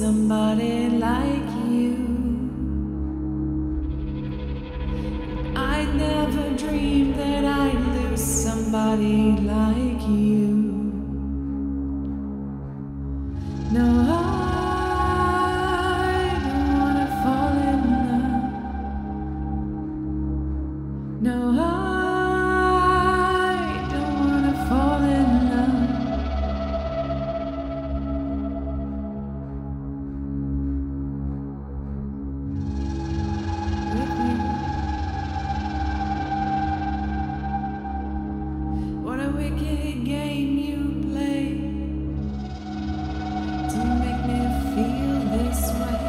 somebody like you. I'd never dreamed that I'd lose somebody like you. No, I don't wanna fall in love. No, I don't wanna fall in love. With you. What a wicked game you play to make me feel this way.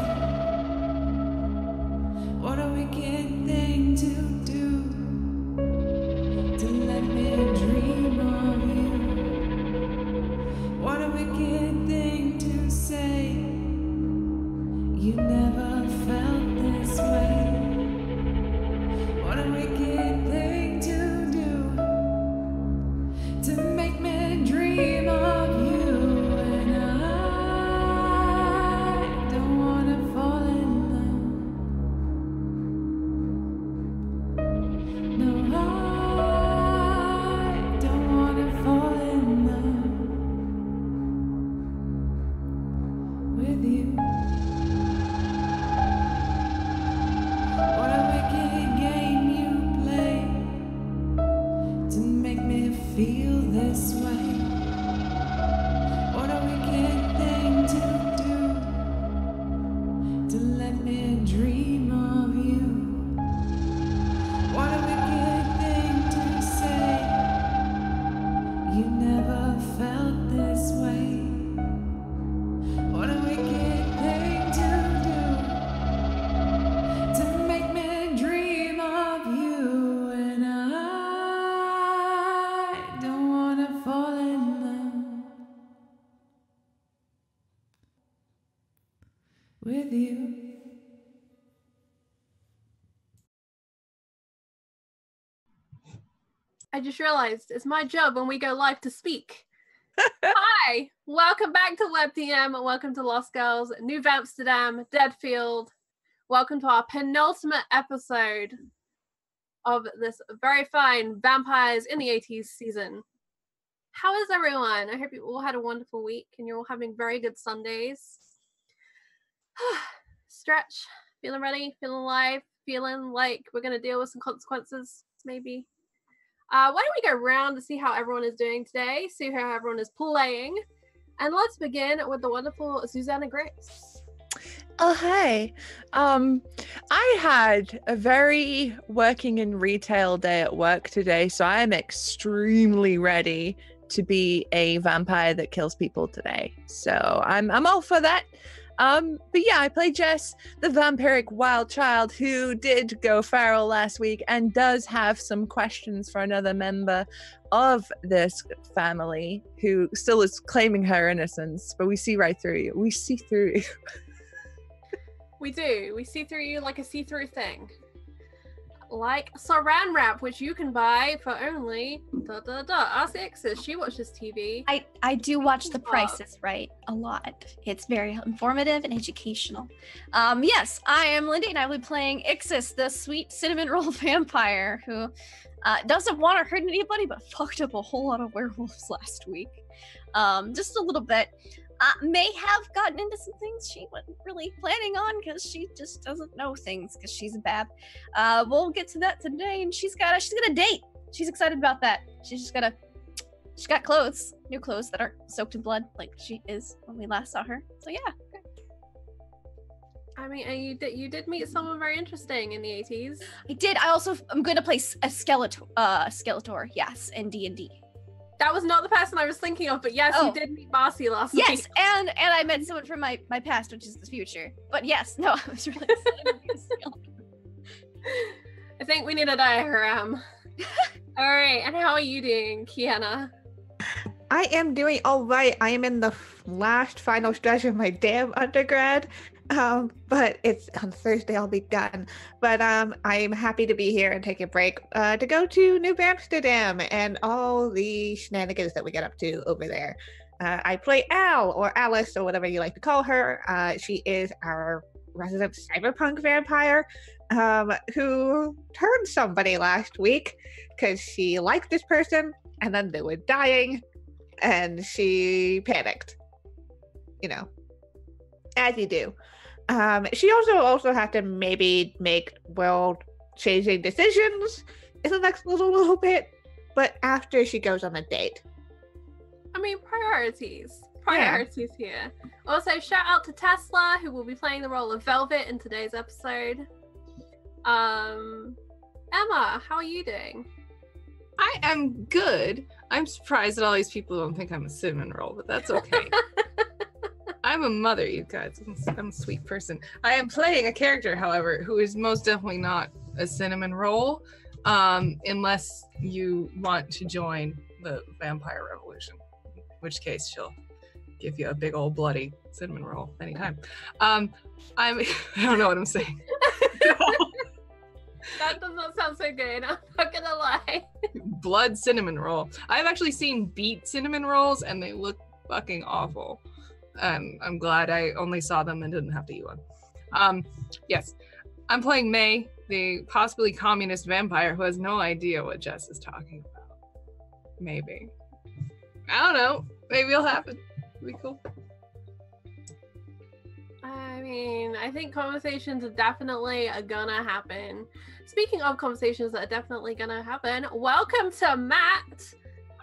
What a wicked thing to do, to let me dream of you. What a wicked thing to say, you never felt this way. What a wicked thing to do, to make me dream of you. And I don't wanna fall in love. No, I don't wanna fall in love with you. What a wicked game you play to make me feel this way. What a wicked thing to do, to let me dream of you. What a wicked thing to say, you never felt this way. What a wicked thing to do, to make me dream of you. And I don't wanna fall in love with you. I just realized it's my job when we go live to speak. Hi, welcome back to WebDM, welcome to Lost Girls, New Amsterdam, Deadfield. Welcome to our penultimate episode of this very fine Vampires in the 80s season. How is everyone? I hope you all had a wonderful week and you're all having very good Sundays. Stretch, feeling ready, feeling alive, feeling like we're going to deal with some consequences, maybe. Why don't we go around to see how everyone is doing today, see how everyone is playing, and let's begin with the wonderful Susanna Grace. Oh, hi. I had a very working in retail day at work today, so I am extremely ready to be a vampire that kills people today. So I'm all for that. But yeah, I played Jess, the vampiric wild child who did go feral last week and does have some questions for another member of this family who still is claiming her innocence, but we see right through you. We see through you. We do. We see through you like a see-through thing. Like Saran Wrap, which you can buy for only Ask Ixis. She watches TV. I do watch The Price is Right a lot. It's very informative and educational. Yes, I am Lindy, and I will be playing Ixis, the sweet cinnamon roll vampire who doesn't want to hurt anybody, but fucked up a whole lot of werewolves last week. Just a little bit. May have gotten into some things she wasn't really planning on because she just doesn't know things because she's a bab. We'll get to that today, and she's got a date. She's excited about that. She's got clothes, new clothes that aren't soaked in blood like she is when we last saw her. So yeah. I mean, and you did meet someone very interesting in the 80s. I did. I'm going to play a Skeletor, yes, in D&D. That was not the person I was thinking of, but yes, you did meet Marcy last week. Yes, and I met someone from my past, which is the future. But yes, no, I was really excited to meet Skeletor. I think we need a diagram. All right, and how are you doing, Kiana? I am doing all right. I am in the last final stretch of my damn undergrad. But it's on Thursday I'll be done. But I'm happy to be here and take a break to go to New Amsterdam and all the shenanigans that we get up to over there. I play Al, or Alice, or whatever you like to call her. She is our resident cyberpunk vampire who turned somebody last week because she liked this person and then they were dying and she panicked. You know, as you do. She also had to maybe make world-changing decisions in the next little bit, but after she goes on a date. I mean, priorities here. Also, shout out to Tesla, who will be playing the role of Velvet in today's episode. Emma, how are you doing? I am good. I'm surprised that all these people don't think I'm a cinnamon roll, but that's okay. I'm a mother, you guys. I'm a sweet person. I am playing a character, however, who is most definitely not a cinnamon roll, unless you want to join the vampire revolution, in which case she'll give you a big old bloody cinnamon roll anytime. I don't know what I'm saying. That does not sound so good, I'm not gonna lie. Blood cinnamon roll. I've actually seen beet cinnamon rolls and they look fucking awful. I'm glad I only saw them and didn't have to eat one. Yes, I'm playing May, the possibly communist vampire who has no idea what Jess is talking about. Maybe. I don't know. Maybe it'll happen. It'll be cool. I mean, I think conversations are definitely gonna happen. Speaking of conversations that are definitely gonna happen, welcome to Matt,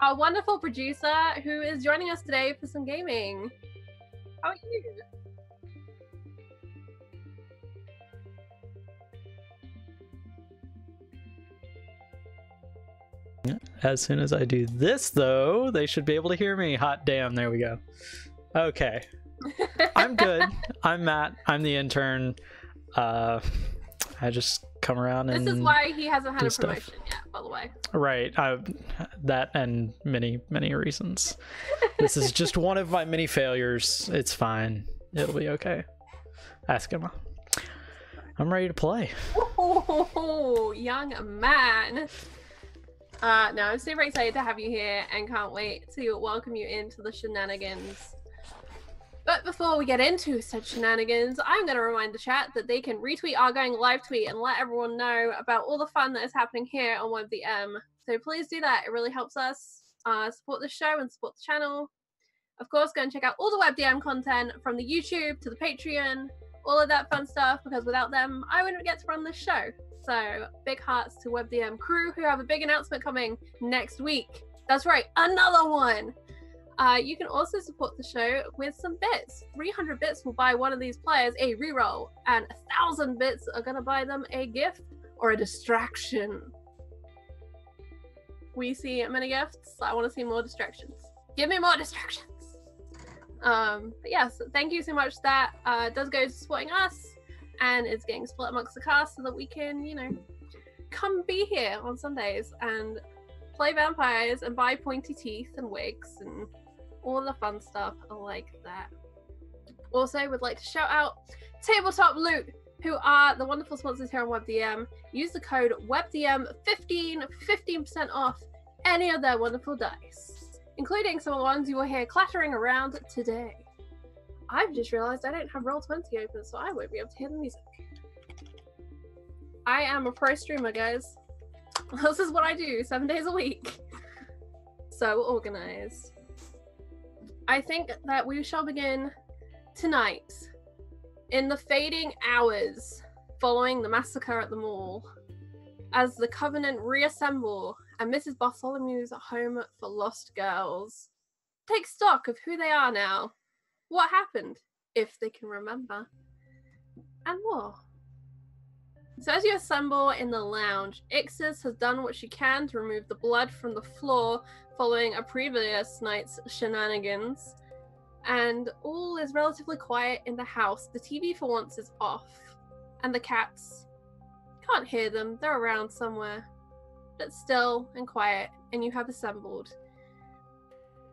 our wonderful producer who is joining us today for some gaming. How are you? As soon as I do this, though, they should be able to hear me. Hot damn, there we go. Okay. I'm good. I'm Matt. I'm the intern. I just come around and This is why he hasn't had a stuff. promotion yet, by the way. Right. That and many, many reasons. This is just one of my many failures. It's fine. It'll be okay. Ask Emma. I'm ready to play. Oh, young man. No, I'm super excited to have you here and can't wait to welcome you into the shenanigans. But before we get into such shenanigans, I'm going to remind the chat that they can retweet our going live tweet and let everyone know about all the fun that is happening here on WebDM. So please do that. It really helps us support the show and support the channel. Of course, go and check out all the WebDM content from the YouTube to the Patreon, all of that fun stuff, because without them, I wouldn't get to run this show. So big hearts to WebDM crew who have a big announcement coming next week. That's right, another one. You can also support the show with some bits. 300 bits will buy one of these players a reroll, and 1,000 bits are going to buy them a gift or a distraction. We see many gifts. I want to see more distractions. Give me more distractions. But yes, thank you so much. That does go to supporting us, and it's getting split amongst the cast so that we can, you know, come be here on Sundays and play vampires and buy pointy teeth and wigs and all the fun stuff like that. Also, would like to shout out Tabletop Loot, who are the wonderful sponsors here on WebDM. Use the code WebDM15, 15% off any of their wonderful dice, including some of the ones you will hear clattering around today. I've just realized I don't have Roll20 open, so I won't be able to hear the music. I am a pro streamer, guys. This is what I do 7 days a week. So organized. I think that we shall begin tonight in the fading hours following the massacre at the mall, as the Covenant reassemble and Mrs. Bartholomew's home for lost girls take stock of who they are now, what happened, if they can remember, and more. So as you assemble in the lounge, Ixis has done what she can to remove the blood from the floor following a previous night's shenanigans, and all is relatively quiet in the house. The TV for once is off, and the cats, can't hear them, they're around somewhere, but still and quiet, and you have assembled.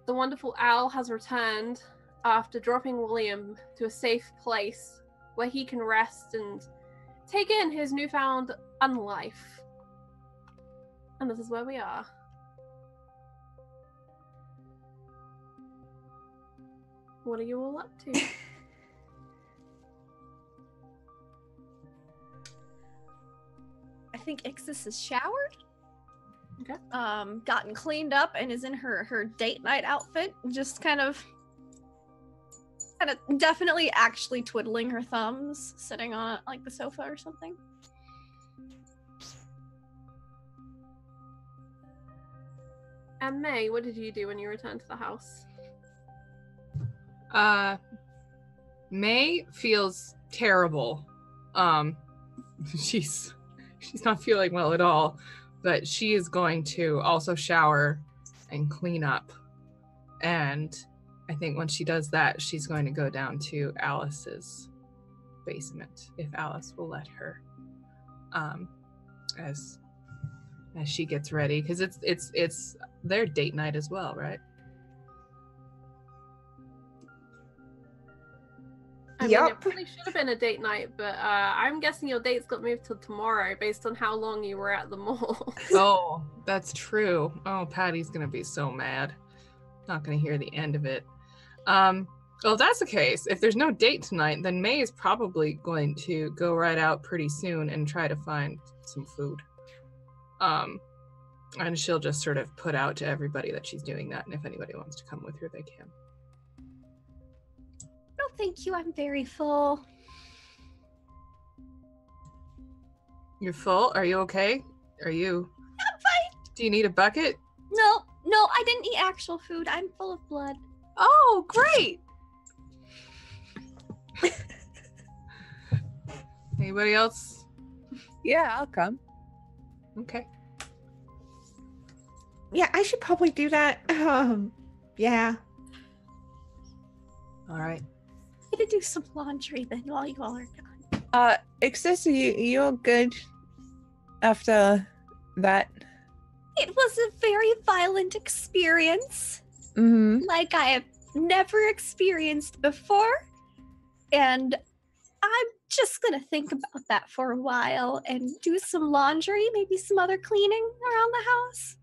The wonderful Al has returned after dropping William to a safe place where he can rest and take in his newfound unlife. And this is where we are. What are you all up to? I think Ixis has showered. Okay. Gotten cleaned up and is in her date night outfit. Just kind of definitely actually twiddling her thumbs, sitting on like the sofa or something. And May, what did you do when you returned to the house? May feels terrible. She's not feeling well at all, but she is going to also shower and clean up. And I think when she does that, she's going to go down to Alice's basement, if Alice will let her. As she gets ready, because it's their date night as well, right? I mean, it probably should have been a date night, but I'm guessing your dates got moved till tomorrow based on how long you were at the mall. Oh, that's true. Oh, Patty's gonna be so mad. Not gonna hear the end of it. Well, if that's the case, if there's no date tonight, then May is probably going to go right out pretty soon and try to find some food. And she'll just sort of put out to everybody that she's doing that, and if anybody wants to come with her, they can. No, thank you. I'm very full. You're full? Are you okay? I'm fine. Do you need a bucket? No, I didn't eat actual food. I'm full of blood. Oh, great! Anybody else? Yeah, I'll come. Okay. Yeah, I should probably do that. Yeah. All right. I'm gonna do some laundry then while you all are gone. Ixis, you all good after that? It was a very violent experience, Mm-hmm. like I have never experienced before, and I'm just gonna think about that for a while and do some laundry, maybe some other cleaning around the house.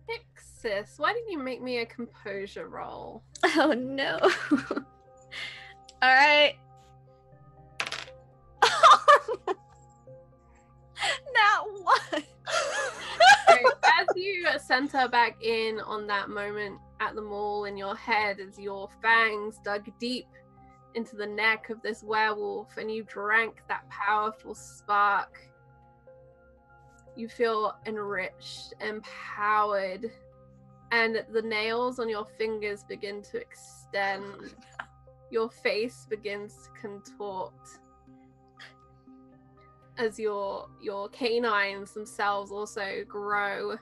Ixis, why didn't you make me a composure roll? Oh no. All right. Not one. So as you center back in on that moment at the mall in your head, as your fangs dug deep into the neck of this werewolf and you drank that powerful spark, you feel enriched, empowered, and the nails on your fingers begin to extend. Your face begins to contort as your canines themselves also grow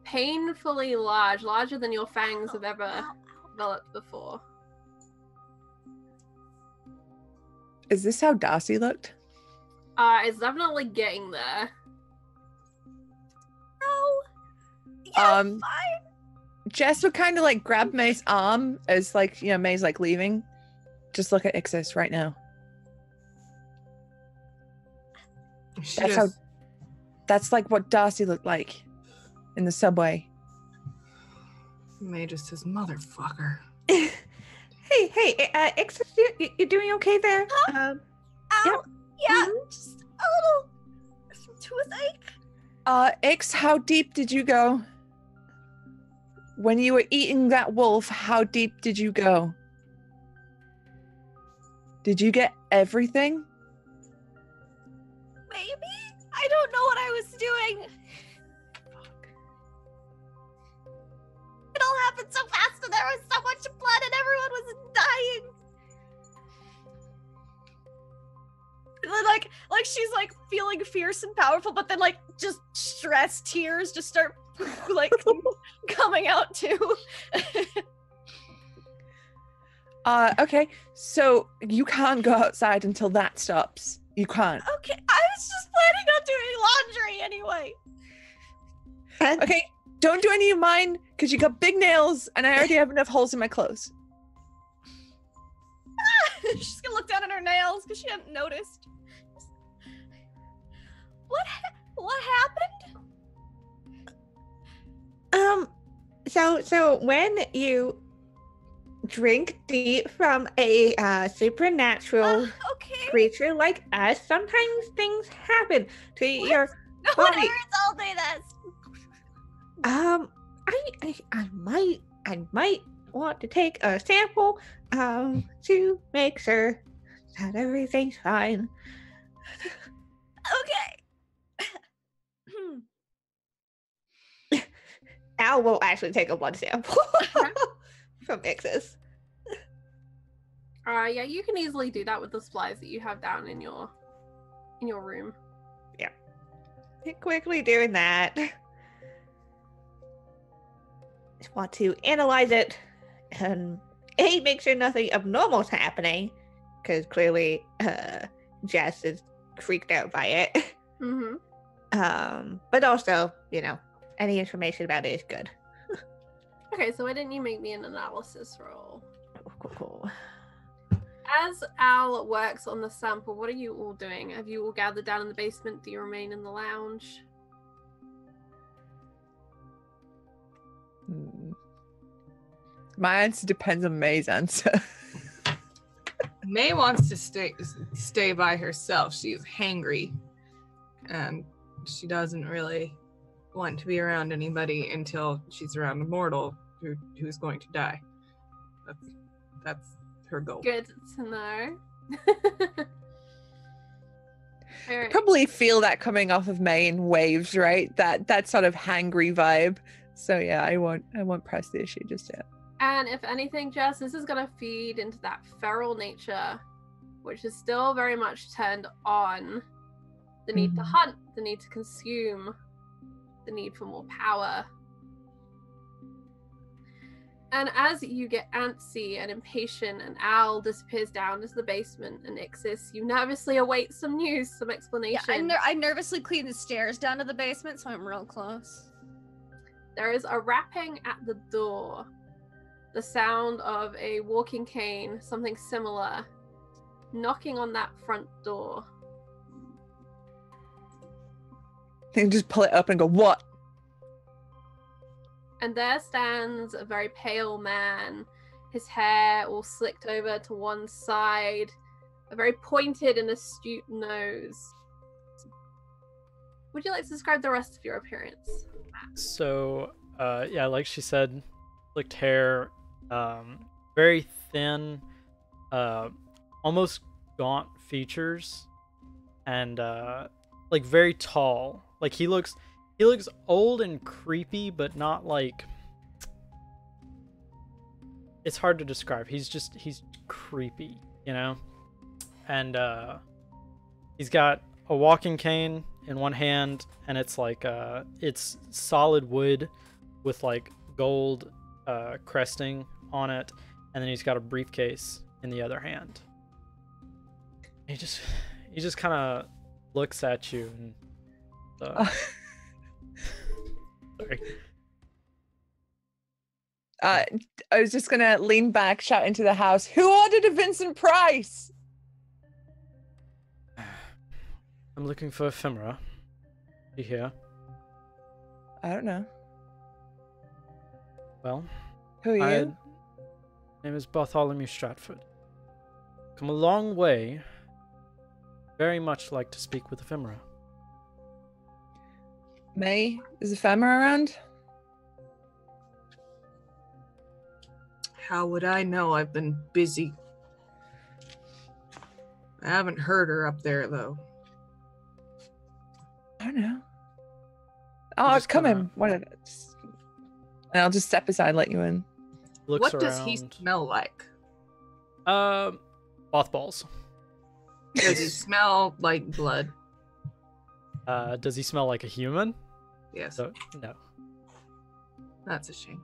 painfully large, larger than your fangs have ever developed before. Is this how Darcy looked? It's definitely getting there. Oh. Yeah, fine. Jess would kind of like grab May's arm as like, you know, May's like leaving. Just look at Ixis right now. That's like what Darcy looked like in the subway. May just says, motherfucker. Hey, Ixis, you doing okay there? Ow. Yep. Yeah, just a little toothache. Ix, how deep did you go? When you were eating that wolf, how deep did you go? Did you get everything? Maybe? I don't know what I was doing. It all happened so fast and there was so much blood and everyone was dying. And then like she's like feeling fierce and powerful, but then like just stress tears just start like coming out too. Okay, so you can't go outside until that stops. You can't. Okay, I was just planning on doing laundry anyway. Okay, don't do any of mine, because you got big nails, and I already have enough holes in my clothes. She's gonna look down at her nails because she hadn't noticed. What happened? So when you drink deep from a supernatural Okay. creature like us. Sometimes things happen to your No one body. ever told me this. I might want to take a sample to make sure that everything's fine. Okay. Al will actually take a blood sample from Ixis. Yeah, you can easily do that with the supplies that you have down in your room. Quickly doing that. Just want to analyze it and make sure nothing abnormal is happening, because clearly Jess is freaked out by it. Mm-hmm. But also, any information about it is good. Okay, so why didn't you make me an analysis roll? Cool. As Al works on the sample, what are you all doing? Have you all gathered down in the basement? Do you remain in the lounge? My answer depends on May's answer. May wants to stay by herself. She's hangry, and she doesn't really want to be around anybody until she's around a mortal who's going to die. That's her goal. Good to know. I probably feel that coming off of May in waves, right? That sort of hangry vibe. So yeah, I won't press the issue just yet. And if anything, Jess, this is going to feed into that feral nature, which is still very much turned on. The need to hunt, the need to consume, the need for more power. And as you get antsy and impatient and Al disappears down into the basement and Ixis, you nervously await some news, some explanation. Yeah, I nervously clean the stairs down to the basement, so I'm real close. There is a rapping at the door. The sound of a walking cane, something similar, knocking on that front door. You just pull it up and go, what? And there stands a very pale man, his hair all slicked over to one side, a very pointed and astute nose. Would you like to describe the rest of your appearance? So, yeah, like she said, slicked hair, very thin, almost gaunt features, and like very tall. Like he looks old and creepy, but not like, it's hard to describe. He's creepy, you know? And he's got a walking cane in one hand, and it's like it's solid wood with like gold cresting on it, and then he's got a briefcase in the other hand. He just kind of looks at you and sorry. I was just gonna lean back, shout into the house, who ordered a Vincent Price? I'm looking for ephemera. You here? I don't know. Well, Who are you? My name is Bartholomew Stratford. Come a long way. Very much like to speak with ephemera. May, is ephemera around? How would I know? I've been busy. I haven't heard her up there, though. I don't know. Oh, come in. One of us. And I'll just step aside, let you in. Looks What does he around. smell like? Mothballs. Does he smell like blood? Does he smell like a human? Yes. No. That's a shame.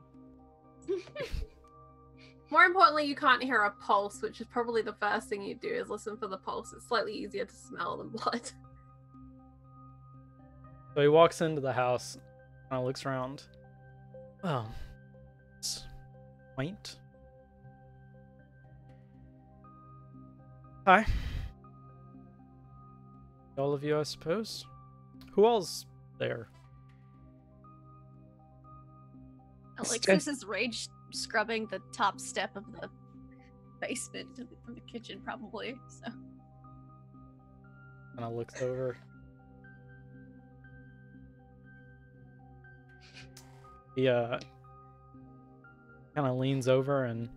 More importantly, you can't hear a pulse, which is probably the first thing you do is listen for the pulse. It's slightly easier to smell than blood. So he walks into the house, kind of looks around. Well, it's quaint. Hi. All of you, I suppose. Who else there? Alexis's rage scrubbing the top step of the basement of the kitchen, probably. So. Kind of looks over. He kind of leans over and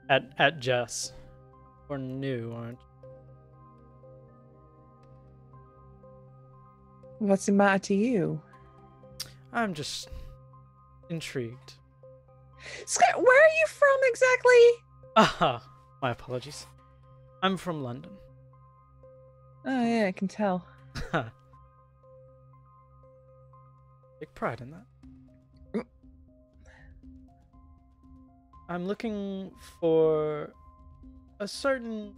at Jess. We're new, aren't you? What's the matter to you? I'm just intrigued. Scott, where are you from exactly? Ah, my apologies. I'm from London. Oh yeah, I can tell. Take pride in that. I'm looking for a certain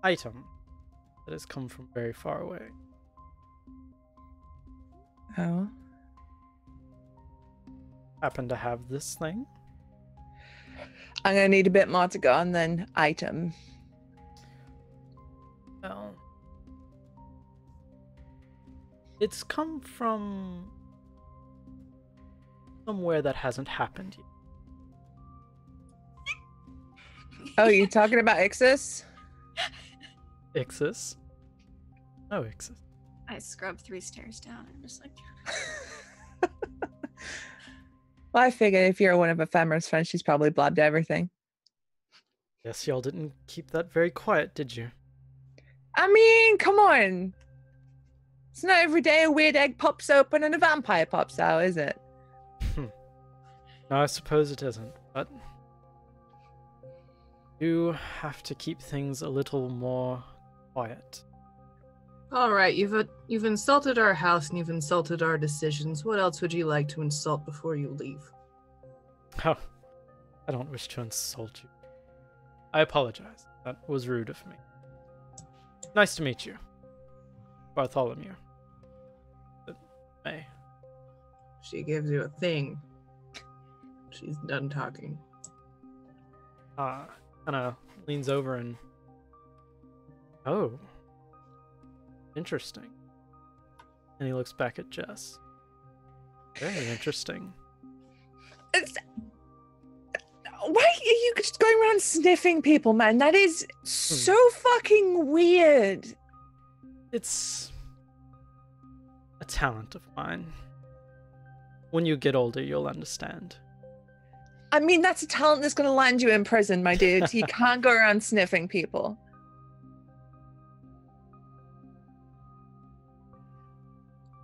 item that has come from very far away. Oh. Happen to have this thing? I'm gonna need a bit more to go on than item. Well, it's come from somewhere that hasn't happened yet. Oh, you talking about Ixis? Ixis? No Ixis. I scrub 3 stairs down. I'm just like. Well, I figured if you're one of Ephemera's friends, she's probably blabbed everything. Guess y'all didn't keep that very quiet, did you? I mean, come on. It's not every day a weird egg pops open and a vampire pops out, is it? No, I suppose it isn't, but you have to keep things a little more quiet. All right, you've insulted our house and you've insulted our decisions. What else would you like to insult before you leave? Oh, I don't wish to insult you. I apologize. That was rude of me. Nice to meet you, Bartholomew. May. She gives you a thing. She's done talking. Kind of leans over and... Oh. Interesting. And he looks back at Jess. Very interesting. Why are you just going around sniffing people, man? That is so fucking weird. It's a talent of mine. When you get older, you'll understand. I mean, that's a talent that's going to land you in prison, my dude. You can't go around sniffing people.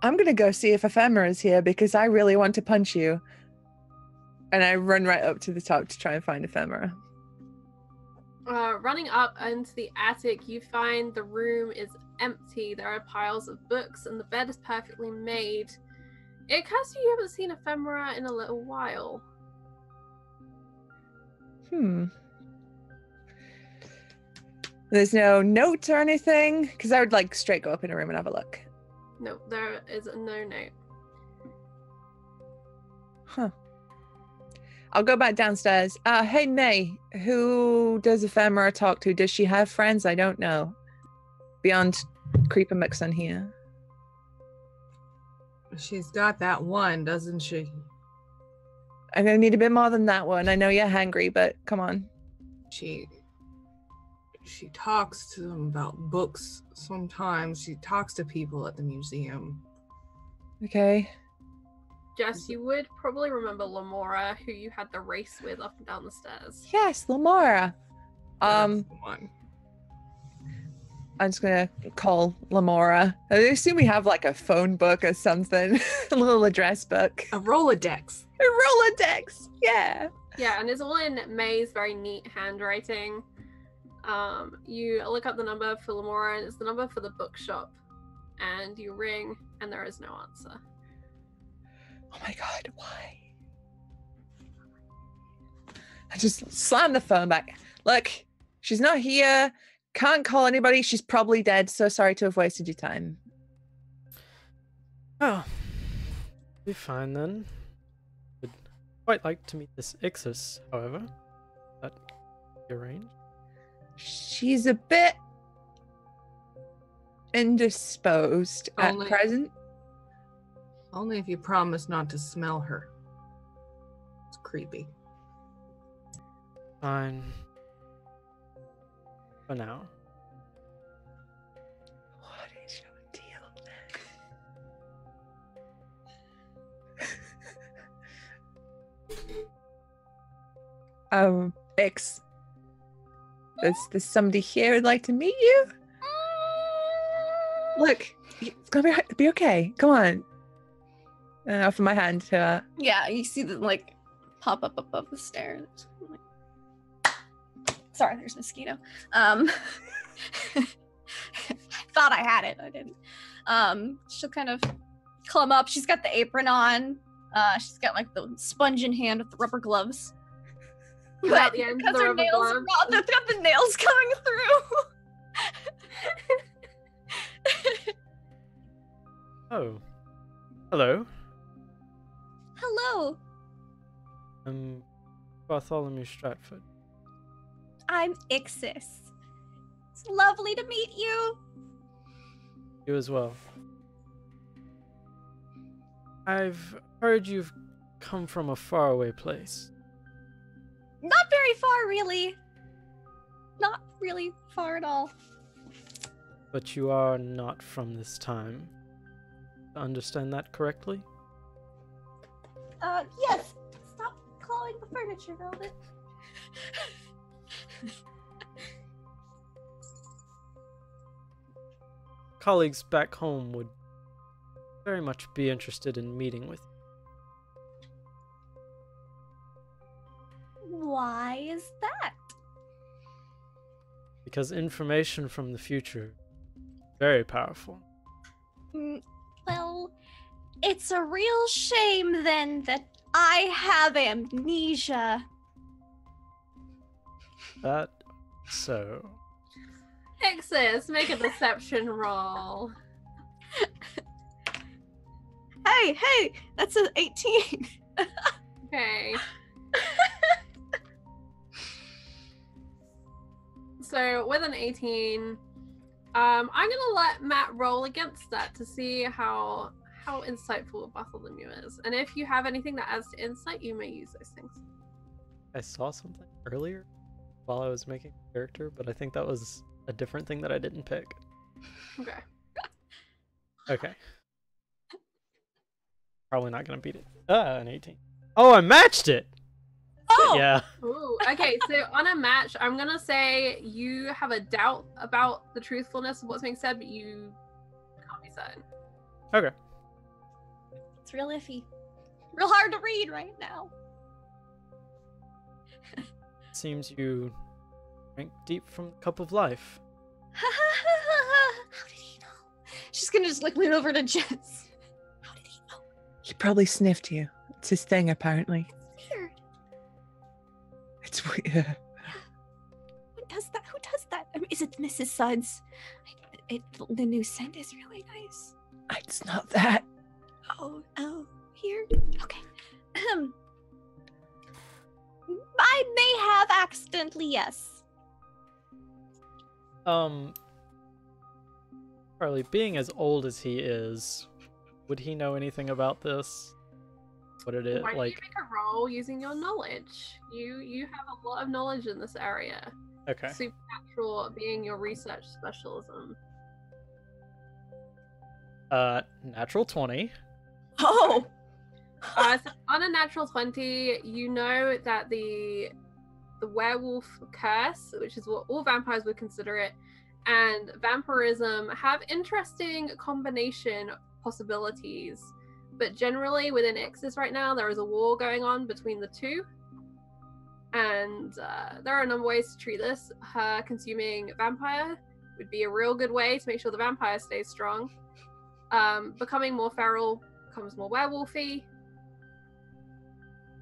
I'm going to go see if Ephemera is here because I really want to punch you. And I run right up to the top to try and find Ephemera. Running up into the attic, you find the room is empty. There are piles of books and the bed is perfectly made. It occurs to you haven't seen Ephemera in a little while. There's no note or anything? Because I would like straight go up in a room and have a look. No, there is no note. Huh. I'll go back downstairs. Hey, May, who does Ephemera talk to? Does she have friends? I don't know. Beyond Creeper Mixon here. She's got that one, doesn't she? I'm going to need a bit more than that one. I know you're hangry, but come on. She talks to them about books sometimes. She talks to people at the museum. Okay. Jess, you would probably remember Lamora, who you had the race with up and down the stairs. Yes, Lamora. That's the one. I'm just gonna call Lamora. I assume we have like a phone book or something, a little address book, A Rolodex. a Rolodex. Yeah. Yeah, and it's all in May's very neat handwriting. You look up the number for Lamora, and it's the number for the bookshop. And you ring, and there is no answer. Oh my god, why? I just slam the phone back. Look, she's not here. Can't call anybody. She's probably dead. So sorry to have wasted your time. Oh, be fine then. Would quite like to meet this Ixis, however. That arranged? She's a bit indisposed at present. Only if you promise not to smell her. It's creepy. Fine. For now. What is your deal? X. There's somebody here who'd like to meet you? Look, It's gonna be okay. Come on. And I offer my hand to her. Yeah, you see them like pop up above the stairs. Sorry, there's a mosquito. Thought I had it, I didn't. She'll kind of clumb up. She's got the apron on. She's got like the sponge in hand with the rubber gloves. Pull out the ends of Because the her rubber nails are gloves. raw, they've got the nails coming through. Oh. Hello. Hello, I'm Bartholomew Stratford. I'm Ixis. It's lovely to meet you. You as well. I've heard you've come from a faraway place. Not very far, really. Not really far at all. But you are not from this time. To understand that correctly? Yes. Stop calling the furniture velvet. Colleagues back home would very much be interested in meeting with you. Why is that? Because information from the future very powerful. Well, it's a real shame then that I have amnesia. That so. Ixis, make a deception roll. Hey, that's an 18. Okay. So with an 18, I'm gonna let Matt roll against that to see how insightful Bartholomew is, and if you have anything that adds to insight, you may use those things. I saw something earlier while I was making the character, but I think that was a different thing that I didn't pick. Okay. Okay. Probably not gonna beat it. An 18. Oh, I matched it! Oh! Yeah. Ooh, okay, so on a match, I'm gonna say you have a doubt about the truthfulness of what's being said, but you can't be certain. Okay. It's real iffy. Real hard to read right now. Seems you drank deep from the cup of life. How did he know? She's gonna just like lean over to Jess. How did he know? He probably sniffed you. It's his thing, apparently. Weird. It's weird. Who does that? Who does that? I mean, is it Mrs. Suds? The new scent is really nice. It's not that. Oh, here? Okay. I may have accidentally, yes. Charlie, being as old as he is, would he know anything about this? What it is Why don't like? you make a roll using your knowledge? You have a lot of knowledge in this area. Okay. Supernatural being your research specialism. Natural 20. Oh! So on a natural 20, you know that the werewolf curse, which is what all vampires would consider it, and vampirism have interesting combination possibilities. But generally within Ixis right now, there is a war going on between the two. And there are a number of ways to treat this. Her consuming vampire would be a real good way to make sure the vampire stays strong. Becoming more feral becomes more werewolfy.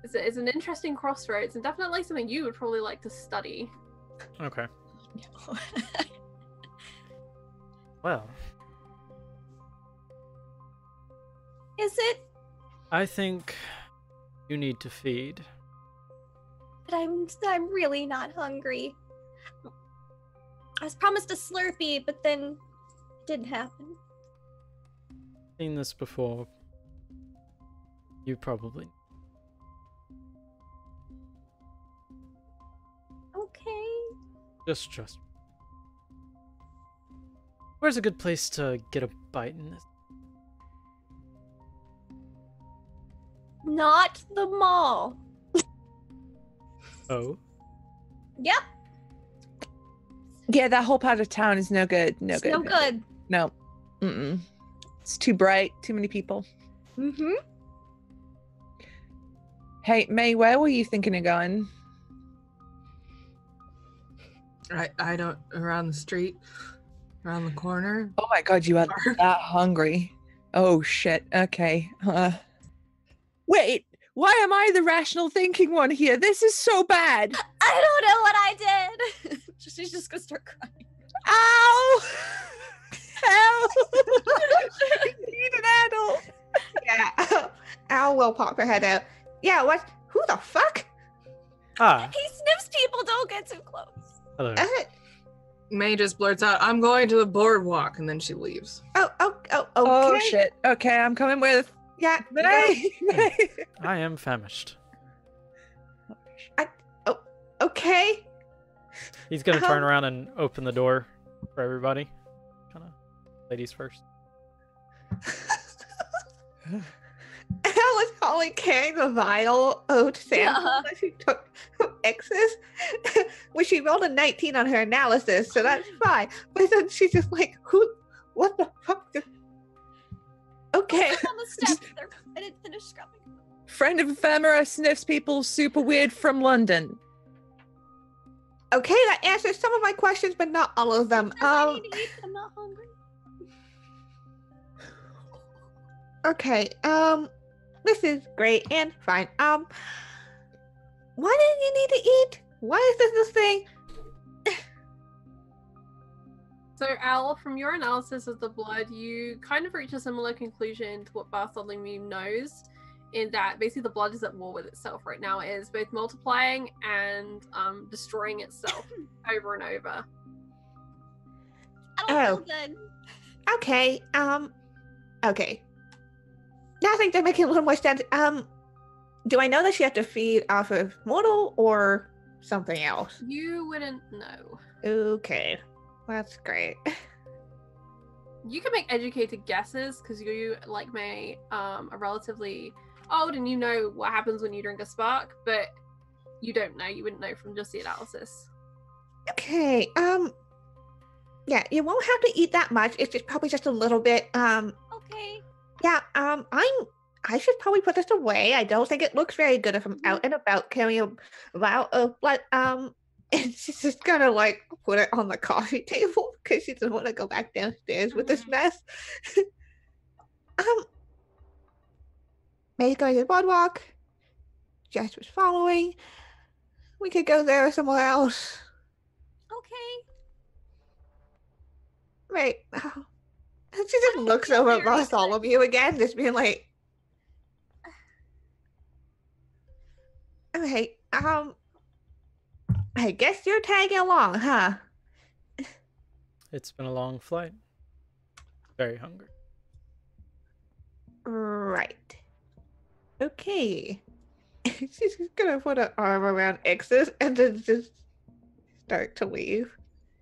It's an interesting crossroads, and definitely something you would probably like to study. Okay. No. Well, Is it? I think you need to feed. But I'm really not hungry. I was promised a Slurpee, but then it didn't happen. Seen this before. You probably. Okay. Just trust me. Where's a good place to get a bite in this? Not the mall. Oh. Yep. Yeah, that whole part of town is no good. No It's good. no good. No. Mm-mm. It's too bright. Too many people. Mm-hmm. Hey, May, where were you thinking of going? I don't around the street, around the corner. Oh my god, you are that hungry. Oh shit. Okay. Wait, why am I the rational thinking one here? This is so bad. I don't know what I did. She's just gonna start crying. Ow! Help! I need an adult. Yeah. Al will pop her head out. Yeah, what? Who the fuck? Ah, He sniffs people, don't get too close. hello. May just blurts out, "I'm going to the boardwalk," and then she leaves. Okay. Oh shit. Okay, I'm coming with Yeah. May. May. I am famished. Okay. He's gonna turn around and open the door for everybody. Kind of ladies first. Al was probably carrying the vial of sample that she took from X's, when she rolled a 19 on her analysis, so that's fine. But then she's just like, what the fuck? Okay. On the steps. I didn't finish scrubbing. Friend of Ephemera sniffs people super weird from London. Okay, that answers some of my questions, but not all of them. I need to eat, but I'm not hungry. Okay, this is great and fine. Why did you need to eat? Why is this a thing? So, Al, from your analysis of the blood, you kind of reach a similar conclusion to what Bartholomew knows, in that basically the blood is at war with itself right now. It is both multiplying and destroying itself over and over. I don't feel good. Okay, okay. Now things are making a little more sense. Do I know that she has to feed off of mortal or something else? You wouldn't know. Okay, that's great. You can make educated guesses because you, like May, are relatively old and you know what happens when you drink a spark, but you don't know. You wouldn't know from just the analysis. Okay, yeah, you won't have to eat that much. It's just probably just a little bit. Okay. Yeah, I should probably put this away. I don't think it looks very good if I'm out and about carrying a vial of blood. And she's just gonna like put it on the coffee table because she doesn't want to go back downstairs with this mess. May's going to the boardwalk. Jess was following. We could go there or somewhere else. Okay. Right. And she just looks over at Bartholomew again, just being like, okay, I guess you're tagging along, huh? It's been a long flight. Very hungry. Right. Okay. She's just gonna put an arm around X's and then just start to leave.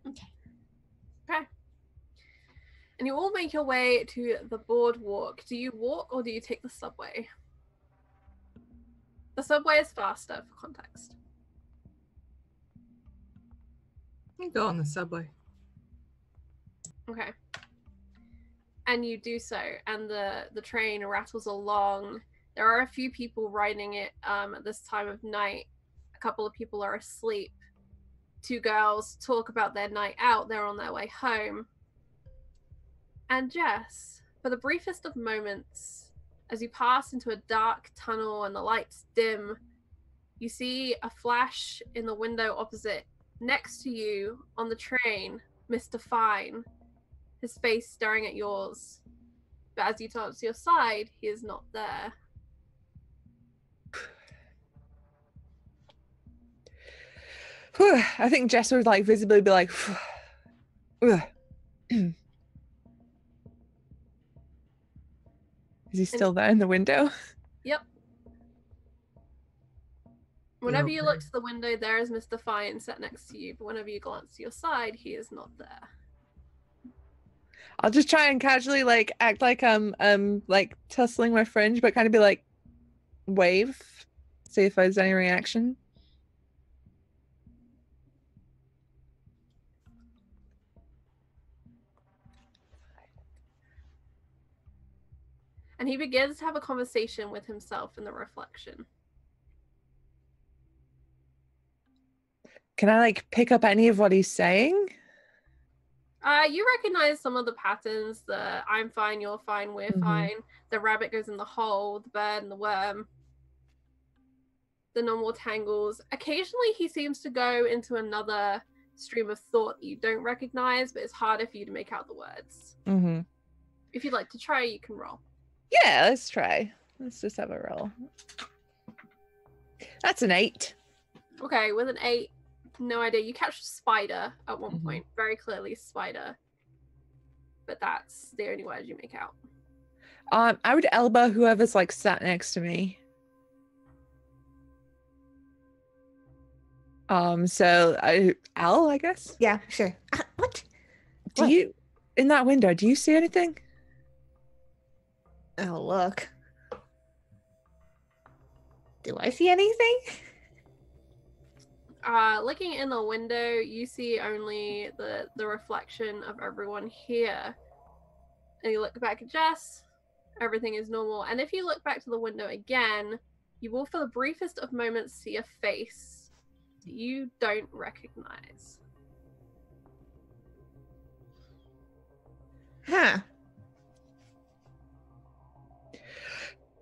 Okay. And you all make your way to the boardwalk. Do you walk or do you take the subway? The subway is faster, for context. You go on the subway. Okay. And you do so, and the train rattles along. There are a few people riding it at this time of night. A couple of people are asleep. Two girls talk about their night out. They're on their way home. And Jess, for the briefest of moments, as you pass into a dark tunnel and the lights dim, you see a flash in the window opposite. Next to you on the train, Mr. Fine, his face staring at yours. But as you turn to your side, he is not there. I think Jess would like visibly be like, ugh. Is he still there in the window? Yep. Whenever you look to the window, there is Mr. Fine sat next to you, but whenever you glance to your side, he is not there. I'll just try and casually like act like I'm like tussling my fringe, but kind of be like wave, see if there's any reaction. And he begins to have a conversation with himself in the reflection. Can I like pick up any of what he's saying? You recognize some of the patterns. The I'm fine, you're fine, we're fine. The rabbit goes in the hole, the bird and the worm. The normal tangles. Occasionally he seems to go into another stream of thought that you don't recognize, but it's harder for you to make out the words. If you'd like to try, you can roll. Yeah, let's try. Let's just have a roll. That's an 8. Okay, with an 8, no idea. You catch a spider at one point, very clearly spider. But that's the only word you make out. I would elbow whoever's like sat next to me. So Al, I guess. Yeah, sure. What? Do you in that window? Do you see anything? Oh, look. Do I see anything? Looking in the window, you see only the reflection of everyone here. And you look back at Jess, everything is normal. And if you look back to the window again, you will, for the briefest of moments, see a face that you don't recognize. Huh.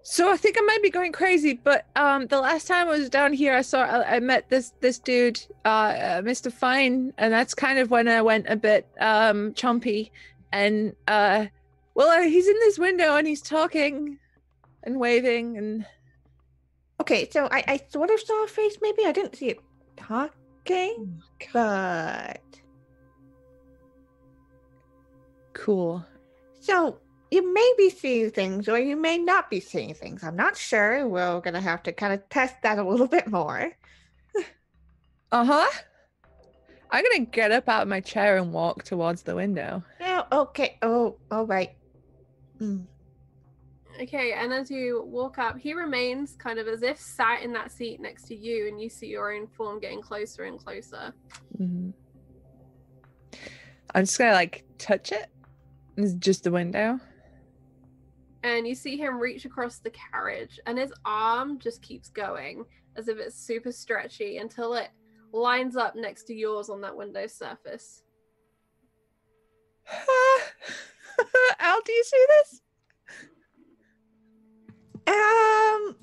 So I think I might be going crazy, but the last time I was down here, I met this dude, Mr. Fine, and that's kind of when I went a bit chompy. And he's in this window and he's talking and waving and. Okay, so I sort of saw a face. Maybe I didn't see it talking, but cool. So. You may be seeing things or you may not be seeing things. I'm not sure. We're going to have to kind of test that a little bit more. I'm going to get up out of my chair and walk towards the window. Oh, okay. Oh, all right. Okay, and as you walk up, he remains kind of as if sat in that seat next to you, and you see your own form getting closer and closer. I'm just going to like touch it. It's just the window. And you see him reach across the carriage, and his arm just keeps going as if it's super stretchy until it lines up next to yours on that window surface. Al, do you see this? Al,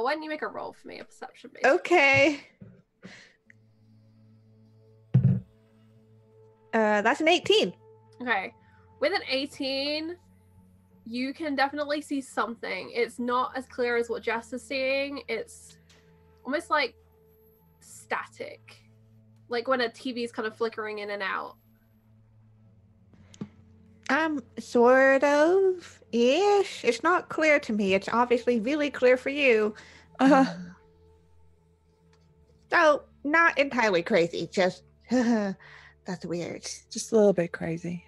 why don't you make a roll for me, a perception base? Okay. That's an 18. Okay. With an 18, you can definitely see something. It's not as clear as what Jess is seeing. It's almost like static. Like when a TV is kind of flickering in and out. Sort of ish. It's not clear to me. It's obviously really clear for you. So not entirely crazy. Just that's weird. Just a little bit crazy.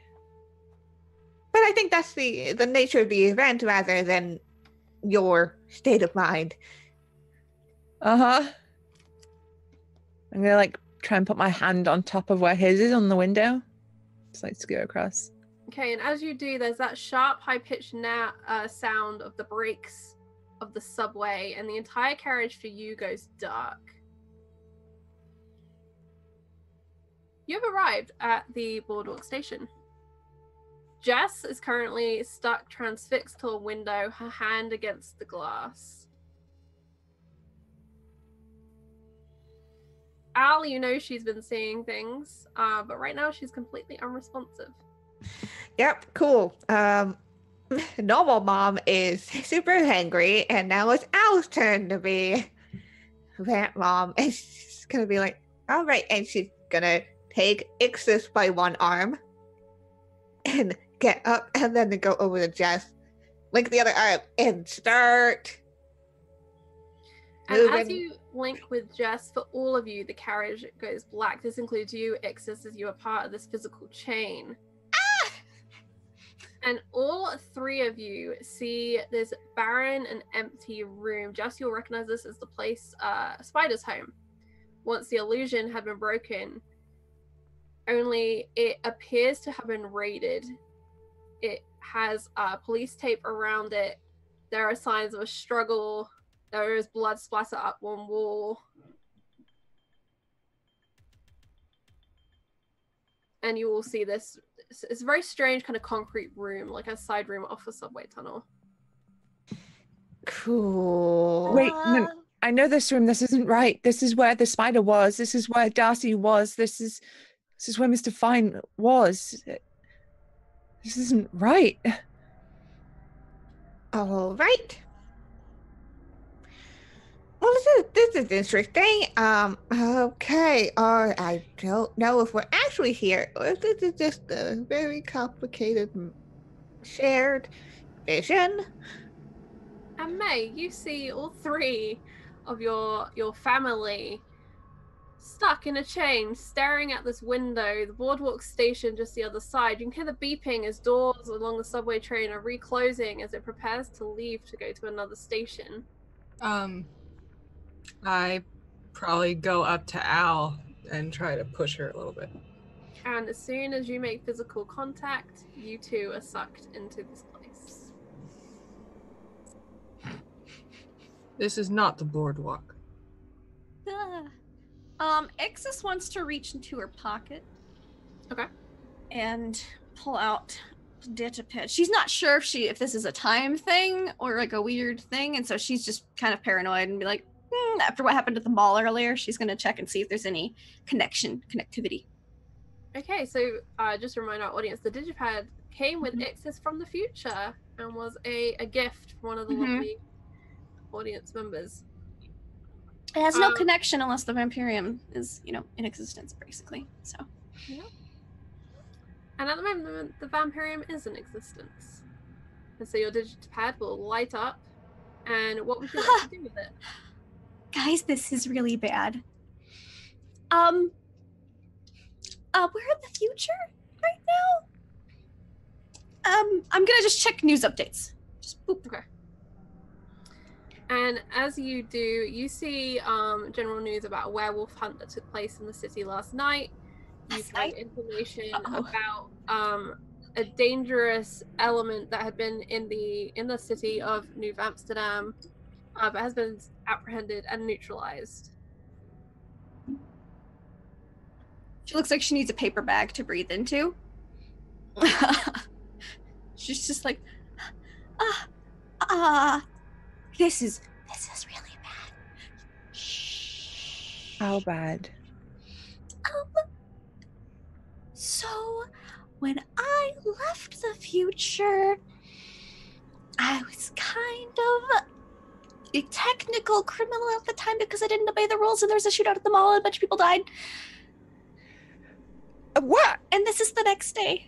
But I think that's the nature of the event rather than your state of mind. I'm gonna like try and put my hand on top of where his is on the window. Just like to go across. Okay, and as you do, there's that sharp, high-pitched sound of the brakes of the subway, and the entire carriage for you goes dark. You have arrived at the boardwalk station. Jess is currently stuck transfixed to a window, her hand against the glass. Al, you know she's been seeing things, but right now she's completely unresponsive. Yep, cool. Normal mom is super angry, and now it's Al's turn to be that mom. And she's gonna be like, all right, and she's gonna take Ixis by one arm and get up and then to go over to Jess link the other arm and start And as moving. you link with Jess, for all of you, the carriage goes black. This includes you, Ixis, as you are part of this physical chain. And all three of you see this barren and empty room. Jess, you'll recognize this as the place, Spider's home. Once the illusion had been broken, only it appears to have been raided. It has police tape around it. There are signs of a struggle. There is blood splatter up one wall. And you will see this. It's a very strange kind of concrete room, like a side room off a subway tunnel. Cool. Wait, no, I know this room. This isn't right. This is where the spider was. This is where Darcy was. This is where Mr. Fine was. This isn't right. All right. Well, this is interesting. Okay. Or I don't know if we're actually here, or if this is just a very complicated shared vision. And May, you see all three of your family stuck in a chain, staring at this window, the boardwalk station just the other side. You can hear the beeping as doors along the subway train are reclosing as it prepares to leave to go to another station. I probably go up to Al and try to push her a little bit. And as soon as you make physical contact, you two are sucked into this place. This is not the boardwalk. Ixis wants to reach into her pocket. Okay. And pull out Ditapad. She's not sure if this is a time thing or like a weird thing, and so she's just kind of paranoid and be like, after what happened at the mall earlier, she's gonna check and see if there's any connectivity. Okay, so just to remind our audience, the Digipad came with Ixis from the future and was a gift from one of the lovely audience members. It has no connection unless the Vampirium is, in existence, basically. So. Yeah. And at the moment, the Vampirium is in existence. And so your Digipad will light up. And what would you like to do with it? Guys, this is really bad. We're in the future right now. I'm gonna just check news updates. Just boop. Okay. And as you do, you see general news about a werewolf hunt that took place in the city last night. You find information about a dangerous element that had been in the city of New Amsterdam, but has been apprehended and neutralized. She looks like she needs a paper bag to breathe into. She's just like, this is really bad. Shh. How bad? So when I left the future, I was kind of a technical criminal at the time because I didn't obey the rules and there was a shootout at the mall and a bunch of people died. What? And this is the next day.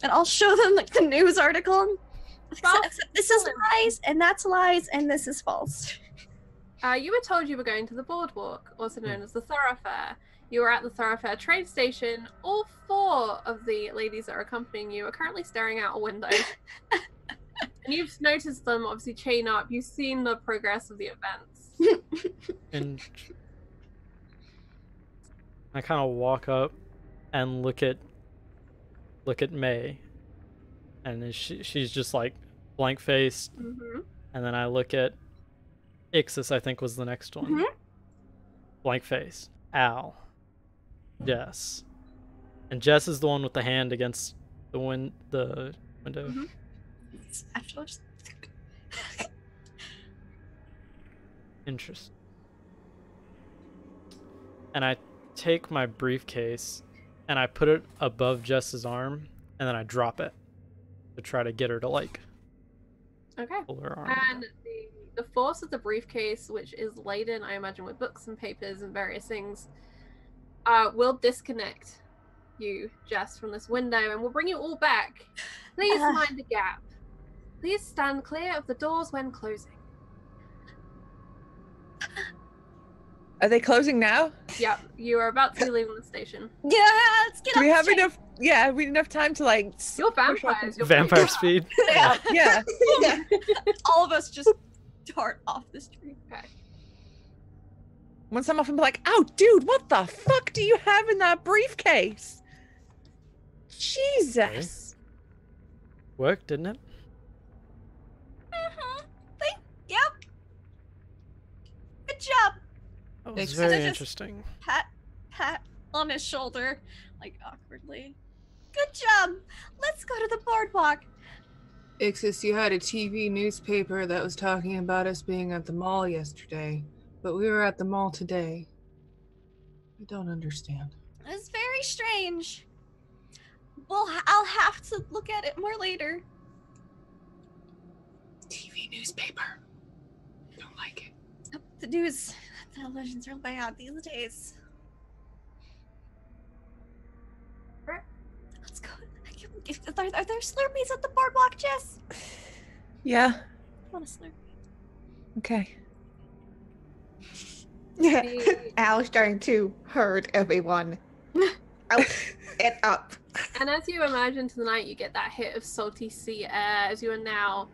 And I'll show them like the news article. Except this is lies, and that's lies, and this is false. You were told you were going to the boardwalk, also known as the thoroughfare. You were at the thoroughfare train station. All four of the ladies that are accompanying you are currently staring out a window. And you've noticed them obviously chain up. You've seen the progress of the events. And I kind of walk up and look at May, and she's just like blank faced. And then I look at Ixis, I think was the next one. Blank face. Al. Jess. And Jess is the one with the hand against the window. Afterwards. Interesting. And I take my briefcase and I put it above Jess's arm, and then I drop it to try to get her to like pull her arm. And the force of the briefcase, which is laden, I imagine, with books and papers and various things, will disconnect you, Jess, from this window, and will bring you all back. Please mind the gap. Please stand clear of the doors when closing. Are they closing now? Yep, you are about to be leaving the station. Yeah, let's get Do we up have the train. enough? Yeah, we enough time to like. You're push off vampires. the- You're Vampire speed. Yeah. Yeah. Yeah. All of us just dart off the street. Okay. Once I'm off, I'm like, "Oh, dude, what the fuck do you have in that briefcase?" Jesus. Worked, didn't it? Mm-hmm. Yep. Good job. That was Makes very sense. interesting. Pat on his shoulder, like awkwardly. Good job. Let's go to the boardwalk. Ixis, you had a TV newspaper that was talking about us being at the mall yesterday, but we were at the mall today. I don't understand. It's very strange. Well, I'll have to look at it more later. TV newspaper. Don't like it. The news, television's real bad these days. Let's go. Are there Slurpees at the boardwalk, Jess? Yeah. I want a Slurpee. Okay. Yeah. The- Al's starting to herd everyone out and up. And as you imagine tonight, you get that hit of salty sea air as you are now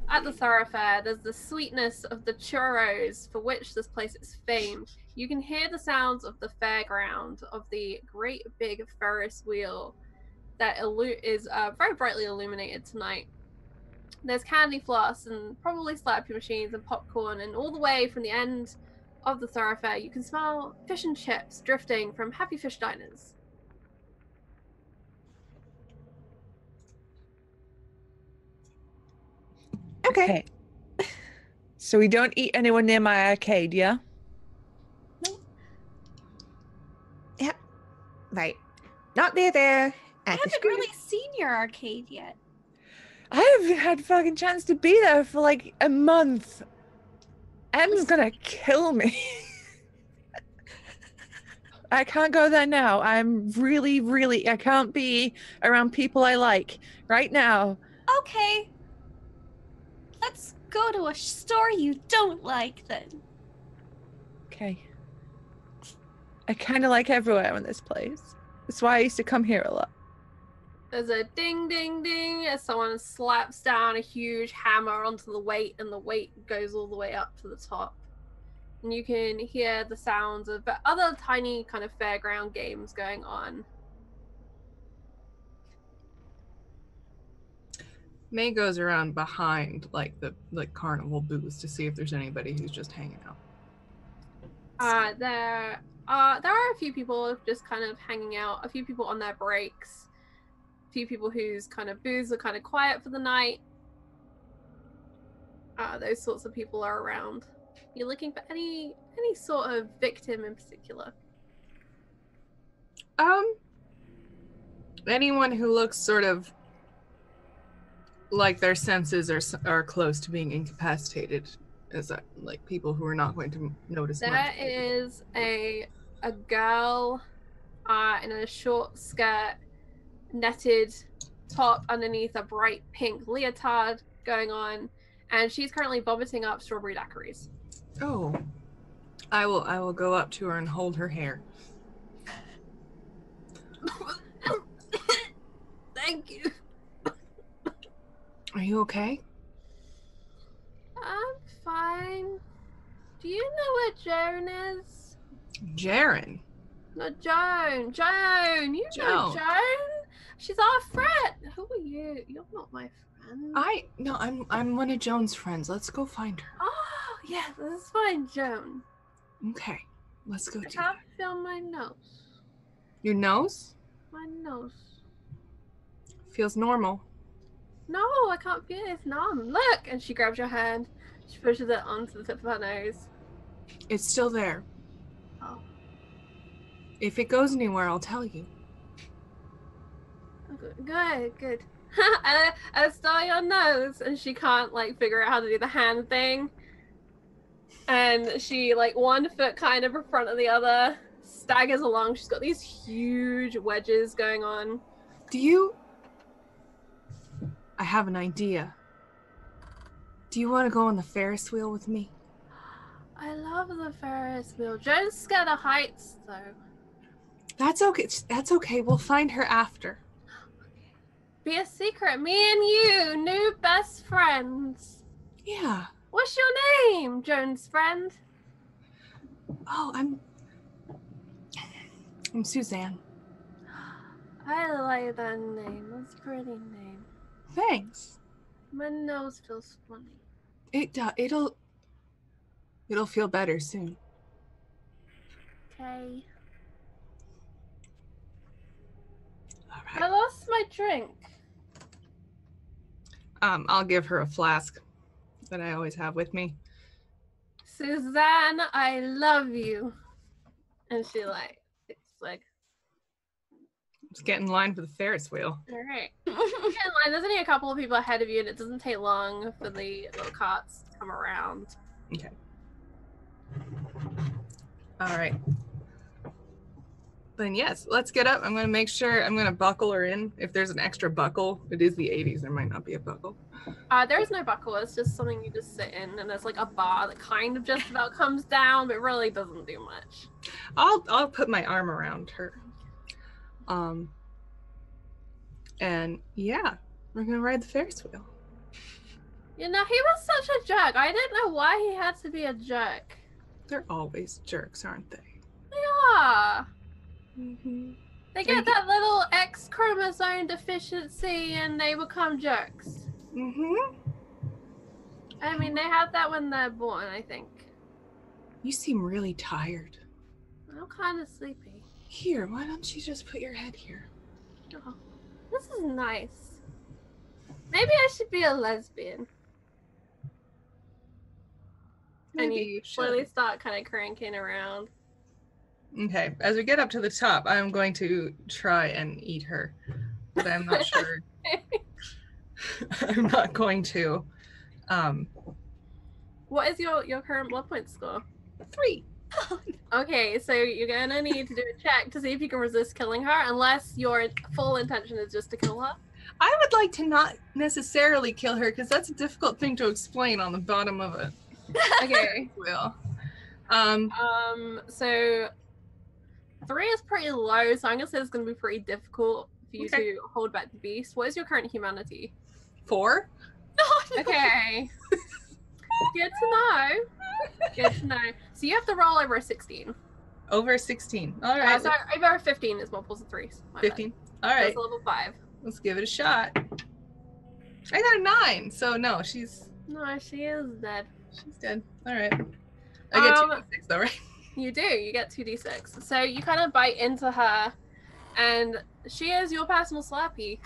at the thoroughfare. There's the sweetness of the churros for which this place is famed. You can hear the sounds of the fairground, of the great big Ferris wheel that is very brightly illuminated tonight. There's candy floss and probably Slurpee machines and popcorn, and all the way from the end of the thoroughfare you can smell fish and chips drifting from Happy Fish Diners. Okay. So we don't eat anyone near my arcade, yeah? Right. Not near there. I At the haven't street. really seen your arcade yet. I haven't had fucking chance to be there for like a month. Em's gonna kill me. I can't go there now. I'm really, I can't be around people I like right now. Okay. Let's go to a store you don't like then. Okay. I kind of like everywhere in this place. That's why I used to come here a lot. There's a ding ding ding as someone slaps down a huge hammer onto the weight, and the weight goes all the way up to the top. And you can hear the sounds of other tiny kind of fairground games going on. May goes around behind the carnival booths to see if there's anybody who's just hanging out. There are a few people just kind of hanging out, a few people on their breaks, a few people whose kind of booths are kind of quiet for the night. Those sorts of people are around. You're looking for any sort of victim in particular? Anyone who looks sort of like their senses are close to being incapacitated, as like people who are not going to notice There much. is a girl in a short skirt, netted top underneath a bright pink leotard going on, and she's currently vomiting up strawberry daiquiris. Oh, I will go up to her and hold her hair. Thank you. Are you okay? I'm fine. Do you know where Joan is? Jaren. No, Joan. Joan! You know Joan. Joan? She's our friend. Who are you? You're not my friend. I'm one of Joan's friends. Let's go find her. Oh, yeah, let's find Joan. Okay, let's go I do that. can't feel my nose. Your nose My nose. feels normal. No, I can't feel it. It's numb. Look! And she grabs your hand. She pushes it onto the tip of her nose. It's still there. Oh. If it goes anywhere, I'll tell you. Good. I saw your nose, and she can't figure out how to do the hand thing. And she one foot kind of in front of the other, staggers along. She's got these huge wedges going on. I have an idea. Do you want to go on the Ferris wheel with me? I love the Ferris wheel. Joe's scared of heights, though. That's okay. That's okay. We'll find her after. Be a secret. Me and you, new best friends. Yeah. What's your name, Joan's friend? Oh, I'm Suzanne. I like that name. That's a pretty name. Thanks. My nose feels funny. It'll feel better soon. Okay. All I right. lost my drink. I'll give her a flask that I always have with me. Suzanne, I love you. And she it's like, Let's get in line for the Ferris wheel. all right. Get in line. There's only a couple of people ahead of you, and it doesn't take long for the little carts to come around. Okay. All right. Then yes, let's get up. I'm going to make sure I'm going to buckle her in. If there's an extra buckle, it is the 80s. There might not be a buckle. There is no buckle. It's just something you just sit in, and there's like a bar that kind of just about comes down, but really doesn't do much. I'll put my arm around her. And yeah, we're going to ride the Ferris wheel. You know, he was such a jerk. I didn't know why he had to be a jerk. They're always jerks, aren't they? Yeah. Mm-hmm. They get that little X chromosome deficiency and they become jerks. Mm-hmm. I mean, they have that when they're born, I think. You seem really tired. I'm kind of sleepy. Here, why don't you just put your head here? Oh, this is nice. Maybe I should be a lesbian. Maybe and you slowly start kind of cranking around. Okay, as we get up to the top, I'm going to try and eat her, but I'm not sure. I'm not going to. What is your current blood point score? 3. Okay, so you're gonna need to do a check to see if you can resist killing her, unless your full intention is just to kill her. I would like to not necessarily kill her because that's a difficult thing to explain on the bottom of it. Okay. Will. So 3 is pretty low, so I'm gonna say it's gonna be pretty difficult for you to hold back the beast. What is your current humanity? 4. Okay. Good to know. Good to know. So you have to roll over a 16. Over 16. All right. Sorry, over a 15 is multiples of 3s. 15. All right. That's a level 5. Let's give it a shot. I got a 9, so no, she's No, she is dead. she's dead. All right. I get 2d6 though, right? You do. You get 2d6. So you kind of bite into her, and she is your personal Slappy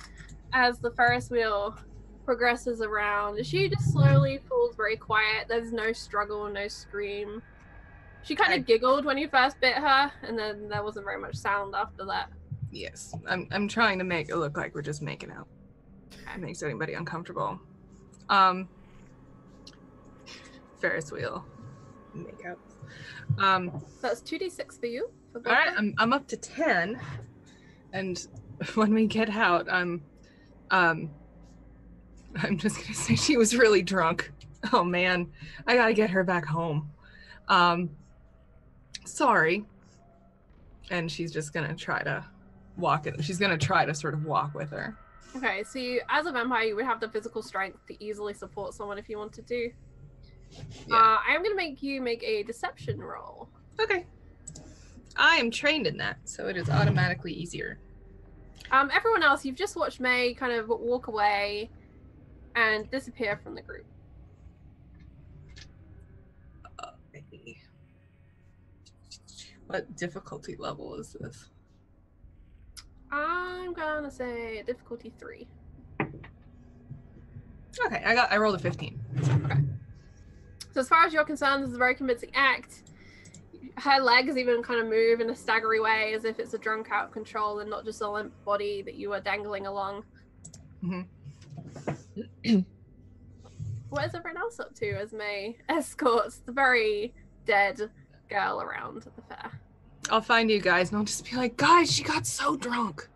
as the Ferris wheel progresses around. She just slowly falls very quiet. There's no struggle, no scream. She kind of giggled when you first bit her, and then there wasn't very much sound after that. Yes, I'm trying to make it look like we're just making out. It makes anybody uncomfortable. Ferris wheel makeout. So that's 2d6 for you. For All right, I'm up to 10, and when we get out, I'm just gonna say she was really drunk. Oh man, I gotta get her back home. Sorry. And she's just gonna try to walk it. She's gonna try to sort of walk with her. Okay, so you, as a vampire, you would have the physical strength to easily support someone if you wanted to. Yeah. I'm gonna make you make a deception roll. Okay. I am trained in that, so it is automatically easier. Everyone else, you've just watched May kind of walk away and disappear from the group. What difficulty level is this? I'm gonna say difficulty 3. Okay, I rolled a 15. Okay. So as far as you're concerned, this is a very convincing act. Her legs even kind of move in a staggery way as if it's a drunk out of control and not just a limp body that you are dangling along. Mm-hmm. What is everyone else up to as May escorts the very dead girl around the fair? I'll find you guys and I'll just be like, guys, she got so drunk.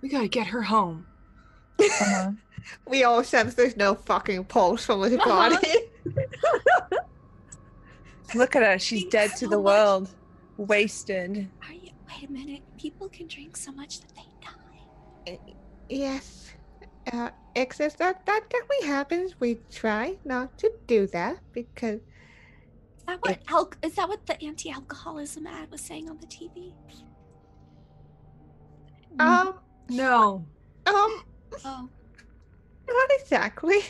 We gotta get her home. We all sense there's no fucking pulse from his body. Look at her. She's dead to So the much. world. Wasted. Are you? Wait a minute. People can drink so much that they die. Yes. Excess, that definitely happens. We try not to do that because Is that what the anti-alcoholism ad was saying on the TV? No. Oh, not exactly.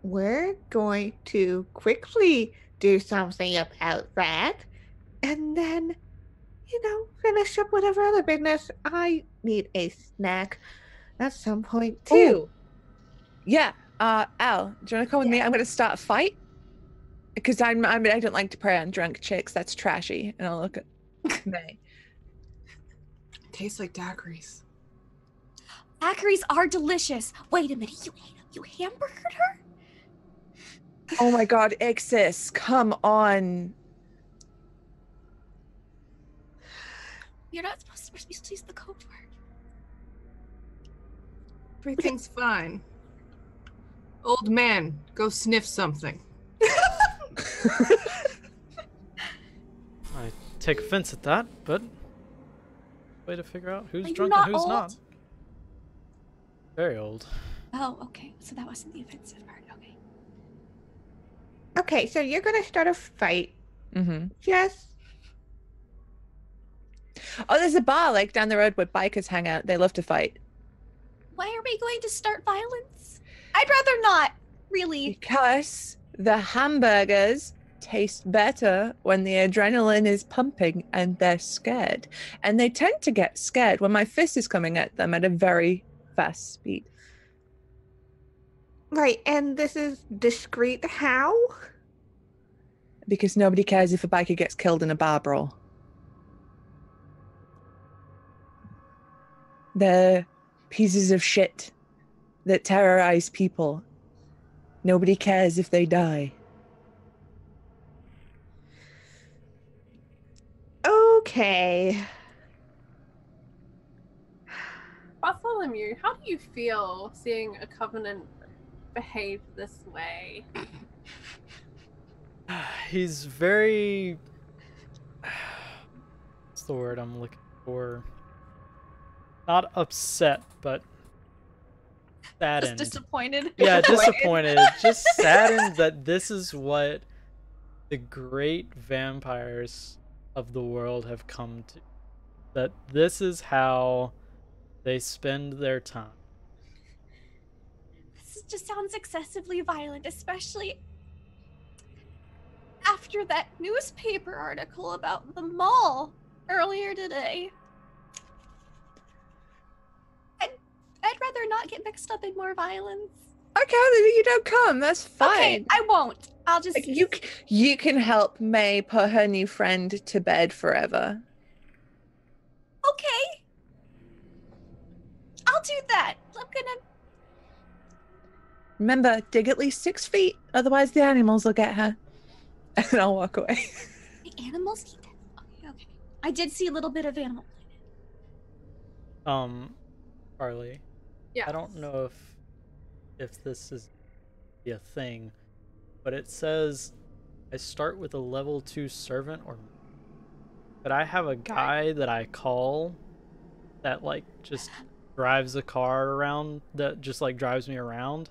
We're going to quickly do something about that, and then, finish up whatever other business. I need a snack at some point too. Yeah. Al, do you want to come with me? I'm going to start a fight. Because I don't like to prey on drunk chicks. That's trashy. And I'll look at May. Tastes like daiquiris. daiquiris are delicious. Wait a minute. You hamburgered her? Oh my god, Ixis, come on. We're supposed to use the code word. Everything's fine. Old man, go sniff something. I take offense at that, but way to figure out who's Are you drunk not and who's old? not. Very old. Oh, okay. So that wasn't the offensive part. Okay. Okay, so you're gonna start a fight. Mm-hmm. Yes. Oh, there's a bar like down the road where bikers hang out. They love to fight. Why are we going to start violence? I'd rather not. Really. Because the hamburgers taste better when the adrenaline is pumping and they're scared. And they tend to get scared when my fist is coming at them at a very fast speed. Right, and this is discreet how? Because nobody cares if a biker gets killed in a bar brawl. They're pieces of shit that terrorize people. Nobody cares if they die. Okay. Bartholomew, how do you feel seeing a covenant behave this way? He's very... What's the word I'm looking for? Not upset, but saddened. Just disappointed. Yeah, disappointed. Just saddened that this is what the great vampires of the world have come to. That this is how they spend their time. This just sounds excessively violent, especially after that newspaper article about the mall earlier today. I'd rather not get mixed up in more violence. Okay, then you don't come. That's fine. Okay, I won't. I'll just... You can help May put her new friend to bed forever. Okay. I'll do that. I'm gonna... Remember, dig at least 6 feet, otherwise the animals will get her. And I'll walk away. The animals eat that? Okay. I did see a little bit of Animal Planet. Carly. Yeah. I don't know if this is a thing, but it says I start with a level 2 servant, but I have a guy that I call that like just drives a car around, that just like drives me around.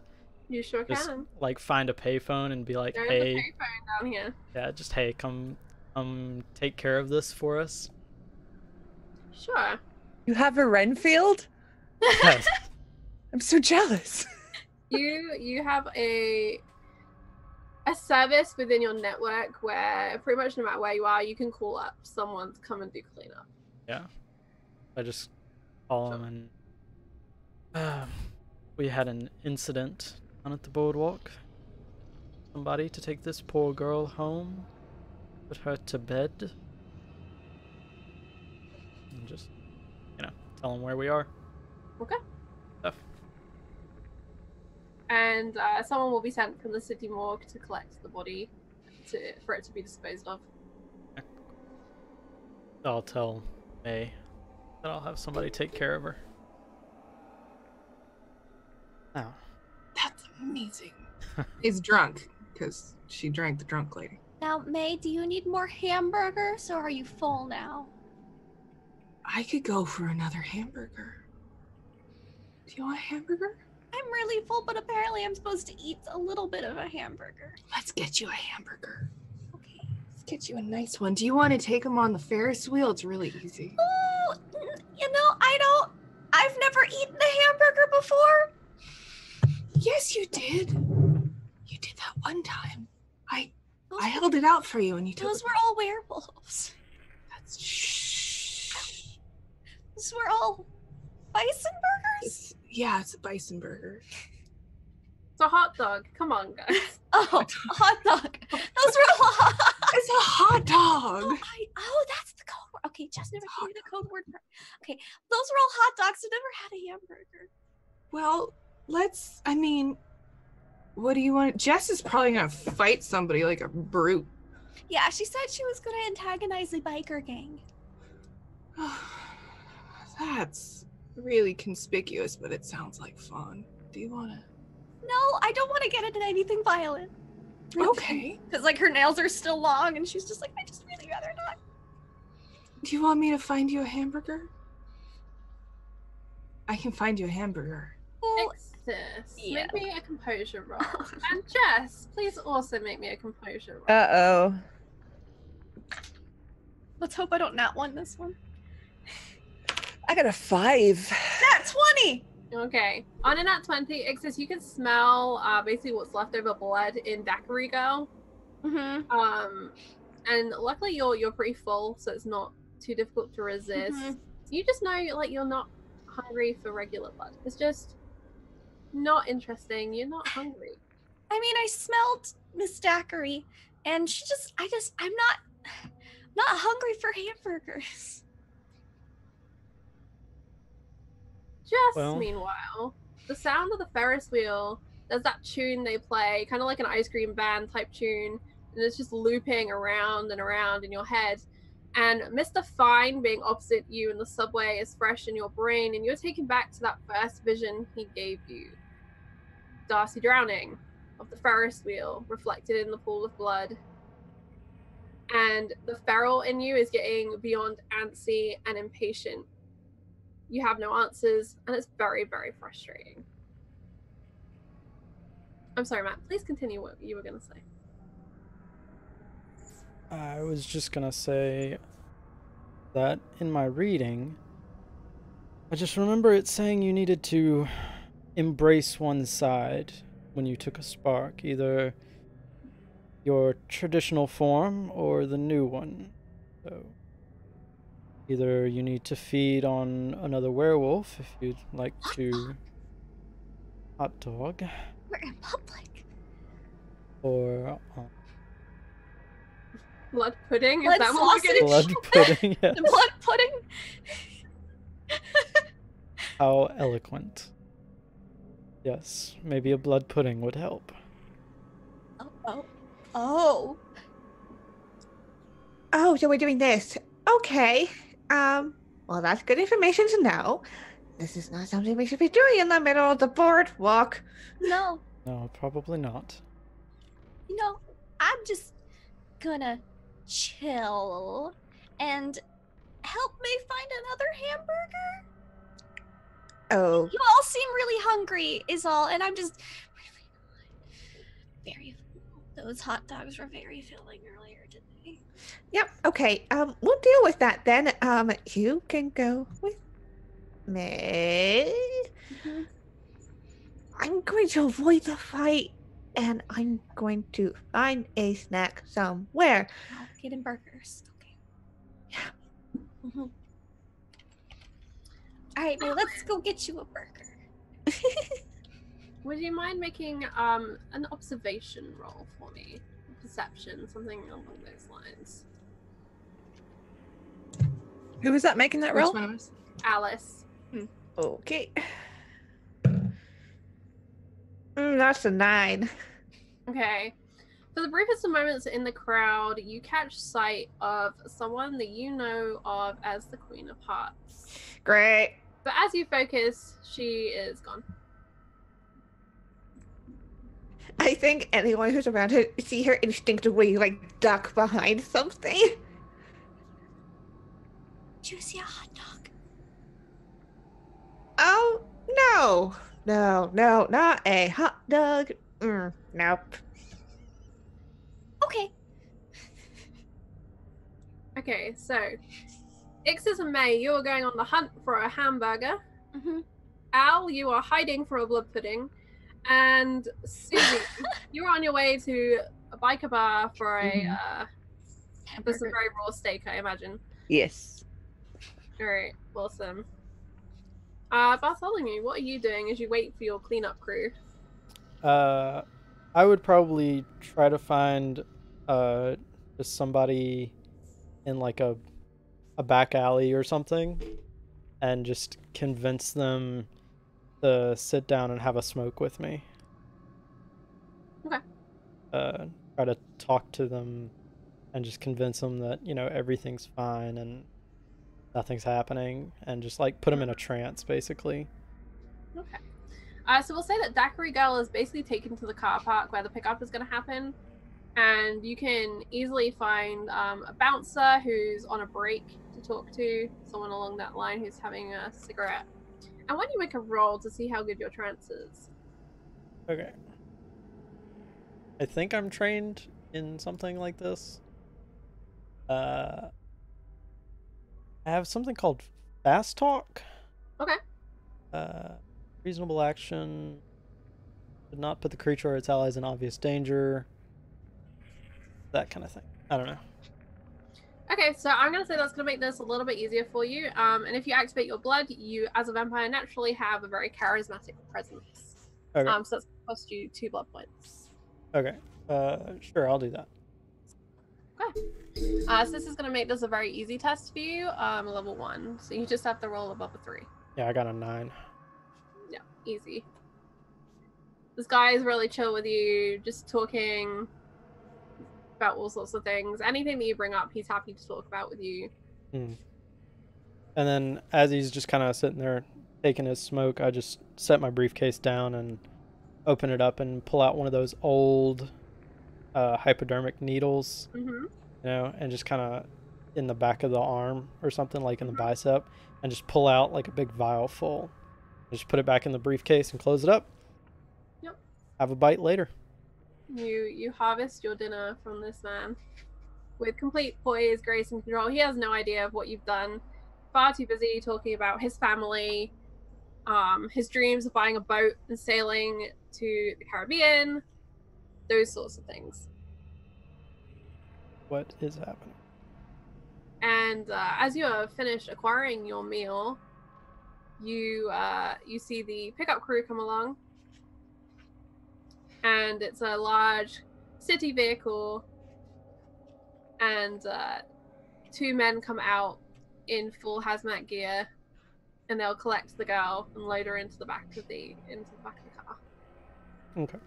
You sure Just can. like find a payphone and be like, There is hey, a payphone down here. yeah, just hey, come take care of this for us. Sure. You have a Renfield? Yes. I'm so jealous. You have a service within your network where pretty much no matter where you are, you can call up someone to come and do cleanup. Yeah. I just call him and we had an incident down at the boardwalk. Somebody to take this poor girl home, put her to bed, and just, tell him where we are. Okay. Stuff. And someone will be sent from the city morgue to collect the body for it to be disposed of. I'll tell May that I'll have somebody take care of her. Oh. That's amazing. He's drunk because she drank the drunk lady. Now, May, do you need more hamburgers or are you full now? I could go for another hamburger. Do you want a hamburger? I'm really full, but apparently I'm supposed to eat a little bit of a hamburger. Let's get you a hamburger. Okay. Let's get you a nice one. Do you want to take them on the Ferris wheel? It's really easy. Oh, you know, I've never eaten a hamburger before. Yes, you did. You did that one time. I held it out for you and you took Those it. were all werewolves. That's shh. Those were all bison burgers? Yeah, it's a bison burger. It's a hot dog. Come on, guys. Oh, a hot dog. Those were all hot. It's a hot dog. Oh, that's the code word. Okay, just never gave me the code word. Okay, those were all hot dogs. I've never had a hamburger. Well, what do you want? Jess is probably gonna fight somebody like a brute. Yeah, she said she was going to antagonize the biker gang. That's really conspicuous, but it sounds like fun. Do you want to? No, I don't want to get into anything violent. Okay. Because, like, her nails are still long, and she's just like, I just really rather not. Do you want me to find you a hamburger? I can find you a hamburger. Well, Sis, yeah. make me a composure roll. And Jess, please also make me a composure roll. Uh-oh. let's hope I don't not win this one. I got a 5. Nat 20! Okay. On a nat 20, Ixis, you can smell basically what's left over blood in Daiquiri Girl. Mm-hmm. And luckily you're pretty full, so it's not too difficult to resist. Mhm. You just know like you're not hungry for regular blood. It's just not interesting. You're not hungry. I mean, I smelled Miss Daiquiri, and I'm not hungry for hamburgers. Just Well. meanwhile, the sound of the Ferris wheel, there's that tune they play, kind of like an ice cream band type tune, and it's just looping around and around in your head. And Mr. Fine being opposite you in the subway is fresh in your brain, and you're taken back to that first vision he gave you. Darcy drowning of the Ferris wheel reflected in the pool of blood. And the feral in you is getting beyond antsy and impatient. You have no answers, and it's very, very frustrating. I'm sorry, Matt. Please continue what you were going to say. I was just gonna say that in my reading, I just remember it saying you needed to embrace one side when you took a spark, either your traditional form or the new one. So either you need to feed on another werewolf if you'd like to. Hot dog. We're in public. Or Blood pudding? Is Blood that what we're getting? blood pudding. Yes. The blood pudding. How eloquent. Yes, maybe a blood pudding would help. Oh. Oh, so we're doing this. Okay. Well, that's good information to know. This is not something we should be doing in the middle of the boardwalk. No. No, probably not. You know, I'm just gonna chill and help May find another hamburger. Oh, You all seem really hungry, is all, and I'm just really very. Those hot dogs were very filling earlier today. yep. Okay. We'll deal with that then. You can go with me. Mhm. I'm going to avoid the fight, and I'm going to find a snack somewhere. I'll get in burgers. Okay. Yeah. Mhm. All right, May, let's go get you a burger. Would you mind making an observation roll for me? Perception, something along those lines. Who was that making that Which roll? one of us? Alice. Okay. That's a 9. Okay. For the briefest of moments in the crowd, you catch sight of someone that you know of as the Queen of Hearts. Great. But as you focus, she is gone. I think anyone who's around her see her instinctively like duck behind something. Did you see a hot dog? Oh no, not a hot dog. Nope. Okay. Okay, so Ixis and May, you are going on the hunt for a hamburger. Mm-hmm. Al, you are hiding for a blood pudding. And Susie, you're on your way to a biker bar for for some very raw steak, I imagine. Yes. Alright, awesome. Bartholomew, what are you doing as you wait for your cleanup crew? I would probably try to find just somebody in like a back alley or something and just convince them to sit down and have a smoke with me. Okay. Try to talk to them and just convince them that, everything's fine and nothing's happening, and just like put them in a trance basically. Okay. So we'll say that Daiquiri Girl is basically taken to the car park where the pickup is going to happen, and you can easily find a bouncer who's on a break to talk to, someone along that line who's having a cigarette. And why don't you make a roll to see how good your trance is? Okay. I think I'm trained in something like this. I have something called fast talk. Okay. Reasonable action. Did not put the creature or its allies in obvious danger. That kind of thing. I don't know. Okay, so I'm going to say that's going to make this a little bit easier for you. And if you activate your blood, you, as a vampire, naturally have a very charismatic presence. Okay. So that's going to cost you 2 blood points. Okay. Sure, I'll do that. Okay. So this is going to make this a very easy test for you, level 1. So you just have to roll above a 3. Yeah, I got a 9. Yeah, easy. This guy is really chill with you, just talking about all sorts of things. Anything that you bring up, he's happy to talk about with you. And then as he's just kind of sitting there taking his smoke, I just set my briefcase down and open it up and pull out one of those old hypodermic needles, and just kind of in the back of the arm or something, like in the bicep, and just pull out like a big vial full. Just put it back in the briefcase and close it up. Yep. Have a bite later. You harvest your dinner from this man with complete poise, grace, and control. He has no idea of what you've done. Far too busy talking about his family, his dreams of buying a boat and sailing to the Caribbean, those sorts of things. What is happening? And as you have finished acquiring your meal, you see the pickup crew come along. And it's a large city vehicle, and 2 men come out in full hazmat gear, and they'll collect the girl and load her into the back of the car. Okay.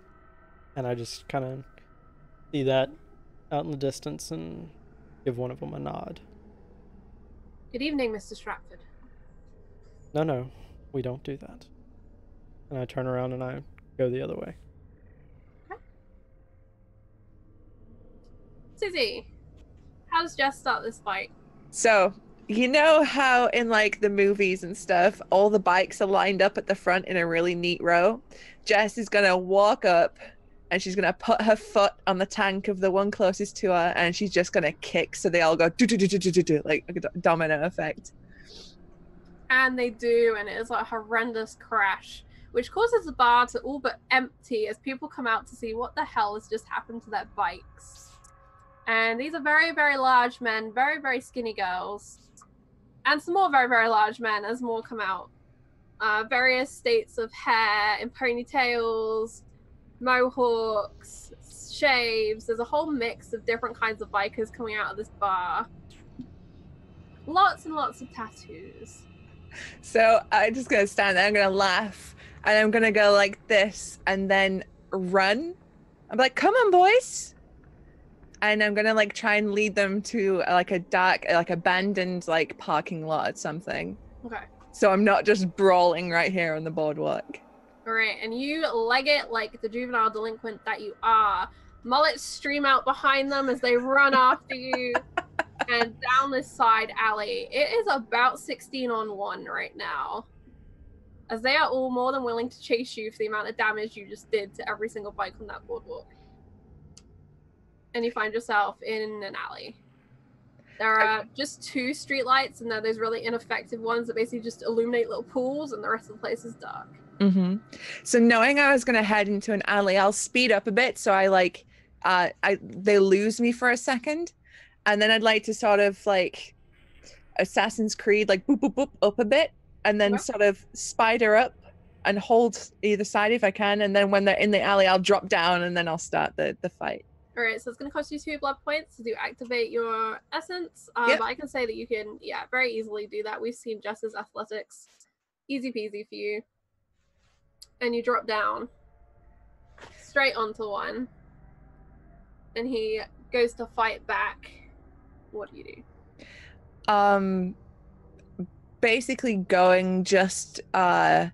And I just kind of see that out in the distance and give one of them a nod. Good evening, Mr. Stratford. No, we don't do that. And I turn around and I go the other way. Susie, how does Jess start this fight? So, you know how in like the movies and stuff, all the bikes are lined up at the front in a really neat row? Jess is going to walk up and she's going to put her foot on the tank of the one closest to her, and she's just going to kick so they all go do like a domino effect. And they do, and it is like a horrendous crash, which causes the bar to all but empty as people come out to see what the hell has just happened to their bikes. And these are very, very large men, very, very skinny girls, and some more very, very large men as more come out. Various states of hair in ponytails, mohawks, shaves. There's a whole mix of different kinds of bikers coming out of this bar. Lots and lots of tattoos. So I'm just going to stand there, I'm going to laugh, and I'm going to go like this and then run. I'm like, come on, boys. And I'm gonna like try and lead them to like a dark, like abandoned like parking lot or something. Okay. So I'm not just brawling right here on the boardwalk. All right, and you leg it like the juvenile delinquent that you are. Mullets stream out behind them as they run after you and down this side alley. It is about 16 on 1 right now, as they are all more than willing to chase you for the amount of damage you just did to every single bike on that boardwalk. And you find yourself in an alley. There are just 2 streetlights, and they're those really ineffective ones that basically just illuminate little pools, and the rest of the place is dark. Mm-hmm. So knowing I was going to head into an alley, I'll speed up a bit so they lose me for a second, and then I'd like to sort of like Assassin's Creed, like boop boop boop up a bit, and then sort of spider up and hold either side if I can, and then when they're in the alley, I'll drop down and then I'll start the fight. All right, so it's going to cost you 2 blood points to activate your essence. Yep. But I can say that you can, very easily do that. We've seen Jess's athletics. Easy peasy for you. And you drop down straight onto one. And he goes to fight back. What do you do? Basically going just for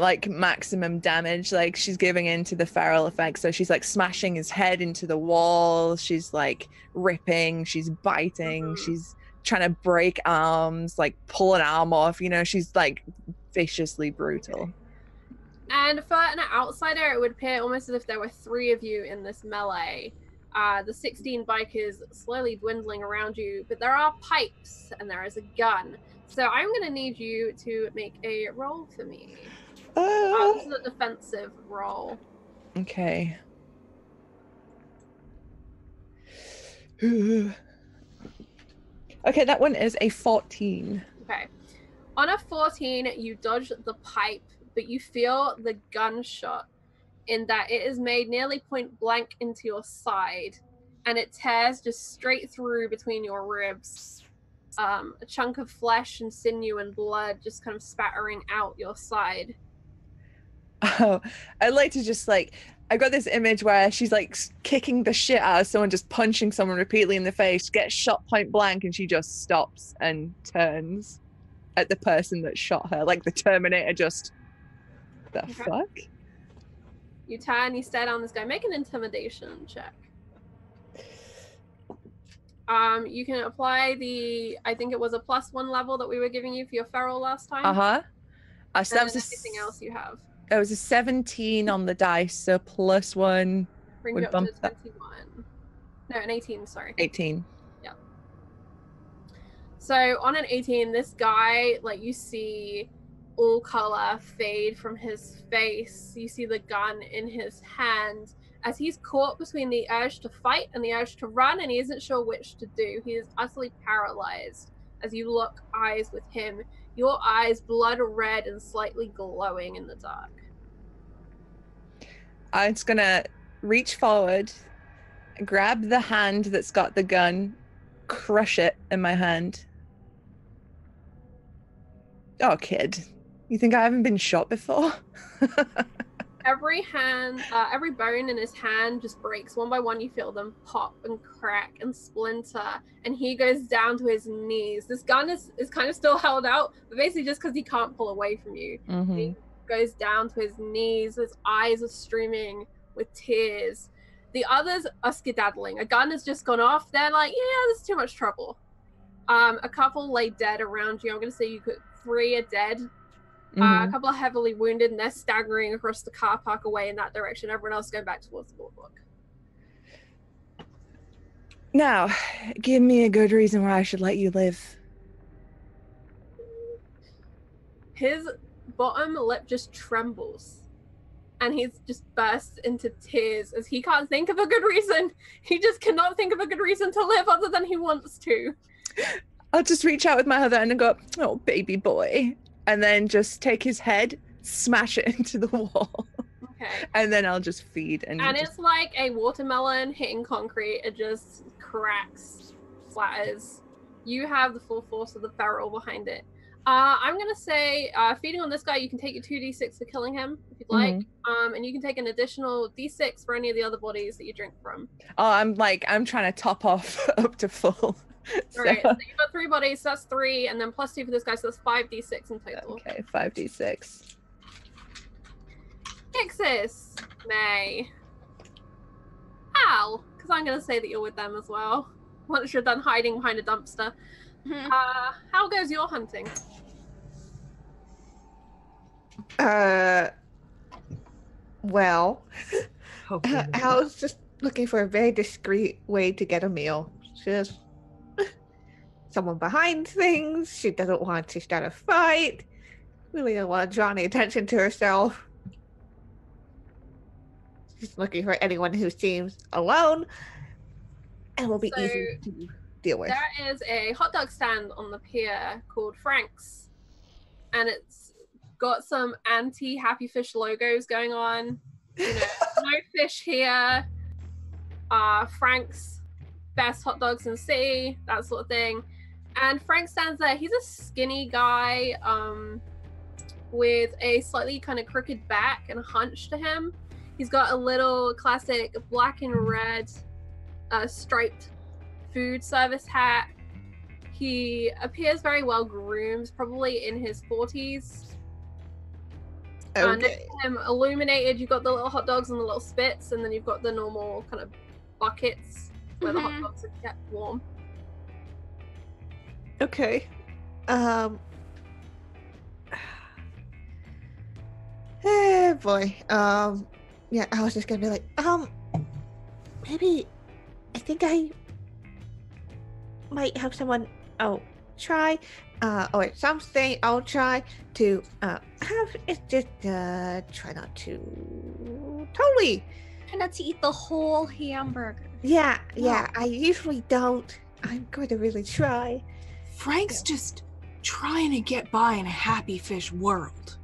like maximum damage. Like she's giving into the feral effect, so she's like smashing his head into the wall, she's like ripping, she's biting, she's trying to break arms, like pull an arm off, she's like viciously brutal. And for an outsider, it would appear almost as if there were 3 of you in this melee. The 16 bikers slowly dwindling around you, but there are pipes and there is a gun. So I'm going to need you to make a roll for me. This is a defensive roll. Okay. Okay, that one is a 14. Okay. On a 14, you dodge the pipe, but you feel the gunshot in that it is made nearly point blank into your side, and it tears just straight through between your ribs. A chunk of flesh and sinew and blood just kind of spattering out your side. Oh, I'd like to just like, I got this image where she's like kicking the shit out of someone, just punching someone repeatedly in the face, gets shot point blank, and she just stops and turns at the person that shot her, like the Terminator. Just the fuck? You turn, you stare down this guy. Make an intimidation check. You can apply the, I think it was a +1 level that we were giving you for your feral last time. So that was anything else you have. It was a 17 on the dice, so +1 Bring would you up bump to that. 21. No, an 18, sorry. 18. Yeah. So on an 18, this guy, like, you see all color fade from his face. You see the gun in his hand as he's caught between the urge to fight and the urge to run, and he isn't sure which to do. He is utterly paralyzed as you lock eyes with him. Your eyes blood red and slightly glowing in the dark. I'm just gonna reach forward, grab the hand that's got the gun, crush it in my hand. Oh, kid, you think I haven't been shot before? Every bone in his hand just breaks. One by one, you feel them pop and crack and splinter, and he goes down to his knees. This gun is kind of still held out, but basically just because he can't pull away from you. He goes down to his knees. His eyes are streaming with tears. The others are skedaddling. A gun has just gone off. They're like, yeah, this is too much trouble. A couple lay dead around you. I'm going to say 3 are dead. A couple are heavily wounded, and they're staggering across the car park away in that direction. Everyone else going back towards the boardwalk. Now, give me a good reason why I should let you live. His bottom lip just trembles, and he's just bursts into tears as he can't think of a good reason. He just cannot think of a good reason to live other than he wants to. I'll just reach out with my other hand and go, oh, baby boy. And then just take his head, smash it into the wall. Okay. And then I'll just feed. And it's like a watermelon hitting concrete. It just cracks, splatters. You have the full force of the feral behind it. I'm going to say, feeding on this guy, you can take your 2d6 for killing him, if you'd like. And you can take an additional d6 for any of the other bodies that you drink from. Oh, I'm trying to top off up to full. So, Alright, so you've got 3 bodies, so that's 3, and then plus 2 for this guy, so that's 5d6 in total. okay, 5d6. Ixis, May. Al, because I'm going to say that you're with them as well. Once you're done hiding behind a dumpster. Mhm. How goes your hunting? Well, Hopefully. I was just looking for a very discreet way to get a meal. Just someone behind things. She doesn't want to start a fight. Really don't want to draw any attention to herself. She's looking for anyone who seems alone and will be So, easy to deal with. There is a hot dog stand on the pier called Frank's, and it's got some anti-Happy Fish logos going on. You know, no fish here. Frank's best hot dogs in the city, that sort of thing. And Frank stands there. He's a skinny guy with a slightly kind of crooked back and a hunch to him. He's got a little classic black and red striped food service hat. He appears very well groomed, probably in his 40s. Next Okay. to him, illuminated, you've got the little hot dogs and the little spits, and then you've got the normal kind of buckets where the hot dogs are kept warm. Okay. Boy. Yeah, I was just gonna be like, maybe I think I might have someone try or something I'll try to have it's just try not to totally. Try not to eat the whole hamburger. Yeah, I usually don't. I'm going to really try. Frank's just trying to get by in a Happy Fish world.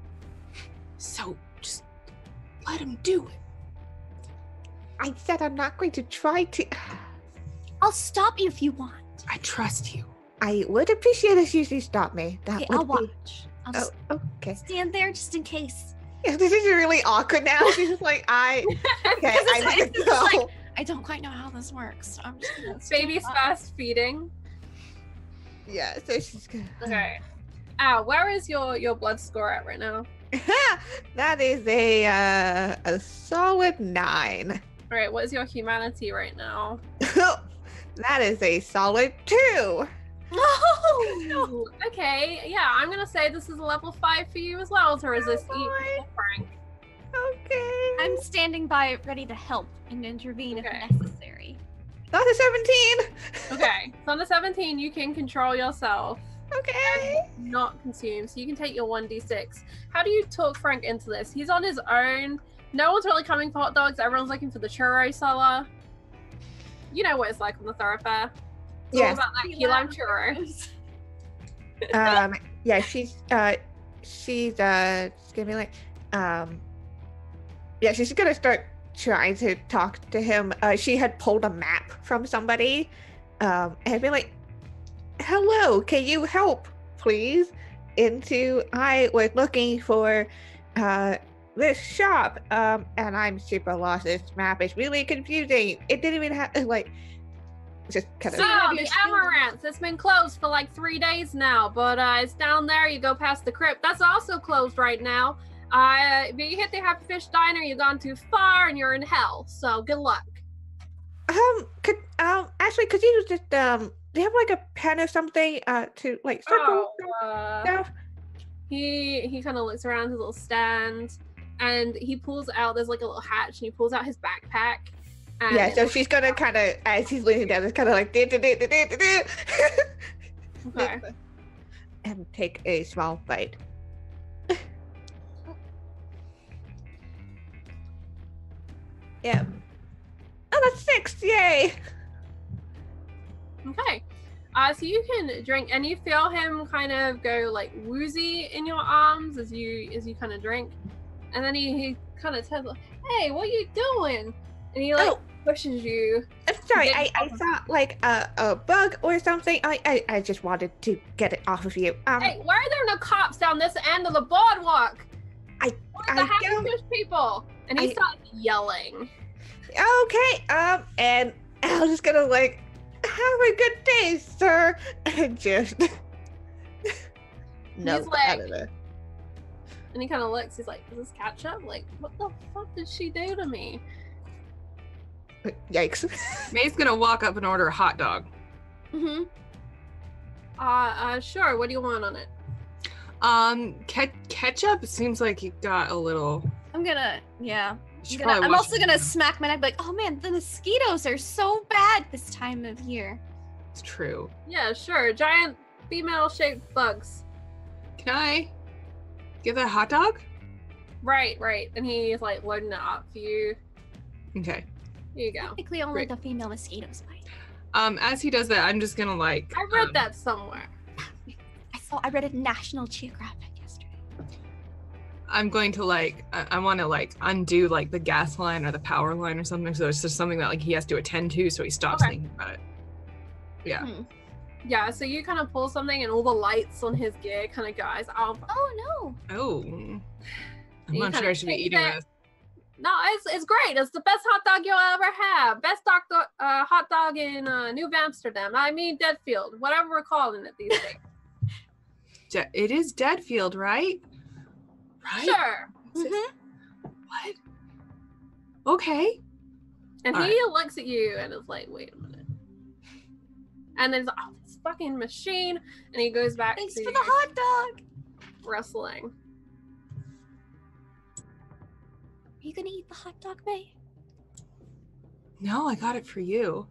So just let him do it. I said I'm not going to try to. I'll stop you if you want. I trust you. I would appreciate if you stop me. That Okay, would I'll be. watch. I'll Oh, just okay. stand there just in case. Yeah, this is really awkward now. She's just like, okay, I it's need to just go. like- I don't quite know how this works. So I'm just gonna Baby's stand up. fast feeding. Yeah, so she's gonna. Okay. Where is your blood score at right now? That is a solid 9. Alright, what is your humanity right now? That is a solid 2. No! Okay, yeah, I'm gonna say this is a level 5 for you as well to resist boy. evil Frank. Okay. I'm standing by ready to help and intervene Okay. if necessary. Not a 17. Okay, so on the 17, you can control yourself, Okay. not consume, so you can take your 1d6. How do you talk Frank into this? He's on his own. No one's really coming for hot dogs. Everyone's looking for the churro seller. You know what it's like on the thoroughfare. It's all Yes. about that key lime churro. Yeah, she's gonna be like, yeah, she's gonna start trying to talk to him. She had pulled a map from somebody, and be like, hello, can you help, please? I was looking for, this shop, and I'm super lost. This map is really confusing. It didn't even have, like, just kind of. Oh, the Amaranth. It's been closed for like 3 days now, but it's down there. You go past the crypt. That's also closed right now. If you hit the Happy Fish Diner, you've gone too far and you're in hell. So good luck. Actually, could you just, do you have like a pen or something, to like circle stuff? He kind of looks around his little stand, and he pulls out. There's like a little hatch, and he pulls out his backpack. And Yeah, so she's gonna kind of, as he's leaning down, it's kind of like, Okay. and take a small bite. Yeah. Oh, that's 6! Yay! Okay. So you can drink, and you feel him kind of go like woozy in your arms as you kind of drink, and then he kind of says, like, "Hey, what are you doing?" And he like pushes you. I'm sorry, Get I off of thought like a bug or something. I just wanted to get it off of you. Hey, why are there no cops down this end of the boardwalk? I Where's the Happy don't- Fish people? And he starts yelling. Okay, and I was just gonna like have a good day, sir. And just no, like- And he kind of looks. He's like, "Is this ketchup? Like, what the fuck did she do to me?" Yikes. May's gonna walk up and order a hot dog. Mm-hmm. Sure. What do you want on it? Ketchup seems like it got a little. I'm gonna, yeah. Should I'm probably wash also it. gonna smack my neck like, oh man, the mosquitoes are so bad this time of year. It's true. Yeah, sure. Giant female-shaped bugs. Can I get that hot dog? Right. And he's like loading it up for you. Okay. Here you go. Technically, only Great. the female mosquitoes bite. As he does that, I'm just gonna like. I read that somewhere. I read it in National Geographic yesterday. I'm going to like. I want to like undo like the gas line or the power line or something. So it's just something that like he has to attend to, so he stops Okay. thinking about it. Yeah. Yeah, so you kind of pull something and all the lights on his gear kind of goes off. Oh no. Oh. You I'm not kinda sure I should be take eating that- this. No, it's great. It's the best hot dog you'll ever have. Best hot dog in New Amsterdam. I mean Deadfield, whatever we're calling it these days. It is Deadfield, right? Right. Sure. What? Okay. And All he looks at you and is like, wait a minute. And then he's like, oh, this fucking machine. And he goes back Thanks to for the hot dog. wrestling. Are you gonna eat the hot dog, May? No, I got it for you.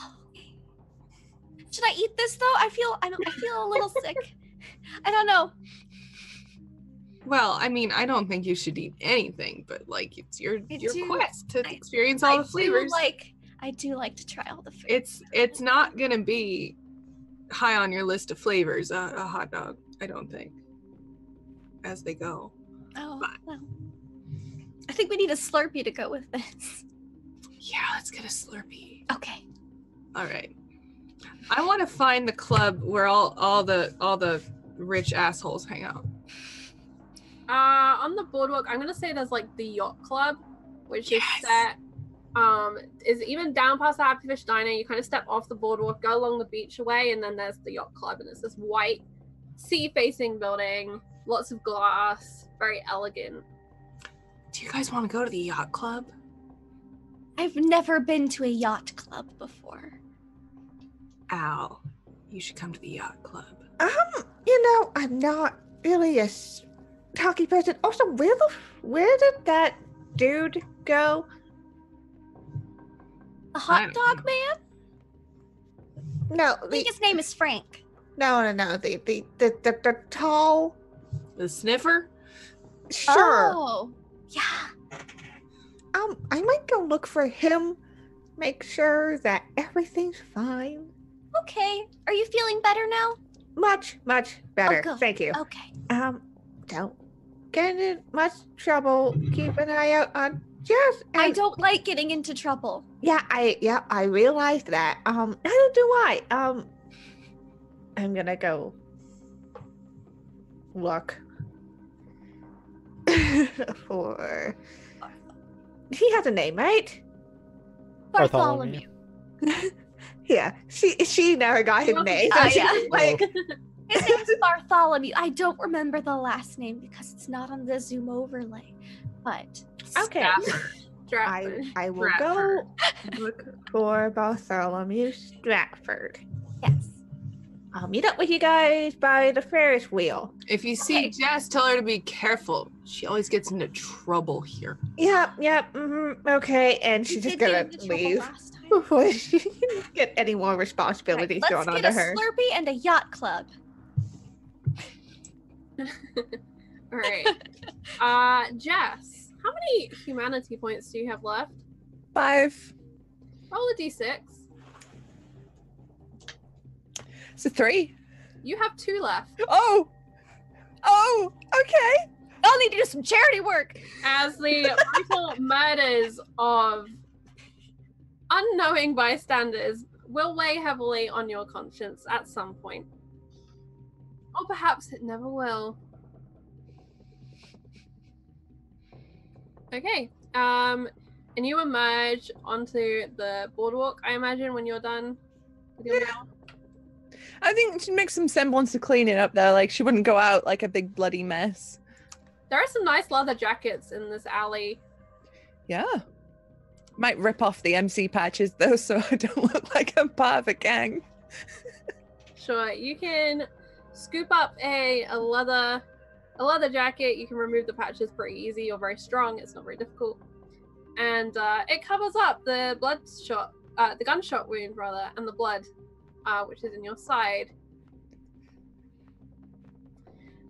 Oh, okay. Should I eat this though? I feel a little sick. I don't know. Well, I mean, I don't think you should eat anything, but like it's your do- quest to I- experience all the flavors. I do like to try all the flavors. It's not gonna be high on your list of flavors, a hot dog, I don't think. As they go. Oh, Fine. well. I think we need a Slurpee to go with this. Yeah, let's get a Slurpee. Okay. All right. I want to find the club where all the rich assholes hang out. On the boardwalk, I'm gonna say there's like the yacht club, which Yes. is set is even down past the Happy Fish Diner. You kind of step off the boardwalk, go along the beach away, and then there's the yacht club, and it's this white sea-facing building, lots of glass, very elegant. Do you guys want to go to the yacht club? I've never been to a yacht club before. Al, you should come to the yacht club. I'm not really a talky person. Also, where did that dude go? A hot I- dog man? No, I think his name is Frank. no. The tall. The sniffer? Sure. Oh, yeah. I might go look for him. Make sure that everything's fine. Okay. Are you feeling better now? Much better. good. Thank you. Okay. Don't get in much trouble. Keep an eye out on Jess. I don't like getting into trouble. Yeah, I realized that. I don't do why. I'm gonna go look for. He has a name, right? Bartholomew. Yeah, she never got his name. Oh, So yeah. she's like, His name's Bartholomew. I don't remember the last name because it's not on the Zoom overlay. But okay. Stratford. I will go look for Bartholomew Stratford. yes. I'll meet up with you guys by the Ferris wheel. If you see Okay. Jess, tell her to be careful. She always gets into trouble here. Yep, okay, and she's You just did get gonna into trouble leave last time. before she can get any more responsibilities Right, thrown let's onto get a her. Slurpee and a yacht club. All right. Jess, how many humanity points do you have left? 5. Roll a d6. It's a 3. You have 2 left. Oh, okay. I'll need to do some charity work. As the brutal murders of unknowing bystanders will weigh heavily on your conscience at some point. Or perhaps it never will. Okay. And you emerge onto the boardwalk, I imagine, when you're done with your mail? I think she'd make some semblance of cleaning up though. Like she wouldn't go out like a big bloody mess. There are some nice leather jackets in this alley. Yeah. Might rip off the MC patches though, so I don't look like I'm part of a gang. Sure, you can scoop up a leather jacket. You can remove the patches pretty easy. You're very strong. It's not very difficult, and it covers up the the gunshot wound rather, and the blood, which is in your side.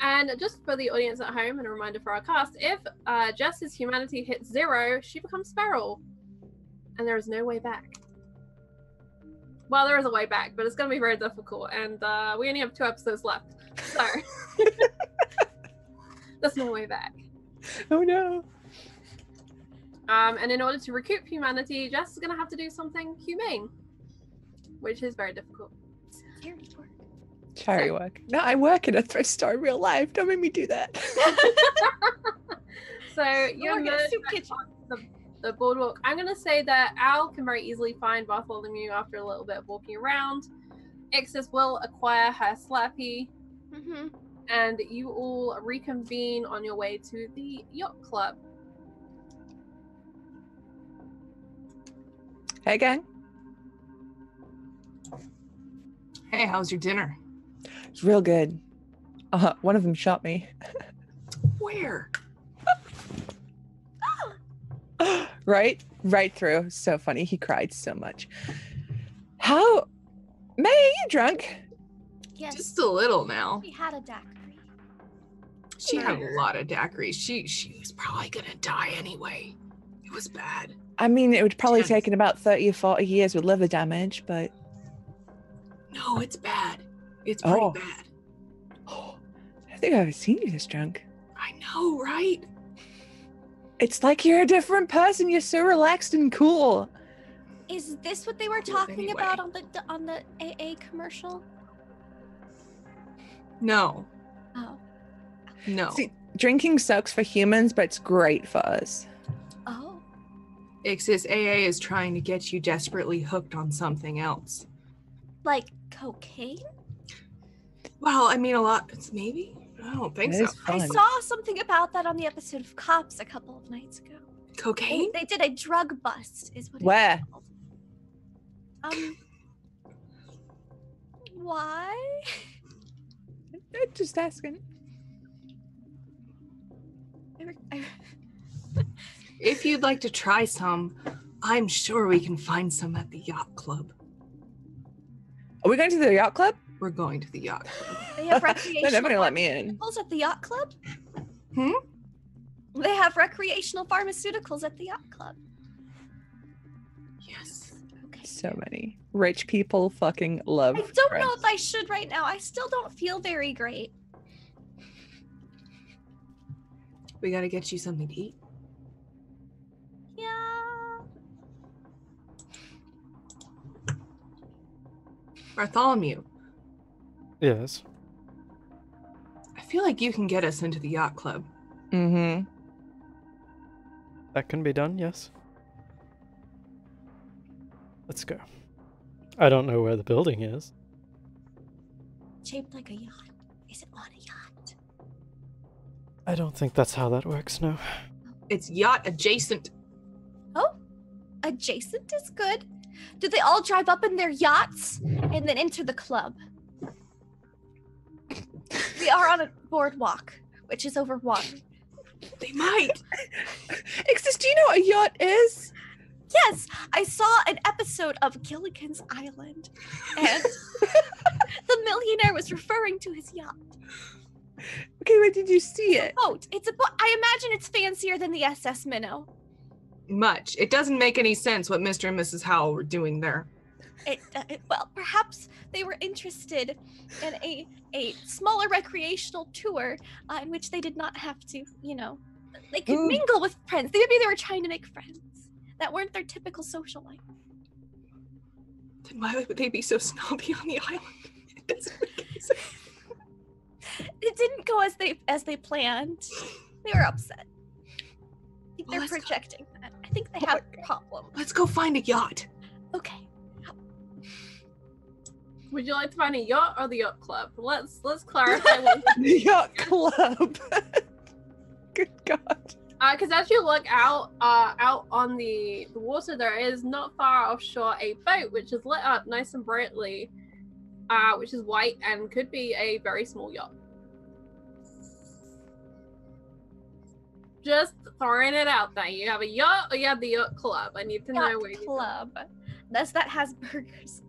And just for the audience at home, and a reminder for our cast, if Jess's humanity hits 0, she becomes feral. And there is no way back. Well, there is a way back, but it's going to be very difficult. And we only have 2 episodes left. So, there's no way back. Oh no. And in order to recoup humanity, Jess is going to have to do something humane. Which is very difficult. Charity work. No, I work in a thrift store in real life. Don't make me do that. So you're the boardwalk. I'm gonna say that Al can very easily find Bartholomew after a little bit of walking around. Ixis will acquire her Slappy, and you all reconvene on your way to the yacht club. Hey gang. Hey, how's your dinner? It's real good. One of them shot me. Where? Right through. So funny. He cried so much. How? May, are you drunk? Yes. Just a little now. We had a daiquiri. She had a lot of daiquiris. She was probably gonna die anyway. It was bad. I mean, it would probably taken about 30 or 40 years with liver damage, but... No, it's bad. It's pretty bad. Oh, I don't think I've ever seen you this drunk. I know, right? It's like you're a different person. You're so relaxed and cool. Is this what they were talking about on the AA commercial? No. Oh. No. See, drinking sucks for humans, but it's great for us. Oh. Ixis, AA is trying to get you desperately hooked on something else. Like cocaine? Well, I mean, a lot. Maybe? I don't think so. I saw something about that on the episode of Cops a couple of nights ago. Cocaine? They did a drug bust, is what Where? It's called. Why? I'm just asking. If you'd like to try some, I'm sure we can find some at the yacht club. Are we going to the yacht club? We're going to the yacht club. They have recreational They're never gonna let me in. pharmaceuticals at the yacht club? Hmm? They have recreational pharmaceuticals at the yacht club. Yes. Okay. So many. Rich people fucking love I don't friends. know if I should right now. I still don't feel very great. We gotta get you something to eat. Yeah. Bartholomew, Yes. I feel like you can get us into the yacht club. Mm-hmm. That can be done, yes. Let's go. I don't know where the building is. Shaped like a yacht. Is it on a yacht? I don't think that's how that works, no. It's yacht adjacent. Oh, adjacent is good. Do they all drive up in their yachts and then enter the club? We are on a boardwalk, which is over water. They might. Ixis, do you know what a yacht is? Yes, I saw an episode of Gilligan's Island, and the millionaire was referring to his yacht. Okay, where did you see it? Boat. It's a boat. I imagine it's fancier than the SS Minnow. Much. It doesn't make any sense what Mr. and Mrs. Howell were doing there. Well, perhaps they were interested in a smaller recreational tour in which they did not have to, they could mingle with friends. Maybe they were trying to make friends that weren't their typical social life. Then why would they be so snobby on the island? It doesn't make any sense. It didn't go as they planned. They were upset. I think they're Well, projecting that. I think they have a problem. Let's go find a yacht. Okay. Would you like to find a yacht or the yacht club? Let's clarify what. The yacht club. Good God. Because as you look out on the water, there is not far offshore a boat which is lit up nice and brightly, which is white and could be a very small yacht. Just throwing it out there. You have a yacht or you have the yacht club. I need to know Yacht where you club. That has burgers.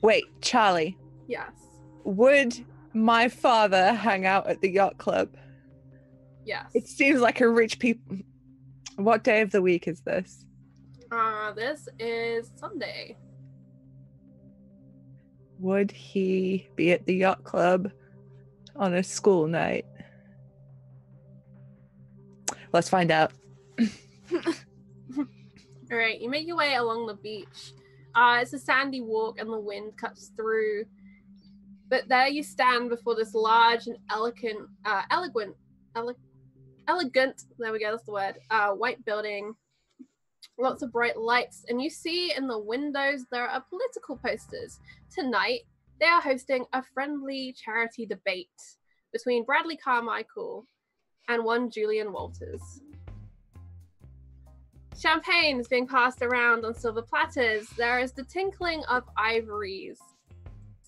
Wait, Charlie. Yes. Would my father hang out at the yacht club? Yes. It seems like a rich people. What day of the week is this? This is Sunday. Would he be at the yacht club on a school night? Let's find out. All right, you make your way along the beach. It's a sandy walk and the wind cuts through. But there you stand before this large and elegant, there we go, that's the word, white building. Lots of bright lights. And you see in the windows there are political posters. Tonight, they are hosting a friendly charity debate between Bradley Carmichael and one Julian Walters. Champagne is being passed around on silver platters. There is the tinkling of ivories.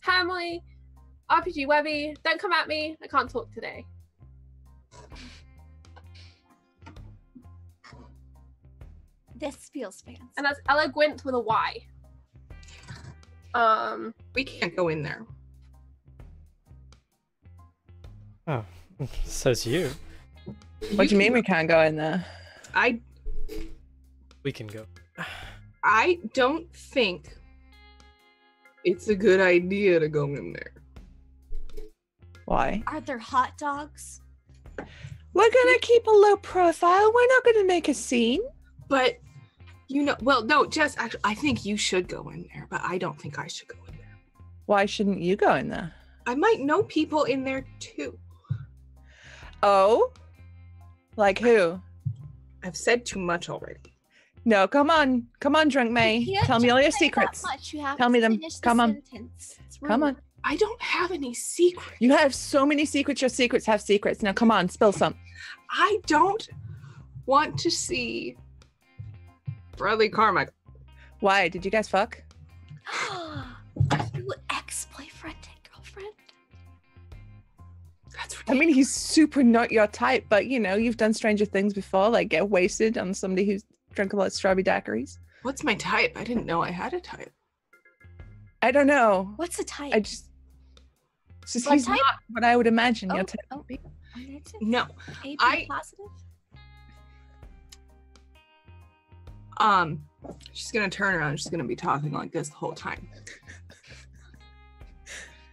Hamley, RPG Webby, don't come at me. I can't talk today. This feels fancy. And that's eloquent with a Y. We can't go in there. Oh, says you. What do you mean we can't go in there? We can go. I don't think it's a good idea to go in there. Why? Are there hot dogs? We're gonna keep a low profile. We're not gonna make a scene. But, you know, well, no, Jess, actually, I think you should go in there, but I don't think I should go in there. Why shouldn't you go in there? I might know people in there too. Oh? Like who? I've said too much already. No, come on, drunk May. You can't Tell me all your just say that secrets. much. You have Tell to me them. finish the Come on. sentence. It's Come rude. on. I don't have any secrets. You have so many secrets. Your secrets have secrets. Now, come on, spill some. I don't want to see Bradley Carmichael. Why? Did you guys fuck? Are you ex-boyfriend and girlfriend? That's I ridiculous. mean, he's super not your type, but you know, you've done stranger things before, like get wasted on somebody who's drunk a lot of strawberry daiquiris. What's my type? I didn't know I had a type. I don't know. What's the type? It's just Blood he's type? not what I would imagine your type oh. would be. Negative? No. AB I- positive? She's gonna turn around. She's gonna be talking like this the whole time.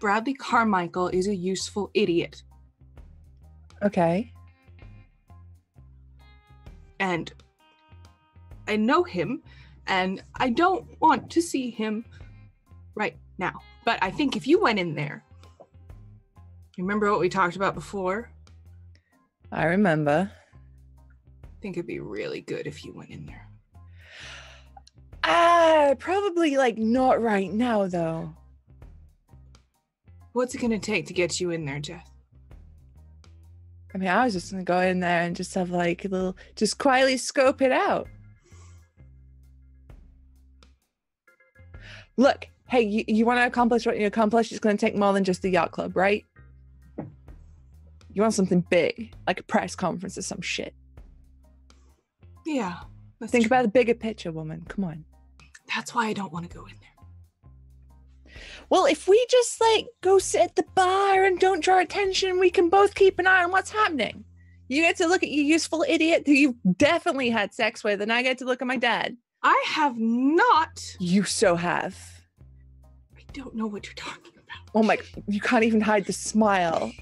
Bradley Carmichael is a useful idiot, Okay. and I know him, and I don't want to see him right now. But I think if you went in there, remember what we talked about before? I remember. I think it'd be really good if you went in there. Probably like not right now though. What's it gonna take to get you in there, Jess? I mean, I was just gonna go in there and just have like a little, just quietly scope it out. Look, hey, you want to accomplish what you accomplish? It's gonna take more than just the yacht club, right? You want something big, like a press conference or some shit. Yeah. Think about the bigger picture, woman. Come on. That's why I don't want to go in there. Well, if we just like go sit at the bar and don't draw attention, we can both keep an eye on what's happening. You get to look at your useful idiot who you definitely had sex with, and I get to look at my dad. I have not. You so have. I don't know what you're talking about. Oh my, you can't even hide the smile.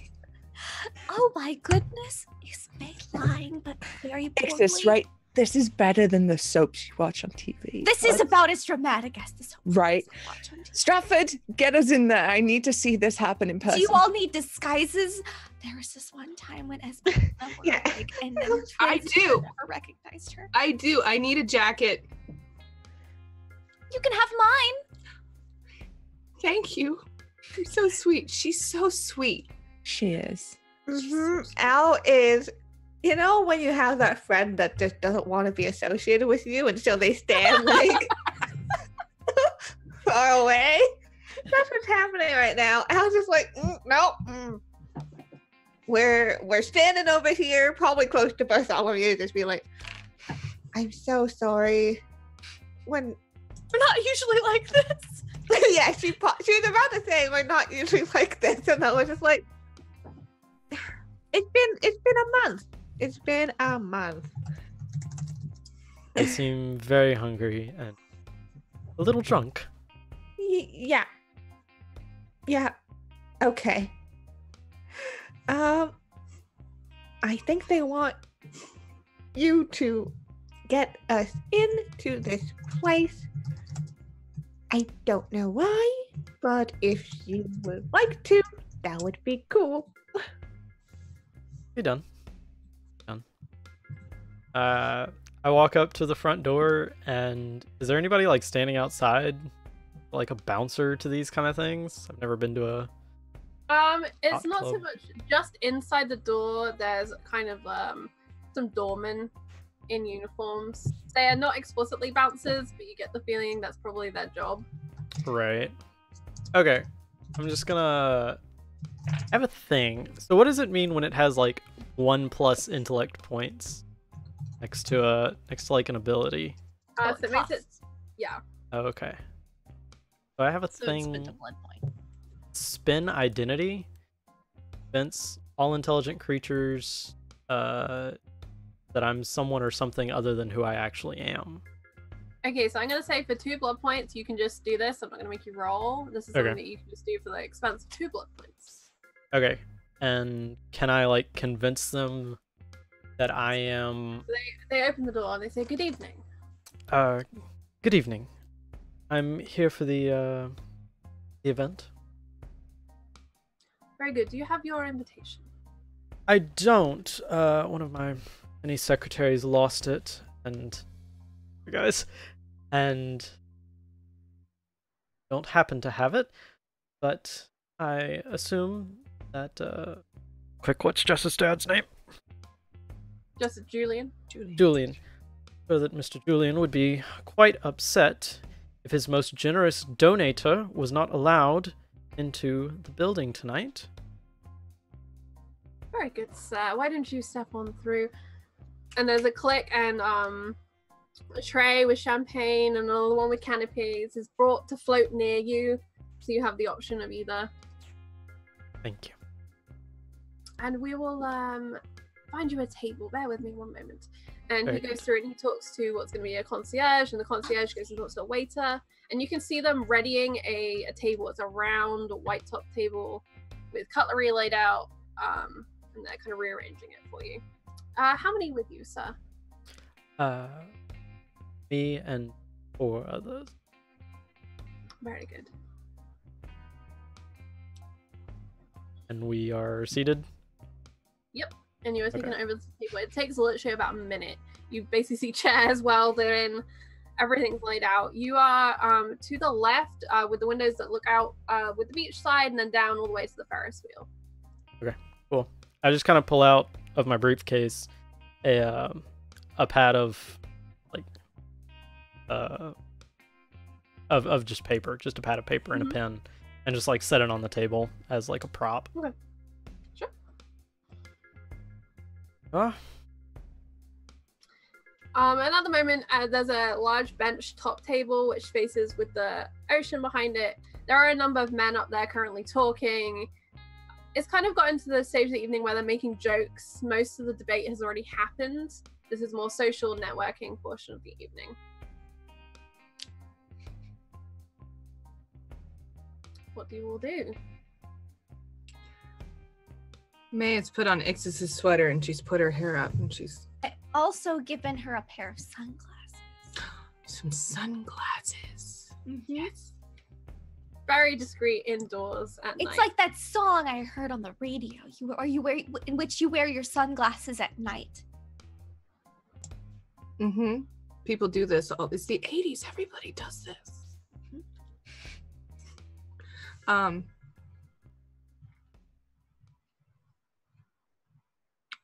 Oh my goodness. You speak lying, but very poorly. Exist, right? This is better than the soaps you watch on TV. This is about as dramatic as the soap Right. operas I watch on TV. Stratford, get us in there. I need to see this happen in person. Do you all need disguises? There was this one time when Esme were Yeah. like, and then I Francis do. never recognized her. I do. I need a jacket. You can have mine. Thank you. You're so sweet. She's so sweet. She is. Al is, you know, when you have that friend that just doesn't want to be associated with you, and so they stand like far away. That's what's happening right now. Al's just like, nope. We're standing over here, probably close to Bartholomew, just be like, I'm so sorry. When We're not usually like this. yeah, she was about to say we're not usually like this, and I was just like, it's been a month. It's been a month. I seem very hungry and a little drunk. Yeah. Okay. I think they want you to get us into this place. I don't know why, but if you would like to, that would be cool. Be done. I walk up to the front door, and is there anybody like standing outside, like a bouncer to these kind of things? I've never been to a. It's not so club. much just inside the door. There's kind of some doormen in uniforms. They are not explicitly bouncers, but you get the feeling that's probably their job. Right. Okay. I'm just gonna have a thing. So what does it mean when it has like 1+ intellect points next to like an ability? So it makes it, yeah. Oh, okay. So I have a So thing. spend a blood point. Spin identity. Convince all intelligent creatures that I'm someone or something other than who I actually am. Okay, so I'm gonna say for 2 blood points, you can just do this. I'm not gonna make you roll. This is something that you can just do for the expense of 2 blood points. Okay. And can I like convince them that I am They open the door and they say, "Good evening." good evening. I'm here for the event. Very good. Do you have your invitation? I don't. One of my many secretaries lost it, and guys, and don't happen to have it, but I assume that quick, what's Jess's dad's name? Just Julian. Julian. So that Mr. Julian would be quite upset if his most generous donator was not allowed into the building tonight. Very good, sir. Why don't you step on through? And there's a click, and a tray with champagne and another one with canapes is brought to float near you, so you have the option of either. Thank you. And we will find you a table. Bear with me one moment. And Very he goes through and he talks to what's going to be a concierge, and the concierge goes and talks to a waiter. And you can see them readying a table. It's a round, white top table with cutlery laid out, and they're kind of rearranging it for you. How many with you, sir? Me and 4 others. Very good. And we are seated. And you are taking it over to the table. It takes literally about a minute. You basically see chairs while they're in. Everything's laid out. You are to the left with the windows that look out with the beach side, and then down all the way to the Ferris wheel. Okay, cool. I just kind of pull out of my briefcase a pad of like of just paper, just a pad of paper and a pen, and just like set it on the table as like a prop. Okay. Sure. And at the moment, there's a large bench top table which faces with the ocean behind it. There are a number of men up there currently talking. It's kind of gotten to the stage of the evening where they're making jokes. Most of the debate has already happened. This is more social networking portion of the evening. What do you all do? May has put on Ixis's sweater and she's put her hair up and she's I also given her a pair of sunglasses. some sunglasses. Yes. Very discreet indoors at night. It's like that song I heard on the radio. In which you wear your sunglasses at night. Mm-hmm. People do this. It's the 80's. Everybody does this.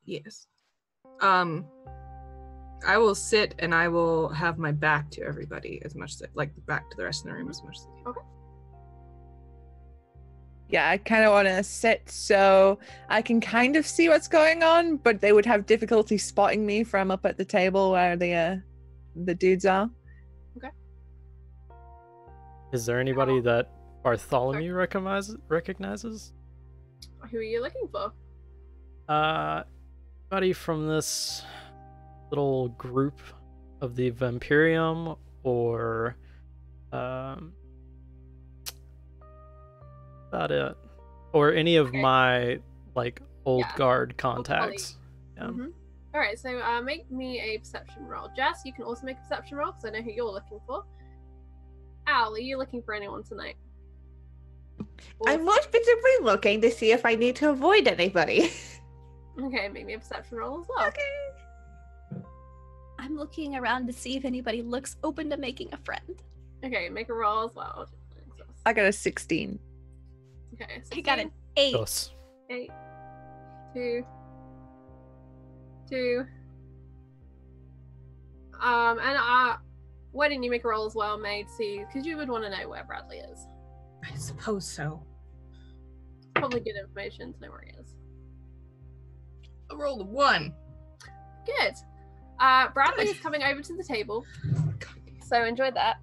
Yes. I will sit and I will have my back to everybody as much as like back to the rest of the room as much as I can. Okay. Yeah, I kind of want to sit so I can kind of see what's going on, but they would have difficulty spotting me from up at the table where the dudes are. Is there anybody that Bartholomew recognizes? Who are you looking for? Anybody from this little group of the Vampirium, or about it, or any of my like old guard contacts. Yeah. All right, so make me a perception roll. Jess, you can also make a perception roll because I know who you're looking for. Al, are you looking for anyone tonight? I'm more specifically looking to see if I need to avoid anybody. Okay, make me a perception roll as well. Okay. I'm looking around to see if anybody looks open to making a friend. Okay, make a roll as well. I got a 16. Okay, I got an 16, 8. Dos. 8, 2. And why didn't you make a roll as well, Maid? See, because you would want to know where Bradley is. I suppose so. Probably good information to know where he is. I rolled a 1. Good. Bradley is coming over to the table, so enjoy that.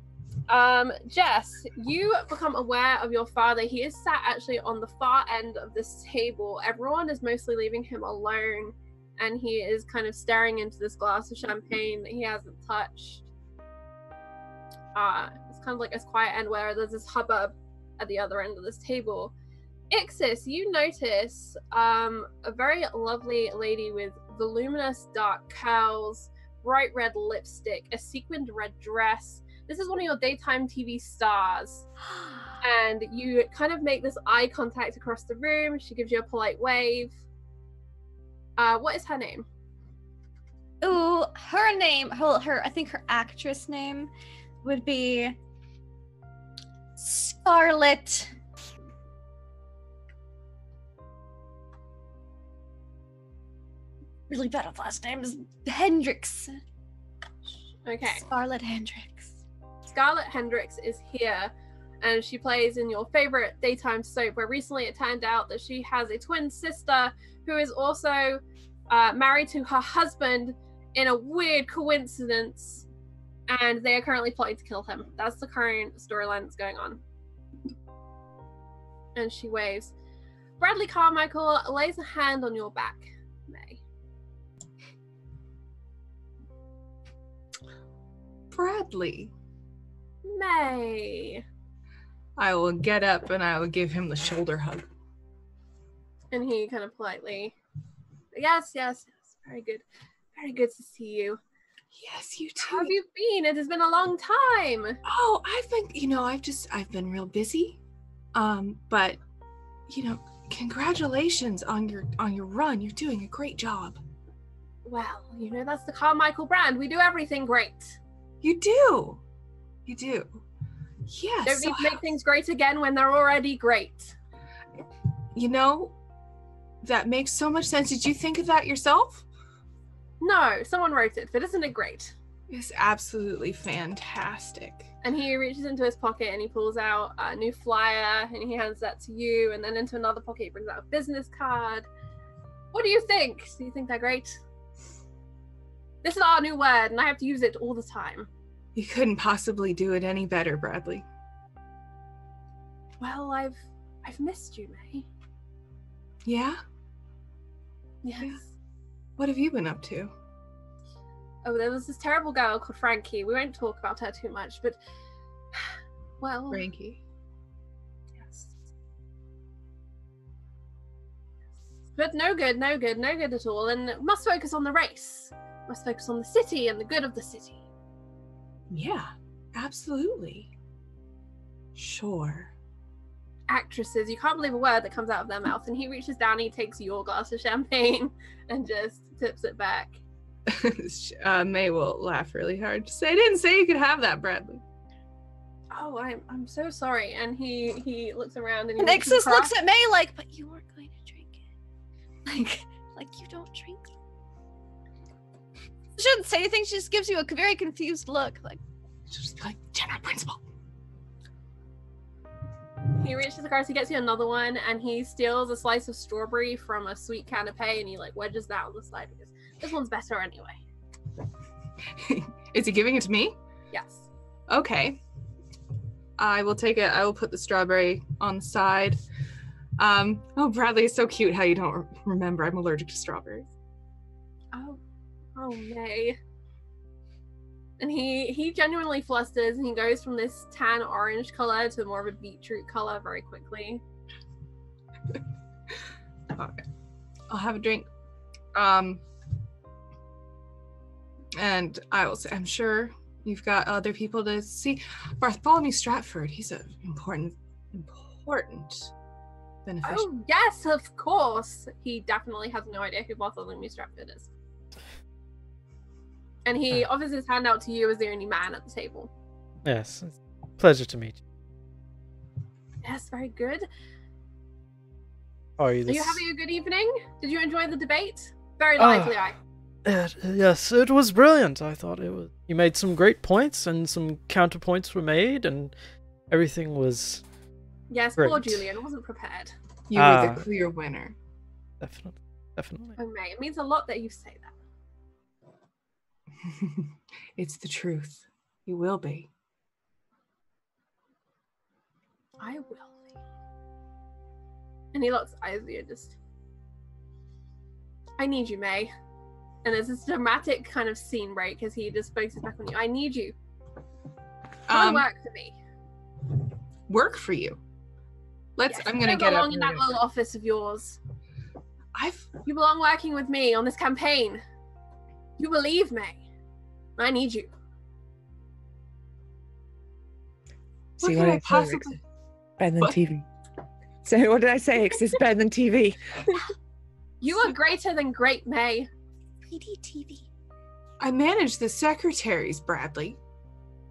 Jess, you become aware of your father. He is sat actually on the far end of this table. Everyone is mostly leaving him alone, and he is kind of staring into this glass of champagne that he hasn't touched. It's kind of like this quiet end where there's this hubbub at the other end of this table. Ixis, you notice a very lovely lady with voluminous dark curls, bright red lipstick, a sequined red dress. This is one of your daytime TV stars. And you kind of make this eye contact across the room. She gives you a polite wave. What is her name? Ooh, her name, I think her actress name would be Scarlett. Really bad at last names. Hendricks. Okay. Scarlett Hendricks. Scarlett Hendricks is here, and she plays in your favorite daytime soap, where recently it turned out that she has a twin sister who is also married to her husband in a weird coincidence, and they are currently plotting to kill him. That's the current storyline that's going on. And she waves. Bradley Carmichael lays a hand on your back, May. Bradley. May. I will get up and I will give him the shoulder hug. And he kind of politely, yes, very good. Very good to see you. Yes, you too. How have you been? It has been a long time. Oh, I've been real busy. But congratulations on your run. You're doing a great job. Well, that's the Carmichael brand. We do everything great. You do. Yes. Don't need to make things great again when they're already great. That makes so much sense. Did you think of that yourself? No, someone wrote it, but isn't it great? It's absolutely fantastic. And he reaches into his pocket and he pulls out a new flyer and he hands that to you, and then into another pocket he brings out a business card. What do you think? Do you think they're great? This is our new word and I have to use it all the time. You couldn't possibly do it any better, Bradley. Well, I've missed you, May. Yeah? Yes. Yeah. What have you been up to? Oh, there was this terrible girl called Frankie. We won't talk about her too much, but well, Frankie. Yes. But no good at all. And must focus on the race. Must focus on the city and the good of the city. Yeah, absolutely. Sure. Actresses, you can't believe a word that comes out of their mouth. And he reaches down, he takes your glass of champagne and just tips it back. May will laugh really hard to say, I didn't say you could have that, Bradley. Oh, I'm so sorry. And he looks around and And reaches Ixis across. looks at May like, but you weren't going to drink it. Like you don't drink it. She doesn't say anything, she just gives you a very confused look. Like, She'll just be like, general principal. He reaches across, he gets you another one, and he steals a slice of strawberry from a sweet canapé, and he like wedges that on the side because this one's better anyway. Is he giving it to me? Yes. Okay. I will take it. I will put the strawberry on the side. Oh, Bradley, it's so cute how you don't remember I'm allergic to strawberries. Oh, May. And he genuinely flusters, and he goes from this tan orange color to more of a beetroot color very quickly. Okay. I'll have a drink. And I will say, I'm sure you've got other people to see. Bartholomew Stratford, he's an important beneficiary. Oh, yes, of course. He definitely has no idea who Bartholomew Stratford is. And he offers his hand out to you as the only man at the table. Yes, it's a pleasure to meet you. Yes, very good. How are you? Are you This... having a good evening? Did you enjoy the debate? Very lively, Yes, it was brilliant. I thought it was. You made some great points, and some counterpoints were made, and everything was Yes, great. poor Julian wasn't prepared. You were the clear winner. Definitely. Oh, May, it means a lot that you say that. It's the truth. You will be. I will be. And he looks eyes at you and just... I need you, May. And there's this dramatic kind of scene break as he just focuses back on you. I need you. Come work for me. Work for you. Yes, I'm gonna you get up. belong in that little office of yours. I've You belong working with me on this campaign. You believe me. I need you. See what what could I I possibly? better than What? TV. So what did I say? It's better than TV. You are greater than great, May. 3D TV. I manage the secretaries, Bradley.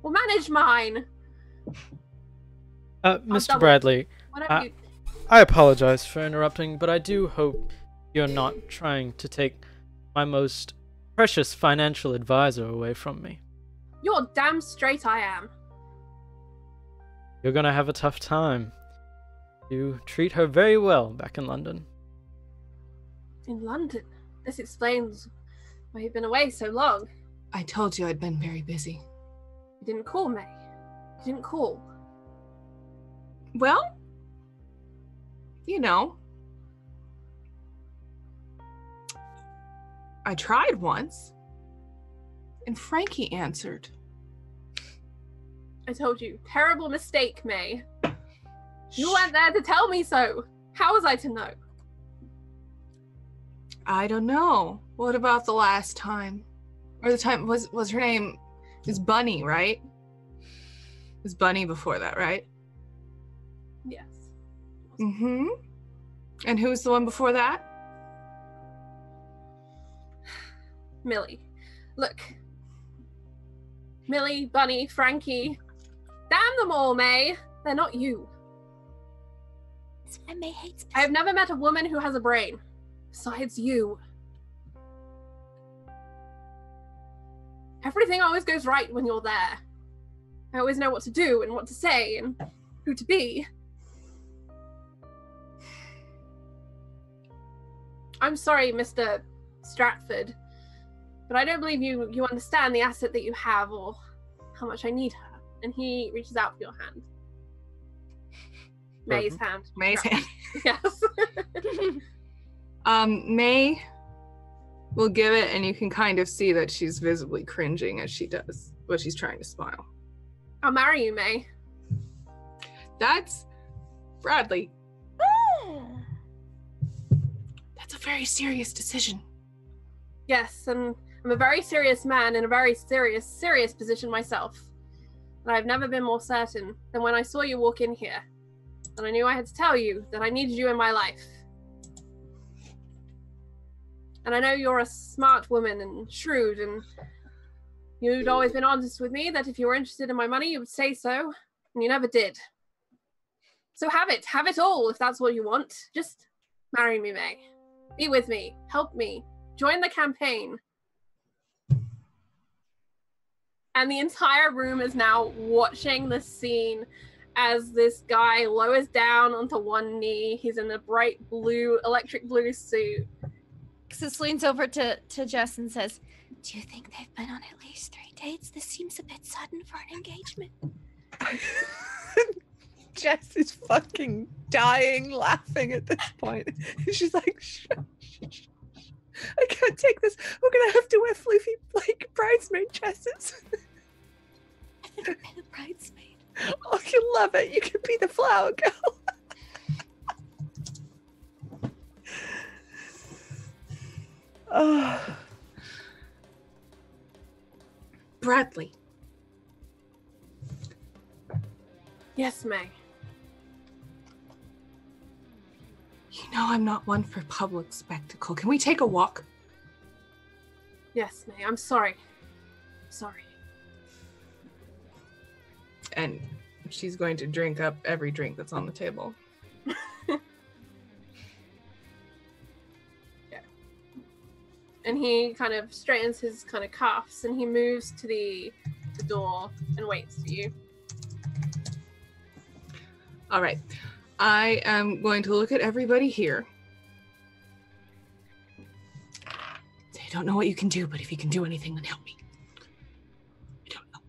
Well, manage mine. Mr. double- Bradley, Whatever you... I apologize for interrupting, but I do hope you're not trying to take my most precious financial advisor away from me. You're damn straight I am. You're gonna have a tough time. You treat her very well back in London. In London. This explains why you've been away so long. I told you I'd been very busy. You didn't call, May. You didn't call. Well, you know, I tried once, and Frankie answered. I told you. Terrible mistake, May. You weren't there to tell me so. How was I to know? I don't know. What about the last time? Or the time was her name is Bunny, right? It was Bunny before that, right? Yes. Mm-hmm. And who's the one before that? Millie. Look. Millie, Bunny, Frankie. Damn them all, May. They're not you. That's why May hates I have never met a woman who has a brain. Besides you. Everything always goes right when you're there. I always know what to do and what to say and who to be. I'm sorry, Mr. Stratford, but I don't believe you understand the asset that you have or how much I need her. And he reaches out for your hand. May's hand. May's hand. Yes. May will give it, and you can kind of see that she's visibly cringing as she does, but she's trying to smile. I'll marry you, May. That's Bradley. That's a very serious decision. Yes, and I'm a very serious man in a very serious position myself. And I've never been more certain than when I saw you walk in here. And I knew I had to tell you that I needed you in my life. And I know you're a smart woman and shrewd, and you'd always been honest with me that if you were interested in my money, you would say so. And you never did. So have it all if that's what you want. Just marry me, May. Be with me. Help me. Join the campaign. And the entire room is now watching the scene as this guy lowers down onto one knee. He's in a bright blue, electric blue suit. Ixis leans over to Jess and says, do you think they've been on at least 3 dates? This seems a bit sudden for an engagement. Jess is fucking dying laughing at this point. She's like, shh, I can't take this. We're gonna have to wear floofy like bridesmaid dresses. I've never been a bridesmaid. Oh, you love it. You can be the flower girl. Oh. Bradley. Yes, May. You know I'm not one for public spectacle. Can we take a walk? Yes, May. I'm sorry. Sorry. And she's going to drink up every drink that's on the table. Yeah. And he kind of straightens his kind of cuffs and he moves to the door and waits for you. All right. I am going to look at everybody here. I don't know what you can do, but if you can do anything, then help me. I don't know.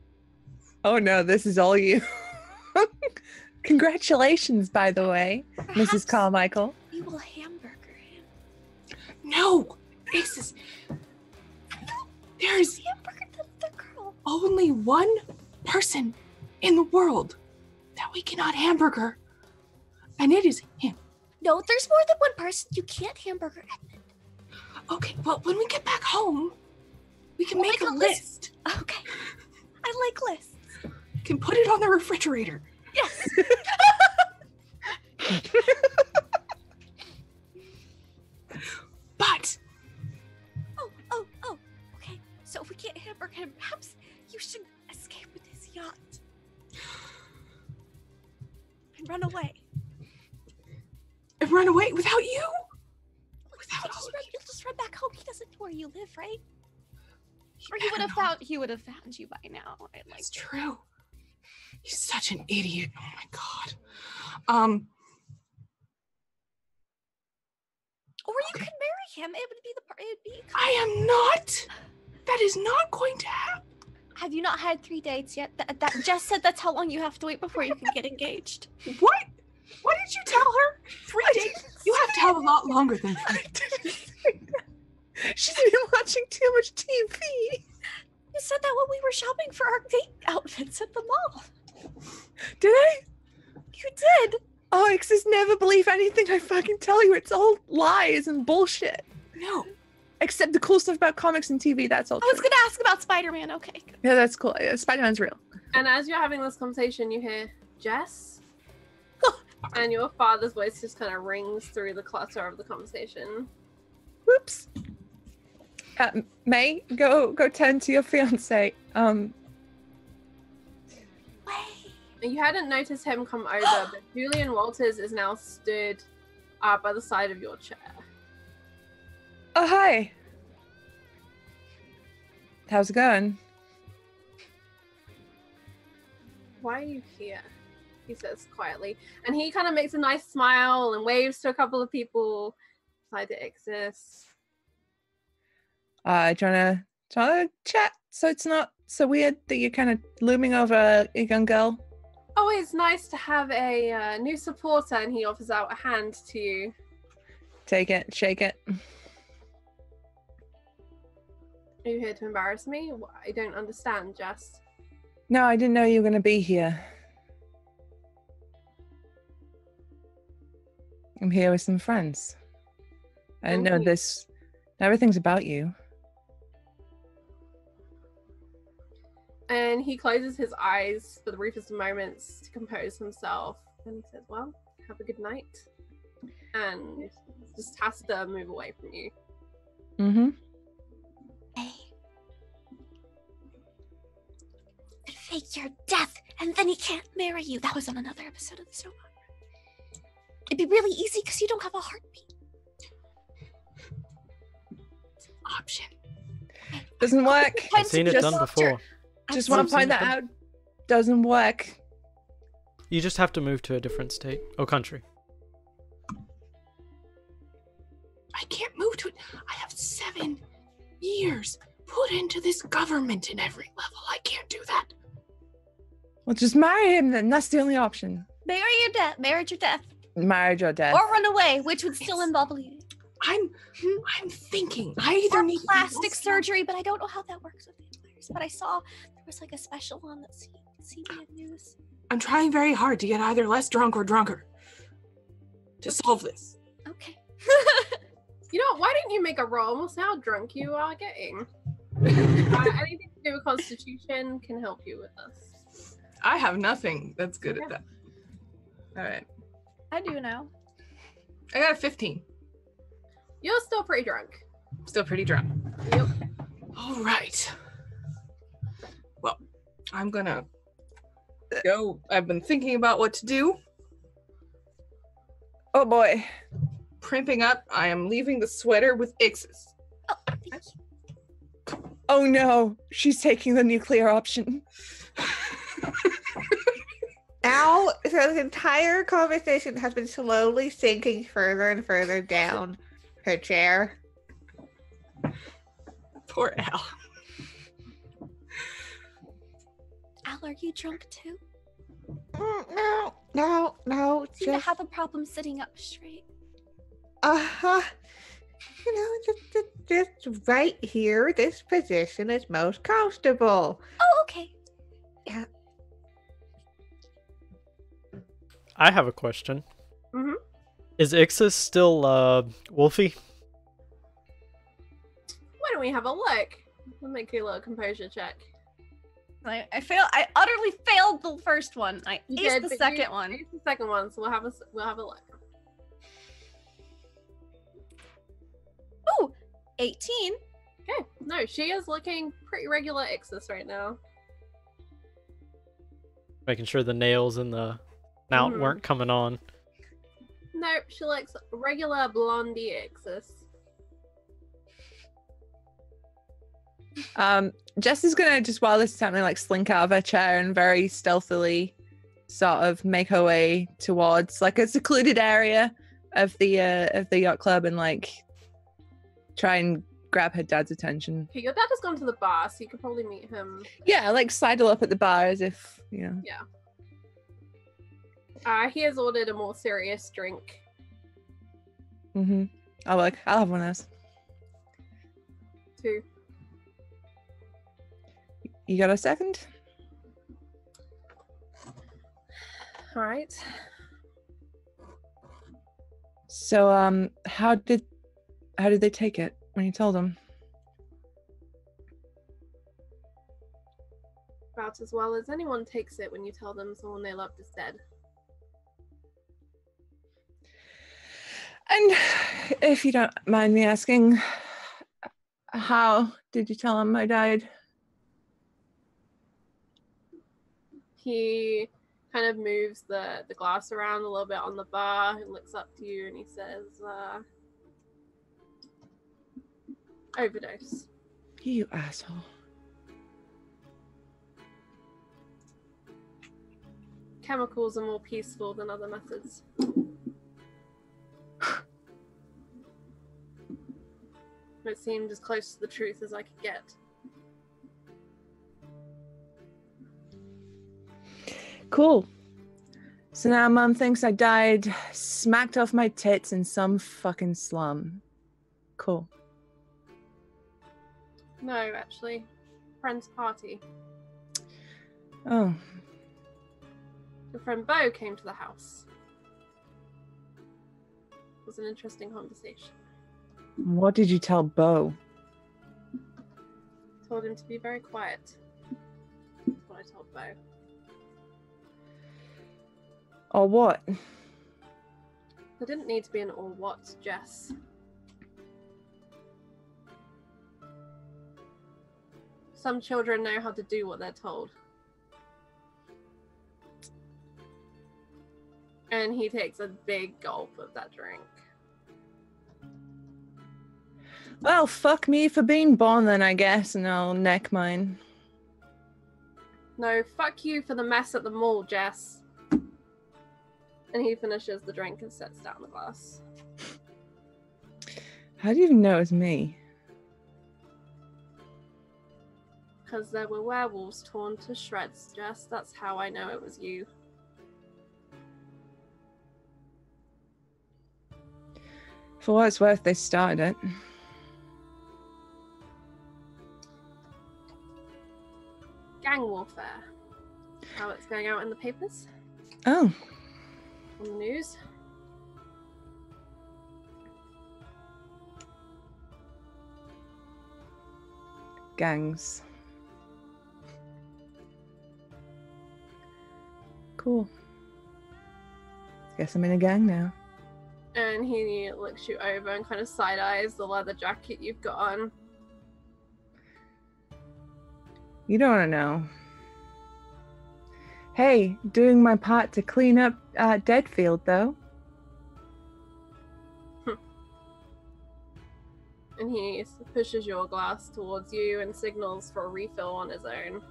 Oh no, this is all you. Congratulations, by the way, Mrs. Carmichael. We will hamburger him. No! There's Hamburger the girl. only one person in the world that we cannot hamburger. And it is him. No, there's more than one person. You can't hamburger Edmund. Okay, well, when we get back home, we can make a list. Okay. I like lists. We can put it on the refrigerator. Yes. But Oh. Okay. So if we can't hamburger him, perhaps you should escape with his yacht. And run away. and run away without you? You'll just run back home. He doesn't know where you live, right? Or he would have found you by now. That's true. He's such an idiot. Oh my god. Or you could marry him. It would be. I am not. That is not going to happen. Have you not had 3 dates yet? That Jess said that's how long you have to wait before you can get engaged. What? What did you tell her? 3 days? You have to have a lot longer than 3. She's been watching too much TV. You said that when we were shopping for our date outfits at the mall. Did I? You did. Oh, Ixis, never believe anything I fucking tell you. It's all lies and bullshit. No. Except the cool stuff about comics and TV, that's all I was true. gonna ask about Spider-Man. Okay. Good. Yeah, that's cool. Yeah, Spider-Man's real. And as you're having this conversation, you hear, Jess? And your father's voice just kind of rings through the clutter of the conversation. Whoops. May, go turn to your fiance. Wait. You hadn't noticed him come over, but Julian Walters is now stood by the side of your chair. Oh, hi. How's it going? Why are you here? He says quietly. And he kind of makes a nice smile and waves to a couple of people beside the Ixis. Do you wanna chat so it's not so weird that you're kind of looming over a young girl? Always nice to have a new supporter, and he offers out a hand to you. Take it, shake it. Are you here to embarrass me? I don't understand, Jess. No, I didn't know you were gonna be here. I'm here with some friends. I didn't know this. Everything's about you. And he closes his eyes for the briefest of moments to compose himself. And he says, well, have a good night. And just has to move away from you. Mm-hmm. Hey. Fake your death and then he can't marry you. That was on another episode of the soap opera. It'd be really easy because you don't have a heartbeat. Option. Doesn't work. I've seen it done before. Just want to point that out. Doesn't work. You just have to move to a different state or country. I can't move to it. I have 7 years put into this government in every level. I can't do that. Well, just marry him then. That's the only option. Marriage or death. Marriage or death. Or run away, which would still involve bleeding. I'm thinking. I either Or need plastic surgery, but I don't know how that works with vampires. But I saw there was like a special one that CBN News. I'm trying very hard to get either less drunk or drunker to solve this. Okay. You know what? Why didn't you make a roll? We'll see how drunk you are getting. Anything to do with Constitution can help you with this. I have nothing that's good at that. All right. I do now. I got a 15. You're still pretty drunk. Still pretty drunk. Yep. All right. Well, I'm gonna go. I've been thinking about what to do. Oh boy. Primping up. I am leaving the sweater with Ixis. Oh, thank you. Oh no. She's taking the nuclear option. Now, so the entire conversation has been slowly sinking further and further down her chair. Poor Al. Al, are you drunk too? No. You Just have a problem sitting up straight. Just right here. This position is most comfortable. Oh, okay. Yeah. I have a question. Mm-hmm. Is Ixis still Wolfie? Why don't we have a look? We'll make you a little composure check. I utterly failed the first one. I You aced did, the but second one. It's the second one, so we'll have a look. Ooh, 18. Okay. No, she is looking pretty regular Ixis right now. Making sure the nails and the snout Mhm. weren't coming on. Nope, she looks regular blondie Ixis. Jess is gonna just while this is happening, like slink out of her chair and very stealthily sort of make her way towards like a secluded area of the yacht club and like try and grab her dad's attention. Okay, your dad has gone to the bar, so you could probably meet him. Yeah, like sidle up at the bar as if, you know. He has ordered a more serious drink. Mm-hmm. I'll have one of those. 2. You got a second? All right. So how did they take it when you told them? About as well as anyone takes it when you tell them someone they loved is dead. And if you don't mind me asking, how did you tell him I died? He kind of moves the glass around a little bit on the bar and looks up to you and he says, overdose. You asshole. Chemicals are more peaceful than other methods. It seemed as close to the truth as I could get. Cool. So now Mum thinks I died smacked off my tits in some fucking slum. Cool. No, actually. Friend's party. Oh. Your friend Bo came to the house. It was an interesting conversation. What did you tell Bo? Told him to be very quiet. That's what I told Bo. Or what? There didn't need to be an or what, Jess. Some children know how to do what they're told. And he takes a big gulp of that drink. Well, fuck me for being born then, I guess, and I'll neck mine. No, fuck you for the mess at the mall, Jess. And he finishes the drink and sets down the glass. How do you even know it was me? Because there were werewolves torn to shreds, Jess. That's how I know it was you. For what it's worth, they started it. Gang warfare. How it's going out in the papers, Oh, on the news. gangs. Cool. Guess I'm in a gang now. And he looks you over and kind of side eyes the leather jacket you've got on. You don't want to know. Hey, doing my part to clean up Deadfield, though. And he pushes your glass towards you and signals for a refill on his own.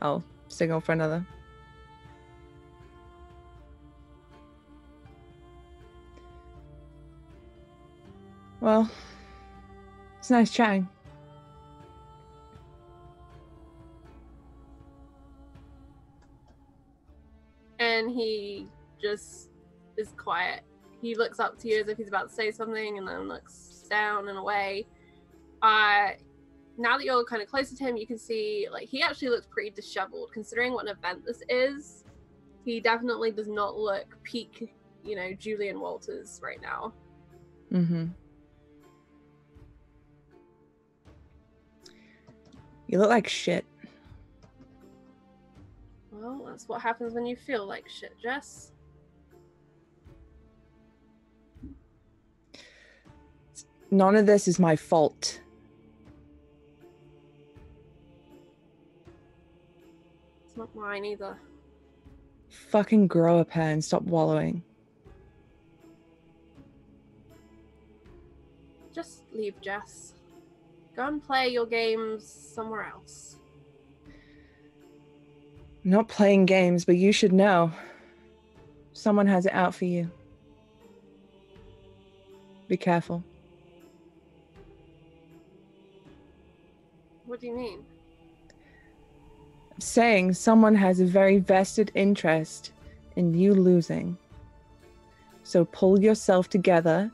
I'll signal for another. Well, it's nice chatting. And he just is quiet. He looks up to you as if he's about to say something and then looks down and away. Now that you're kind of closer to him, you can see, like, he actually looks pretty disheveled. Considering what an event this is, he definitely does not look peak, Julian Walters right now. Mm-hmm. You look like shit. Well, that's what happens when you feel like shit, Jess. None of this is my fault. It's not mine either. Fucking grow a pair and stop wallowing. Just leave, Jess. Go and play your games somewhere else. I'm not playing games, but you should know. Someone has it out for you. Be careful. What do you mean? I'm saying someone has a very vested interest in you losing. So pull yourself together,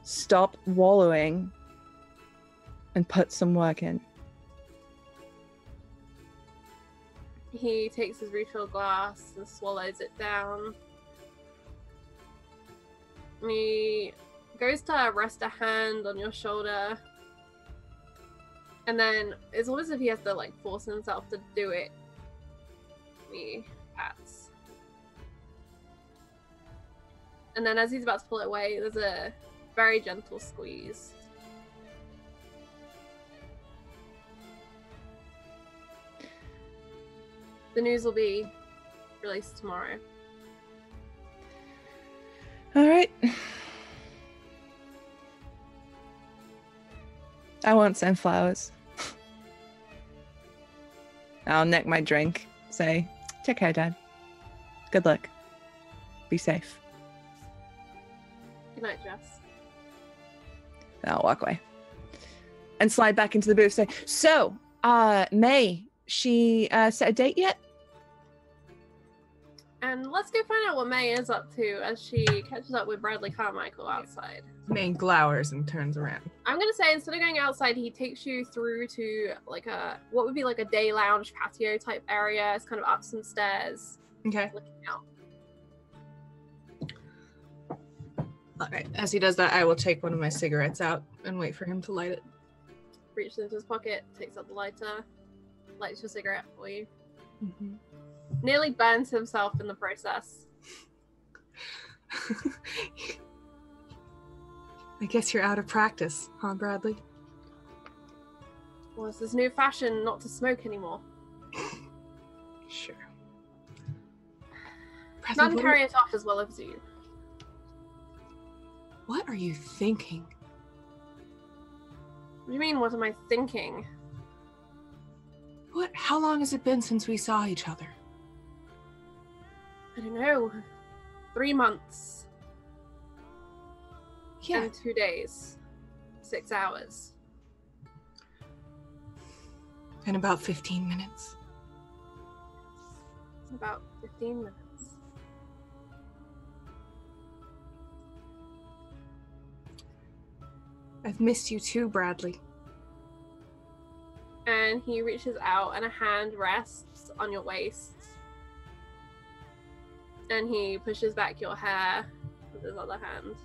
stop wallowing, and put some work in. He takes his refill glass and swallows it down. And he goes to rest a hand on your shoulder. And then it's almost as if he has to, force himself to do it. He pats. And then as he's about to pull it away, there's a very gentle squeeze. The news will be released tomorrow. All right. I won't send flowers. I'll neck my drink. Say, take care, Dad. Good luck. Be safe. Good night, Jess. I'll walk away. And slide back into the booth. Say, so, May, she set a date yet? And let's go find out what May is up to as she catches up with Bradley Carmichael outside. May glowers and turns around. I'm gonna say instead of going outside, he takes you through to what would be a day lounge patio type area. It's kind of up some stairs, Okay. looking out. All right. As he does that, I will take one of my cigarettes out and wait for him to light it. Reaches into his pocket, takes out the lighter, lights your cigarette for you. Mm-hmm. Nearly burns himself in the process. I guess you're out of practice, huh, Bradley? Well, it's this new fashion not to smoke anymore. Sure. Bradley, None carry it off as well as you. what are you thinking? What do you mean, what am I thinking? How long has it been since we saw each other? I don't know. 3 months Yeah, and 2 days. 6 hours. in about 15 minutes. About 15 minutes. I've missed you too, Bradley. And he reaches out and a hand rests on your waist. And he pushes back your hair with his other hand.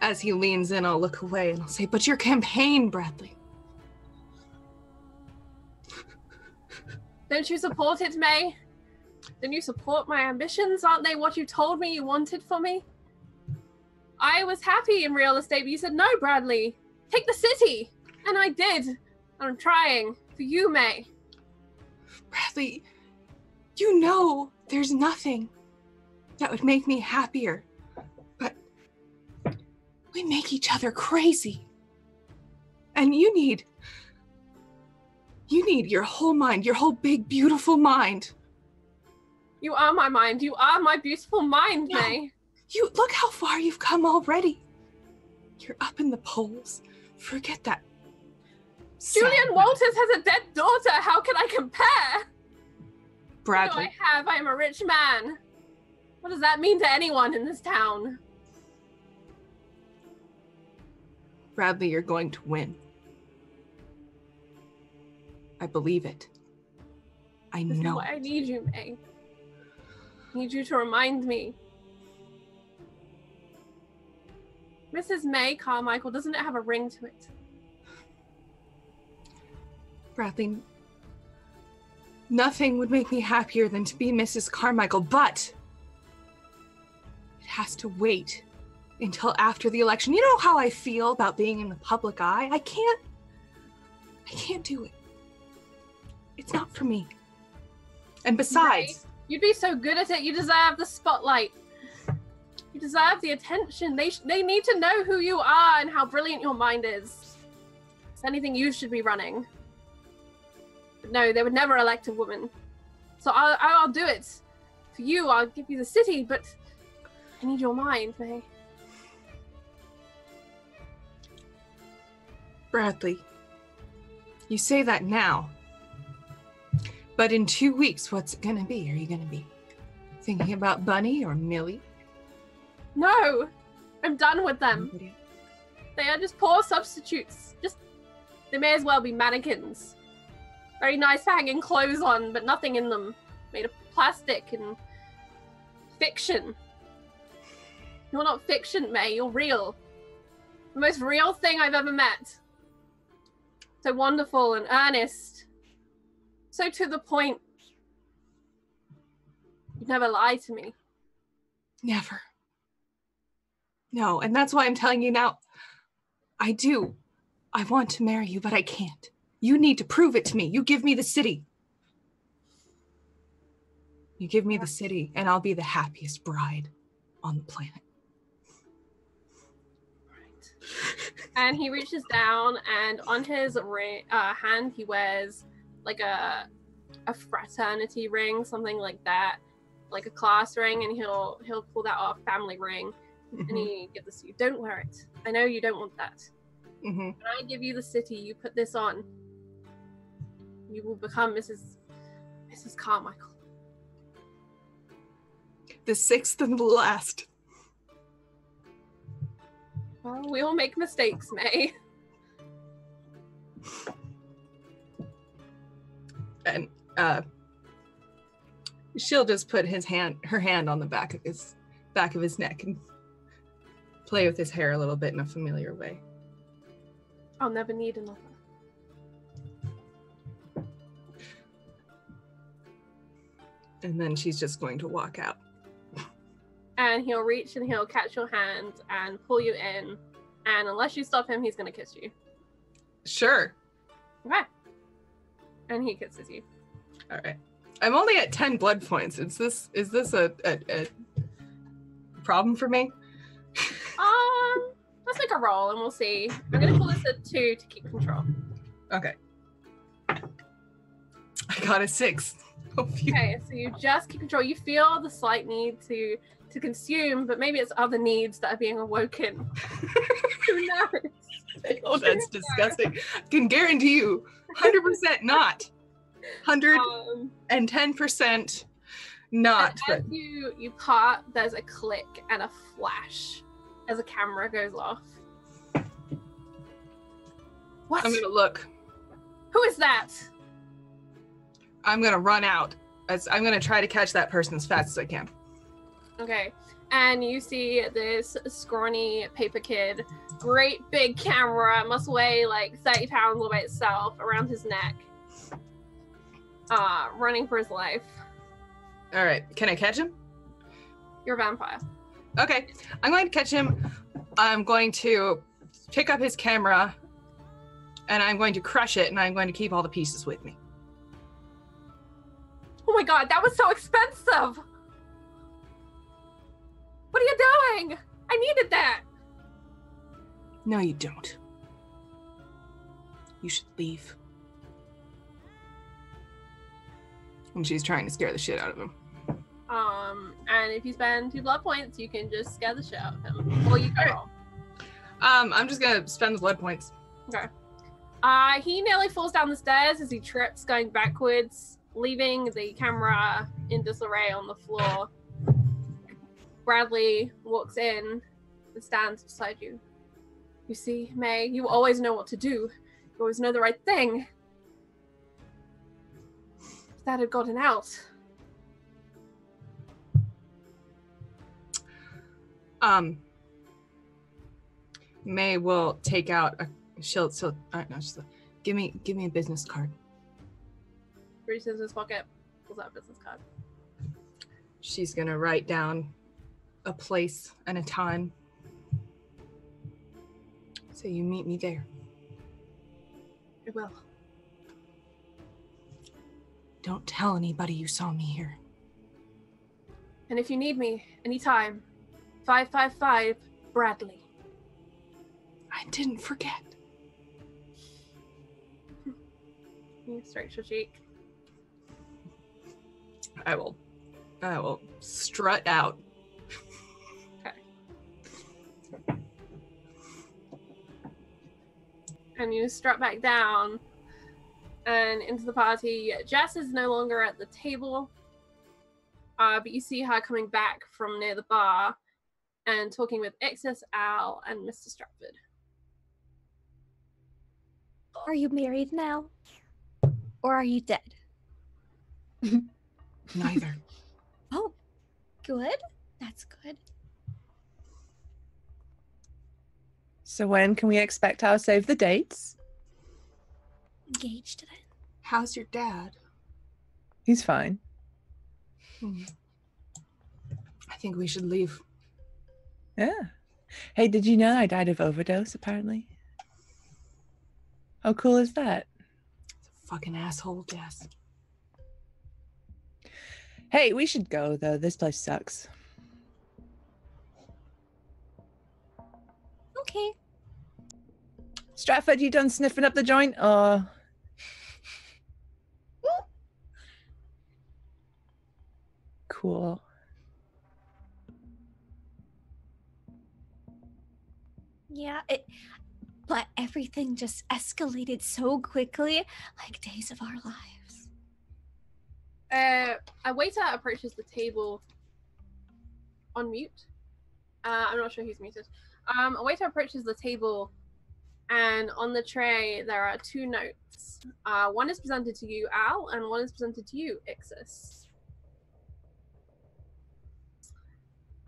As he leans in, I'll look away and I'll say, but your campaign, Bradley. Don't you support it, May? Don't you support my ambitions? Aren't they what you told me you wanted for me? I was happy in real estate, but you said, no, Bradley, take the city. And I did. And I'm trying for you, May. Bradley, you know there's nothing that would make me happier, but we make each other crazy. And you need your whole mind, your whole big, beautiful mind. You are my mind. You are my beautiful mind, No. May. You look how far you've come already. You're up in the polls. Forget that. Julian sad- Walters has a dead daughter. How can I compare? What do Bradley, I have? I am a rich man. What does that mean to anyone in this town? Bradley, you're going to win. I believe it. I This is know. why I need you, May. I need you to remind me. Mrs. May Carmichael, doesn't it have a ring to it? Bradley, nothing would make me happier than to be Mrs. Carmichael, but it has to wait until after the election. You know how I feel about being in the public eye? I can't do it. It's not for me. And besides, You'd be so good at it. You deserve the spotlight. You deserve the attention. They need to know who you are and how brilliant your mind is. It's anything you should be running. But no, they would never elect a woman. So I'll do it. For you, I'll give you the city, but I need your mind, May. Bradley, you say that now. But in 2 weeks, what's it gonna be? Are you gonna be thinking about Bunny or Millie? No! I'm done with them. Anybody? They are just poor substitutes. They may as well be mannequins. Very nice for hanging clothes on, but nothing in them. Made of plastic and fiction. You're not fiction, May. You're real. The most real thing I've ever met. So wonderful and earnest. So to the point. You'd never lie to me. Never. No, and that's why I'm telling you now. I do. I want to marry you, but I can't. You need to prove it to me. You give me the city. You give me the city, and I'll be the happiest bride on the planet. And he reaches down, and on his hand, he wears like a fraternity ring, something like that, like a class ring, and he'll pull that off, family ring, and he gives this to you. Don't wear it. I know you don't want that. Mm-hmm. When I give you the city, you put this on. You will become Mrs. Carmichael. The sixth and the last. Well, we all make mistakes, May. And she'll just put her hand on the back of his neck and play with his hair a little bit in a familiar way. I'll never need another. And then she's just going to walk out. And he'll reach and he'll catch your hand and pull you in. And unless you stop him, he's going to kiss you. Sure. Okay. And he kisses you. All right. I'm only at 10 blood points. Is this a problem for me? Let's make a roll and we'll see. I'm gonna call this a 2 to keep control. Okay. I got a 6. Oh, phew. Okay, so you just keep control. You feel the slight need to consume, but maybe it's other needs that are being awoken. Who knows? Oh, that's disgusting. I can guarantee you, 100% not. 110% not. As you part, there's a click and a flash as a camera goes off. What? I'm gonna look. Who is that? I'm gonna run out. I'm gonna try to catch that person as fast as I can. Okay, and you see this scrawny paper kid, great big camera, must weigh like 30 pounds all by itself, around his neck, running for his life. All right, can I catch him? You're a vampire. Okay, I'm going to catch him. I'm going to pick up his camera, and I'm going to crush it, and I'm going to keep all the pieces with me. Oh my god, that was so expensive! What are you doing? I needed that! No, you don't. You should leave. And she's trying to scare the shit out of him. And if you spend 2 blood points, you can just scare the shit out of him. Or you can roll. I'm just gonna spend the blood points. Okay. He nearly falls down the stairs as he trips, going backwards, leaving the camera in disarray on the floor. Bradley walks in and stands beside you. You see, May, you always know what to do. You always know the right thing. If that had gotten out. May will take out a give me a business card. Reaches in his pocket, pulls out a business card. She's gonna write down a place and a time. So you meet me there. I will. Don't tell anybody you saw me here. And if you need me anytime, 555 Bradley. I didn't forget. You straight your cheek. I will strut out. Okay. And you strut back down and into the party. Jess is no longer at the table, but you see her coming back from near the bar and talking with Ixis, Al, and Mr. Stratford. Are you married now? Or are you dead? Neither. Oh, good. That's good. So when can we expect our save the dates? Engaged then. How's your dad? He's fine. I think we should leave. Yeah. Hey, did you know I died of overdose, apparently? How cool is that? Fucking asshole, Jess. Hey, we should go, though. This place sucks. Okay. Stratford, you done sniffing up the joint? Or... Cool. Yeah, but everything just escalated so quickly, like days of our lives. A waiter approaches the table on mute. I'm not sure who's muted. A waiter approaches the table, and on the tray there are 2 notes. One is presented to you, Al, and one is presented to you, Ixis.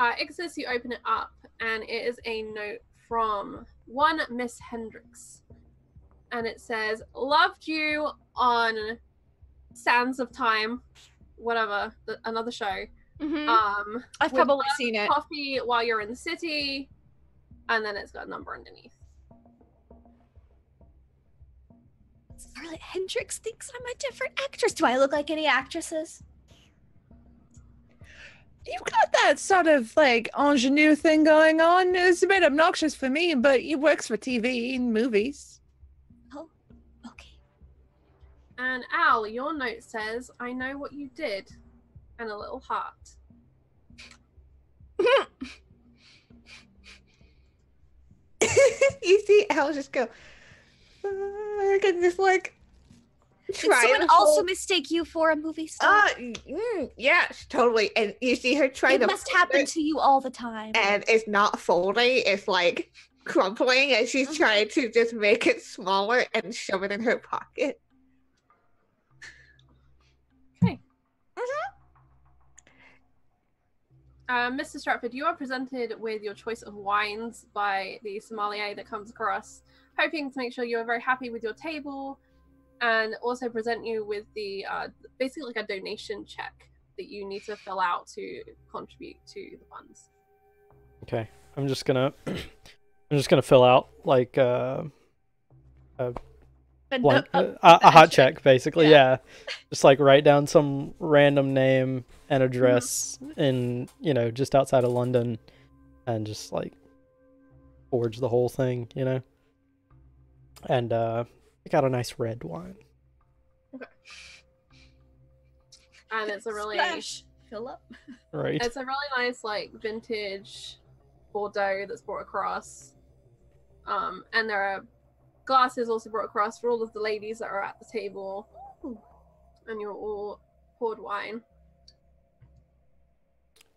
Ixis, you open it up, and it is a note from one Miss Hendricks. And it says, loved you on Sands of Time, whatever, another show. Mm-hmm. I've with probably seen it. Coffee while you're in the city, and then it's got a number underneath. Scarlett Hendricks thinks I'm a different actress. Do I look like any actresses? You've got that sort of like ingenue thing going on. It's a bit obnoxious for me, but it works for TV and movies. Oh, okay. And Al, your note says, I know what you did. And a little heart. You see Al just go, and just like Did try someone to also hold- mistake you for a movie star? yes, totally. And you see her try It to must fold happen it, to you all the time. and it's not folding, it's like crumpling, and she's trying to just make it smaller and shove it in her pocket. Mr. Stratford, you are presented with your choice of wines by the sommelier that comes across, hoping to make sure you are very happy with your table, and also present you with the basically like a donation check that you need to fill out to contribute to the funds. Okay, I'm just gonna fill out like a hot check, basically. Yeah. Just like write down some random name and address in, just outside of London, and just like forge the whole thing, and pick out a nice red wine. Okay. And it's a really Splash. Fill up. Right. It's a really nice like vintage Bordeaux that's brought across. And there are glasses also brought across for all of the ladies that are at the table. Ooh. And you're all poured wine.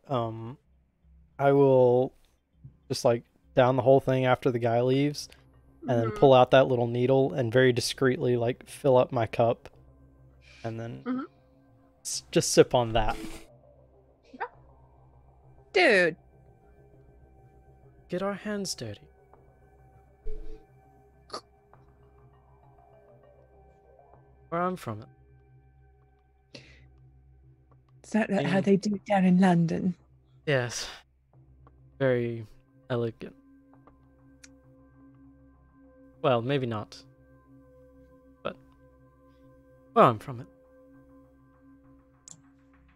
I will just like down the whole thing after the guy leaves, and then Mhm. pull out that little needle and very discreetly like fill up my cup, and then just sip on that. Dude, Get our hands dirty. Where I'm from it. is that how Yeah. they do it down in London? Yes. Very elegant. Well, maybe not. But where I'm from it.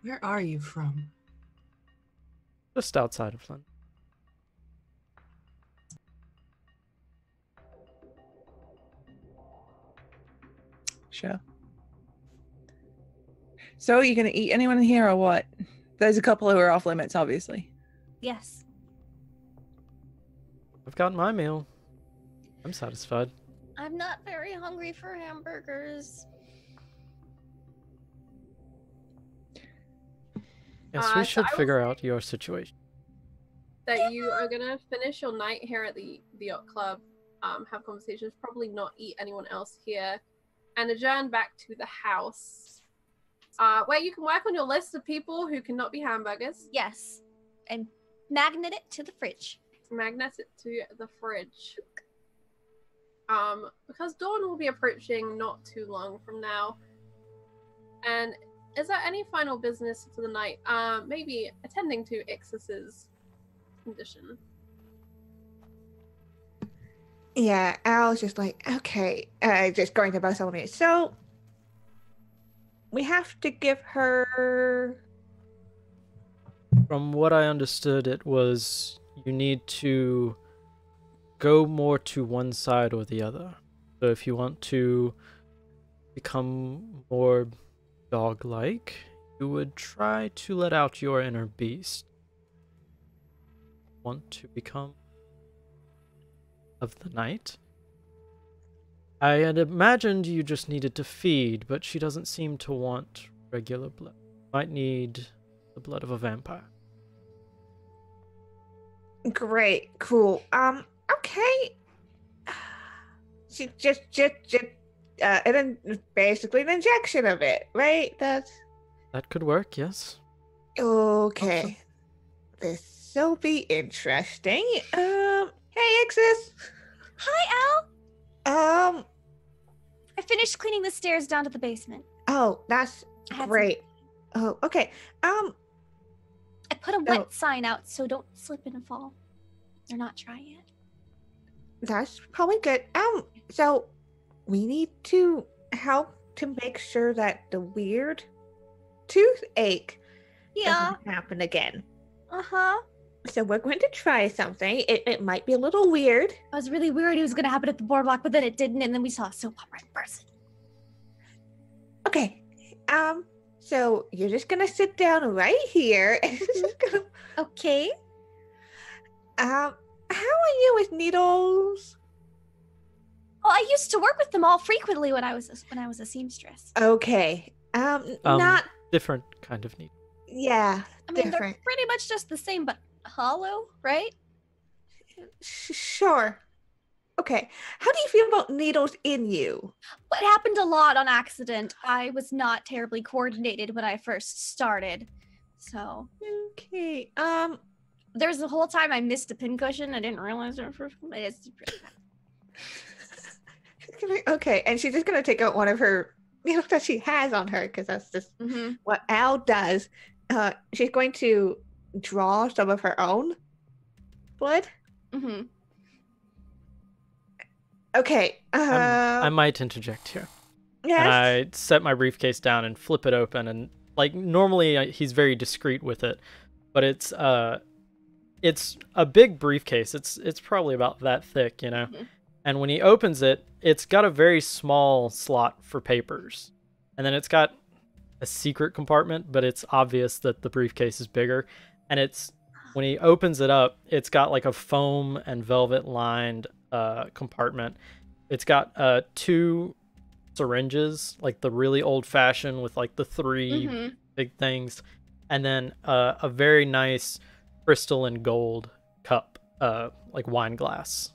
Where are you from? Just outside of London. Sure. So, are you going to eat anyone in here or what? There's a couple who are off limits, obviously. Yes. I've got my meal. I'm satisfied. I'm not very hungry for hamburgers. Yes, So we I should will figure say- out your situation. That you are gonna finish your night here at the yacht club, have conversations, probably not eat anyone else here, and adjourn back to the house, where you can work on your list of people who cannot be hamburgers. Yes. And magnet it to the fridge. Magnet it to the fridge. Because dawn will be approaching not too long from now. And is there any final business for the night? Maybe attending to Ixis's condition. Yeah, Al's just like, okay, just going to Bartholomew. So we have to give her. From what I understood, it was you need to go more to one side or the other. So if you want to become more dog-like, you would try to let out your inner beast. Want to become of the night? I had imagined you just needed to feed, but she doesn't seem to want regular blood. Might need the blood of a vampire. Great, cool. Okay. She just, and then basically an injection of it, right? That's That could work, yes. okay. This'll be interesting. Hey, Ixis. Hi, Al. Um, I finished cleaning the stairs down to the basement. oh, that's I had some- great. Oh, okay. I put a wet sign out so don't slip and fall. They're not dry yet. That's probably good. So we need to how to make sure that the weird toothache Yeah. doesn't happen again. Uh-huh. So we're going to try something. It might be a little weird. I was really worried it was gonna happen at the boardwalk, but then it didn't, and then we saw a soap opera in person. Okay. So you're just gonna sit down right here and just gonna Okay. how are you with needles? Well, I used to work with them all frequently when I was a seamstress. Okay. Not Different kind of need. yeah, I mean, different. they're pretty much just the same, but hollow, right? Sure. Okay. How do you feel about needles in you? What happened a lot on accident. I was not terribly coordinated when I first started. So Okay. there's the whole time I missed a pincushion. I didn't realize it for it's really bad. Okay, and she's just gonna take out one of her needles that she has on her because that's just what Al does. She's going to draw some of her own blood. Mm-hmm. Okay. I might interject here. Yes. And I set my briefcase down and flip it open, and like normally he's very discreet with it, but it's a big briefcase. It's probably about that thick, you know. Mhm. And when he opens it, it's got a very small slot for papers, and then it's got a secret compartment, but it's obvious that the briefcase is bigger. And it's when he opens it up, it's got like a foam and velvet lined compartment. It's got 2 syringes, like the really old fashioned with like the 3 big things, and then a very nice crystal and gold cup, like wine glass.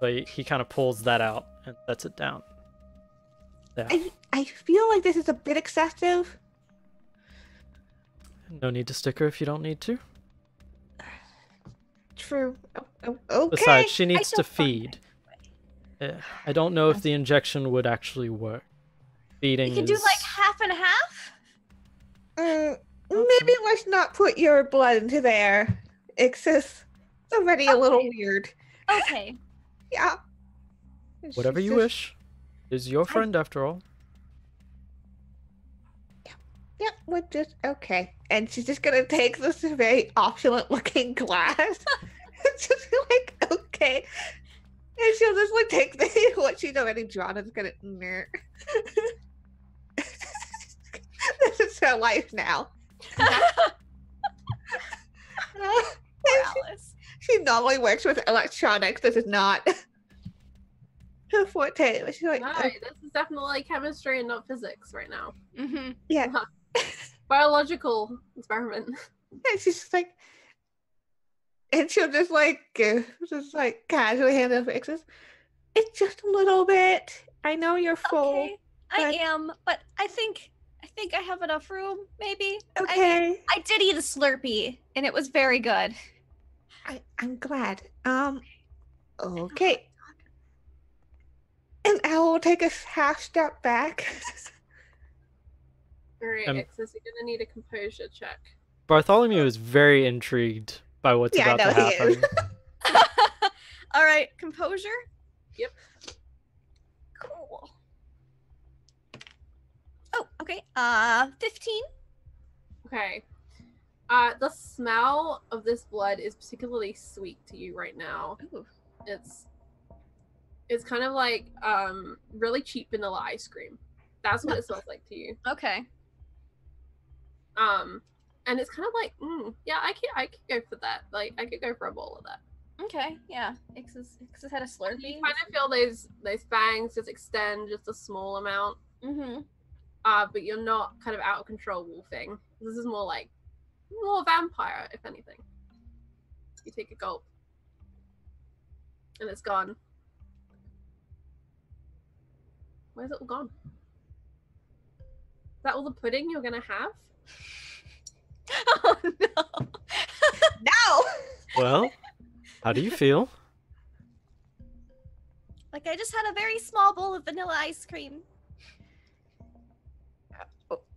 So he kind of pulls that out and sets it down. Yeah. I feel like this is a bit excessive. No need to stick her if you don't need to. True. Okay. Besides, she needs to don't find feed. I don't know if the injection would actually work. Feeding You can do is... like half and half. Maybe let's not put your blood into there. It's just already a little weird. Okay. Yeah. Whatever She's you just- wish. Is your friend after all. Yep, we're just okay. And she's just gonna take this very opulent looking glass. It's just like, okay. And she'll just like take what she's already drawn and it's gonna this is her life now. Alice. She normally works with electronics. This is not her forte. But she's like, No, this is definitely chemistry and not physics right now. Mm-hmm. yeah. Biological experiment. And she's just like, and she'll just like casually hand over X's. It's just a little bit. I know you're full. Okay. I but- am, but I think I have enough room, maybe. Okay. I did eat a Slurpee, and it was very good. I'm glad. Okay. And I will take a half step back. Alright, Um, Exus, you're gonna need a composure check. Bartholomew is very intrigued by what's Yeah, I about to know he is. happen. All right, composure. Yep. Cool. Oh, okay. 15. Okay. The smell of this blood is particularly sweet to you right now. Ooh. It's kind of like really cheap vanilla ice cream. That's what it smells like to you. Okay. And it's kind of like, yeah, I could go for that. Like, I could go for a bowl of that. Okay. Yeah. X's had a Slurpee. You kind of feel those fangs just extend just a small amount. Mm-hmm. But you're not kind of out of control wolfing. This is more vampire, if anything. You take a gulp. And it's gone. Where's it all gone? Is that all the pudding you're gonna have? Oh no. No. Well, how do you feel? Like I just had a very small bowl of vanilla ice cream.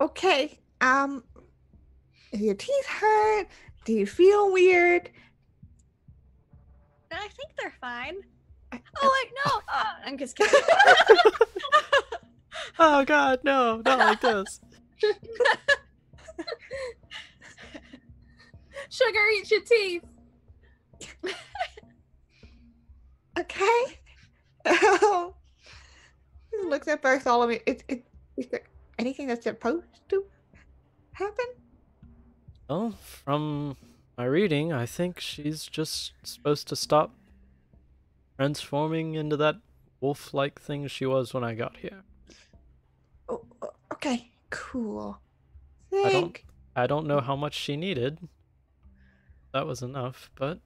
Okay. Do your teeth hurt? Do you feel weird? I think they're fine. I- Oh wait, no. I'm just kidding. Oh God, no, not like this. Sugar, eat your teeth. Okay. Looks at Bartholomew. Is there anything that's supposed to happen? Well, from my reading, I think she's just supposed to stop transforming into that wolf-like thing she was when I got here. Oh, okay, cool. I don't know how much she needed. That was enough, but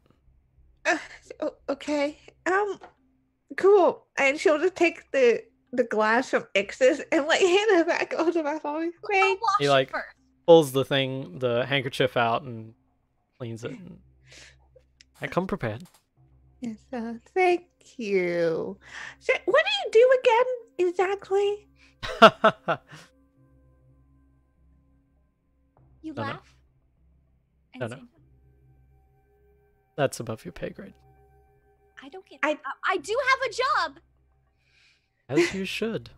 Okay. Cool. And she'll just take the glass from Ixis and like hand it back over to Bartholomew. I'll Great. wash he it like first. pulls the handkerchief out and cleans it. And I come prepared. Yes. Thank you. So, what do you do again exactly? You No, no. laugh. and No, say no. That's above your pay grade. I don't get. I- I do have a job. As you should.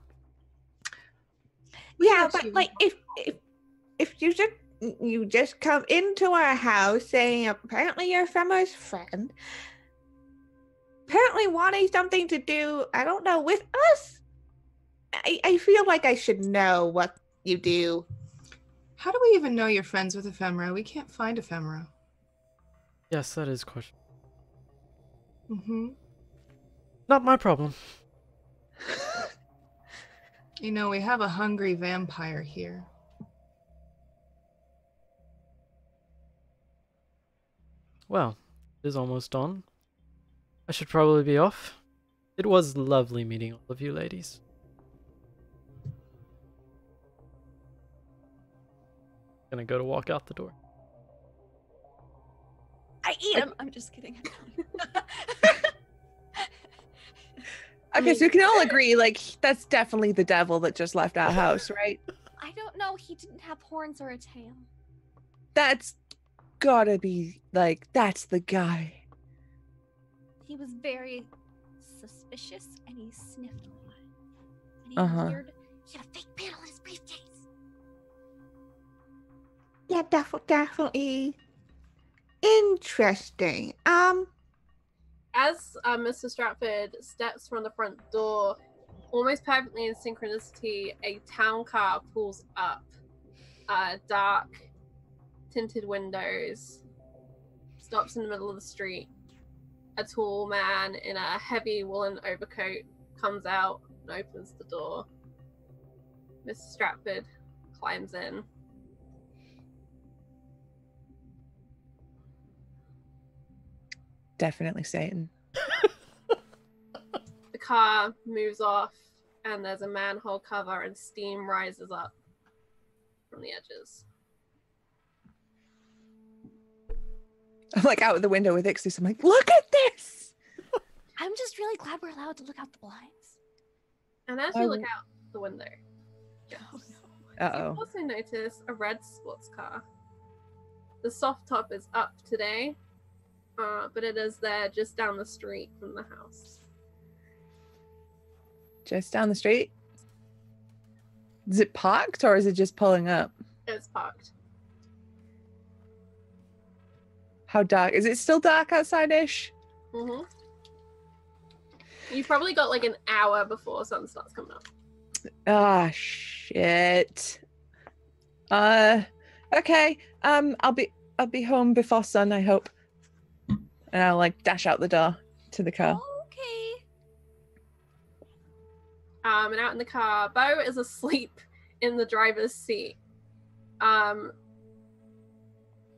Yeah, got but you. like if you just come into our house saying apparently you're Femma's friend, apparently wanting something to do, I don't know, with us. I feel like I should know what you do. How do we even know you're friends with Ephemera? We can't find Ephemera. Yes, that is question. Mm-hmm. Not my problem. You know, we have a hungry vampire here. Well, it is almost dawn. I should probably be off. It was lovely meeting all of you ladies. Gonna go to walk out the door. I eat him. I'm just kidding. Okay, so we can all agree, like, that's definitely the devil that just left our house, right? I don't know. He didn't have horns or a tail. That's gotta be, like, that's the guy. He was very suspicious, and he sniffed a lot. And he Uh-huh. he had a fake panel in his briefcase. Yeah, definitely interesting. As Mr. Stratford steps from the front door, almost perfectly in synchronicity, a town car pulls up. Dark, tinted windows, stops in the middle of the street. A tall man in a heavy woolen overcoat comes out and opens the door. Mr. Stratford climbs in. Definitely Satan. The car moves off, and there's a manhole cover, and steam rises up from the edges. I'm like out the window with Ixis. I'm like, look at this! I'm just really glad we're allowed to look out the blinds. And as I you look w- out the window, Oh, you Uh-oh. also notice a red sports car. The soft top is up today, but it is there just down the street from the house. Just down the street? Is it parked or is it just pulling up? It's parked. How dark? Is it still dark outside-ish? Mm-hmm. You've probably got like an hour before sun starts coming up. Ah, shit. Okay. I'll be home before sun, I hope. And I'll like dash out the door to the car. Okay. And out in the car, Bo is asleep in the driver's seat.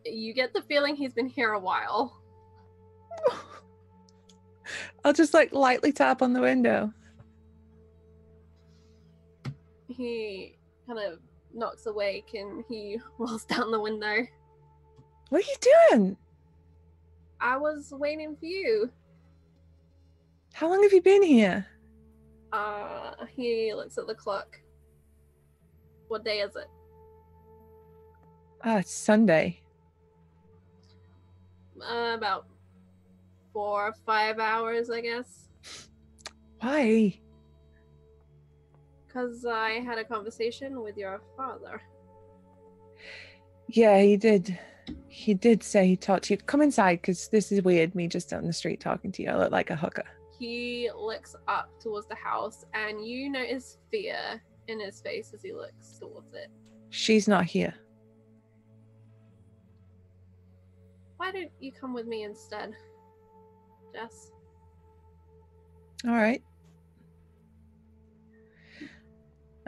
You get the feeling he's been here a while. I'll just like lightly tap on the window. He kind of knocks awake and he rolls down the window. What are you doing? I was waiting for you. How long have you been here? He looks at the clock. What day is it? Ah, it's Sunday. About 4 or 5 hours, I guess. Why? Because I had a conversation with your father. Yeah, he did. He did say he taught you. Come inside, because this is weird, me just out in the street talking to you. I look like a hooker. He looks up towards the house, and you notice fear in his face as he looks towards it. She's not here. Why don't you come with me instead, Jess? All right.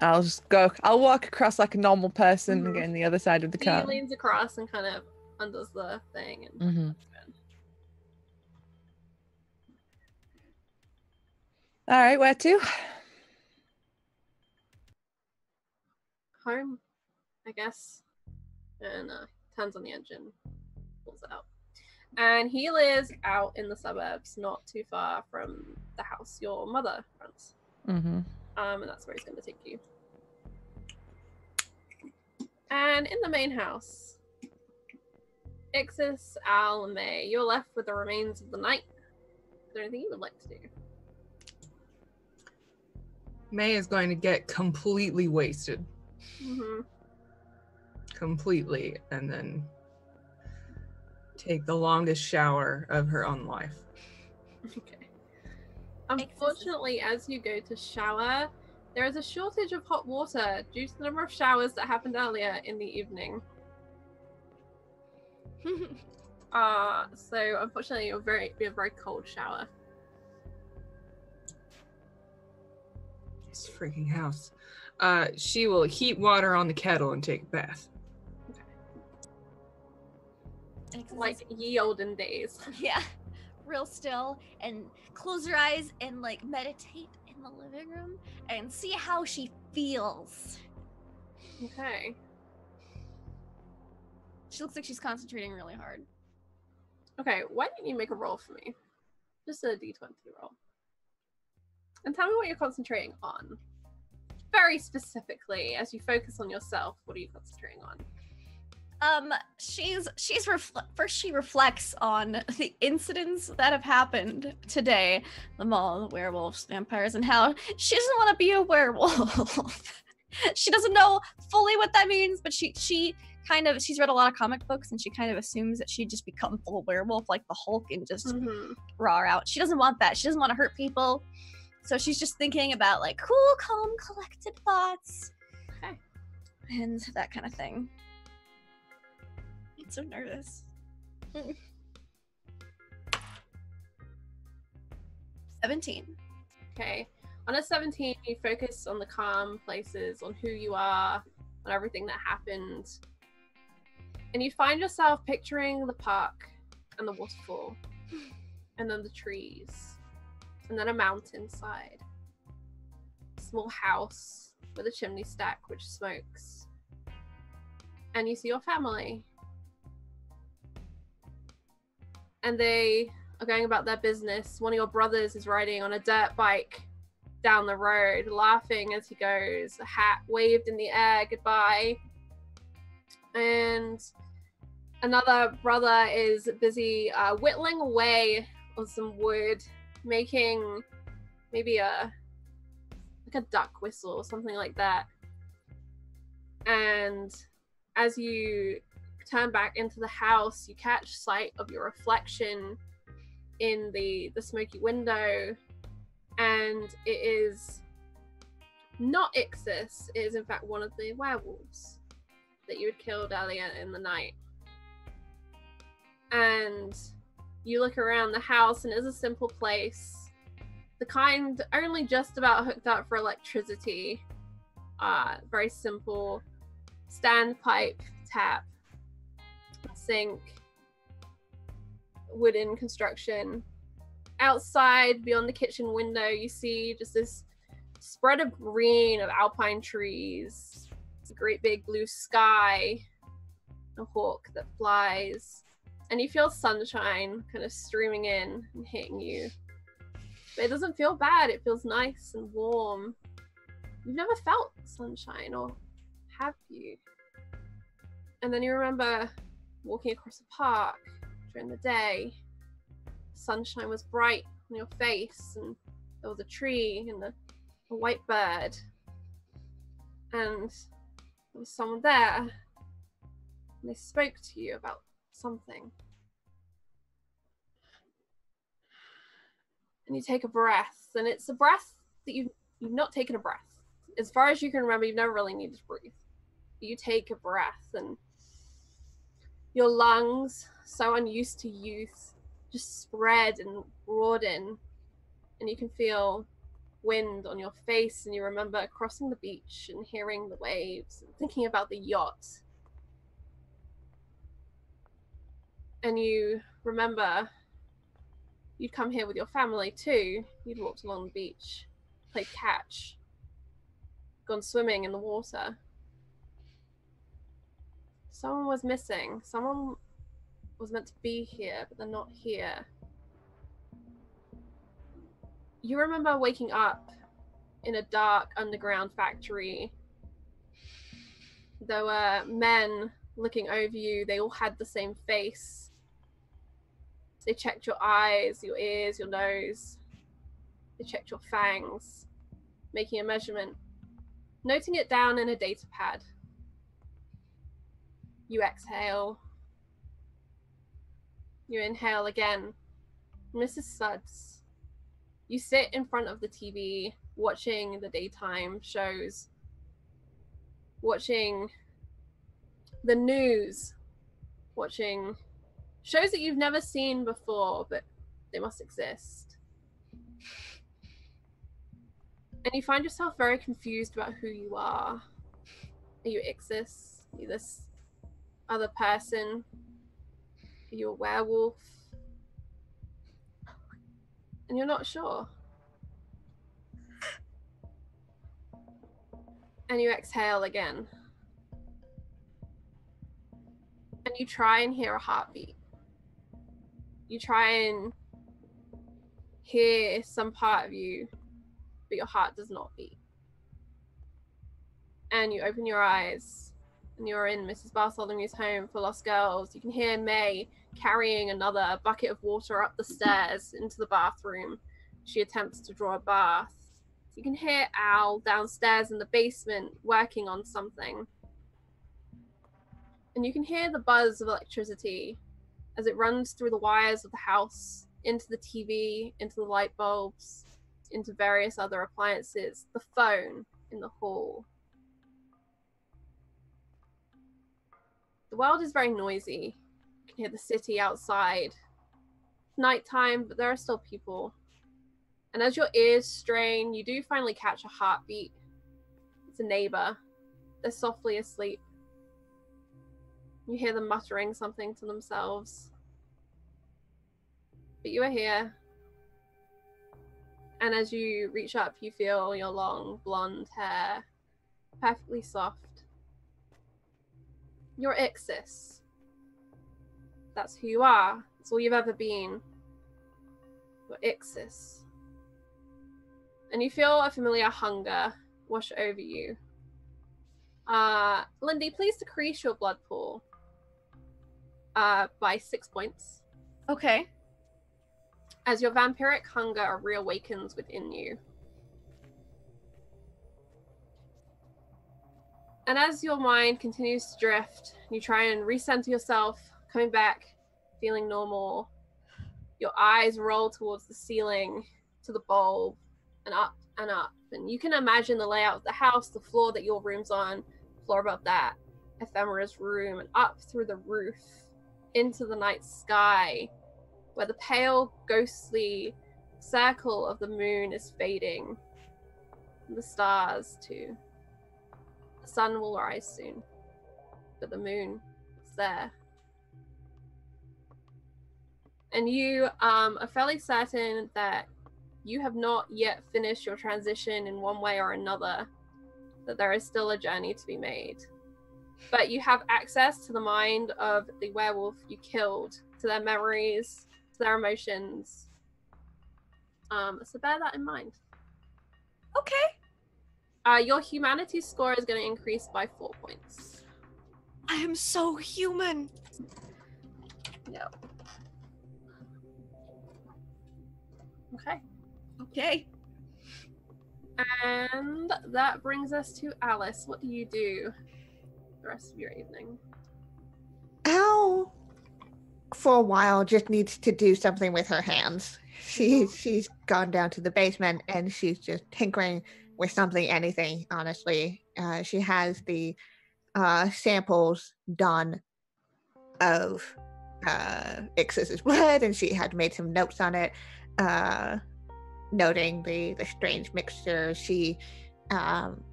I'll just go. I'll walk across like a normal person and get on the other side of the He car. leans across and kind of undoes the thing. And All right, where to? home, I guess. And turns on the engine, pulls it out. And he lives out in the suburbs, not too far from the house your mother runs. Mm-hmm. And that's where he's going to take you. And in the main house, Ixis, Al, and May, you're left with the remains of the night. Is there anything you would like to do? May is going to get completely wasted. Mm-hmm. Completely, and then take the longest shower of her own life. Okay. Unfortunately, as you go to shower, there is a shortage of hot water due to the number of showers that happened earlier in the evening. So unfortunately, it'll be a very cold shower. This freaking house. She will heat water on the kettle and take a bath. Like ye olden days. Yeah, real still and close your eyes and like meditate in the living room and see how she feels. Okay. She looks like she's concentrating really hard. Okay, why don't you make a roll for me? Just a d20 roll. And tell me what you're concentrating on. Very specifically, as you focus on yourself, what are you concentrating on? First she reflects on the incidents that have happened today, the mall, the werewolves, vampires, and how she doesn't want to be a werewolf. She doesn't know fully what that means, but she's read a lot of comic books and she kind of assumes that she'd just become full werewolf like the Hulk and just raw her out. She doesn't want that. She doesn't want to hurt people. So she's just thinking about like cool, calm, collected thoughts. Okay. And that kind of thing. I'm so nervous. 17. Okay. On a 17, you focus on the calm places, on who you are, on everything that happened. And you find yourself picturing the park and the waterfall, and then the trees, and then a mountainside. A small house with a chimney stack which smokes. And you see your family. And they are going about their business. One of your brothers is riding on a dirt bike down the road, laughing as he goes, a hat waved in the air, goodbye. And another brother is busy whittling away on some wood, making maybe a duck whistle or something like that. And as you turn back into the house, you catch sight of your reflection in the smoky window, and it is not Ixis. It is in fact one of the werewolves that you had killed earlier in the night. And you look around the house, and it is a simple place, the kind only just about hooked up for electricity. Very simple standpipe, tap, sink, wooden construction. Outside, beyond the kitchen window, you see just this spread of green of alpine trees. It's a great big blue sky, a hawk that flies, and you feel sunshine kind of streaming in and hitting you. But it doesn't feel bad, it feels nice and warm. You've never felt sunshine, or have you? And then you remember walking across a park during the day. Sunshine was bright on your face, and there was a tree and a white bird. And there was someone there, and they spoke to you about something. And you take a breath, and it's a breath that you've not taken a breath. As far as you can remember, you've never really needed to breathe. But you take a breath, and your lungs, so unused to youth, just spread and broaden, and you can feel wind on your face, and you remember crossing the beach and hearing the waves and thinking about the yacht. And you remember you'd come here with your family too. You'd walked along the beach, played catch, gone swimming in the water. Someone was missing. Someone was meant to be here, but they're not here. You remember waking up in a dark underground factory. There were men looking over you. They all had the same face. They checked your eyes, your ears, your nose. They checked your fangs, making a measurement, noting it down in a data pad. You exhale. You inhale again. Mrs. Suds, you sit in front of the TV, watching the daytime shows, watching the news, watching shows that you've never seen before, but they must exist. And you find yourself very confused about who you are. Are you Ixis? Are you this other person? Are you a werewolf? And you're not sure. And you exhale again. And you try and hear a heartbeat. You try and hear some part of you, but your heart does not beat. And you open your eyes, and you're in Mrs. Bartholomew's home for lost girls. You can hear May carrying another bucket of water up the stairs into the bathroom. She attempts to draw a bath. You can hear Al downstairs in the basement working on something. And you can hear the buzz of electricity as it runs through the wires of the house, into the TV, into the light bulbs, into various other appliances, the phone in the hall. The world is very noisy. You can hear the city outside. It's nighttime, but there are still people. And as your ears strain, you do finally catch a heartbeat. It's a neighbor. They're softly asleep. You hear them muttering something to themselves. But you are here. And as you reach up, you feel your long blonde hair, perfectly soft. You're Ixis. That's who you are. That's all you've ever been. You're Ixis. And you feel a familiar hunger wash over you. Lindy, please decrease your blood pool by 6 points. Okay. As your vampiric hunger reawakens within you. And as your mind continues to drift, you try and recenter yourself, coming back, feeling normal. Your eyes roll towards the ceiling, to the bulb, and up and up. And you can imagine the layout of the house, the floor that your room's on, floor above that, Ephemera's room, and up through the roof, into the night sky, where the pale, ghostly circle of the moon is fading. And the stars, too. The sun will rise soon, but the moon is there. And you are fairly certain that you have not yet finished your transition in one way or another, that there is still a journey to be made. But you have access to the mind of the werewolf you killed, to their memories, to their emotions. So bear that in mind. Okay. Your humanity score is going to increase by 4 points. I am so human. No. Okay. Okay. And that brings us to Alice. What do you do the rest of your evening? Al, for a while, just needs to do something with her hands. She's gone down to the basement and she's just tinkering with something, anything, honestly. She has the samples done of Ixis's blood, and she had made some notes on it, noting the strange mixture. She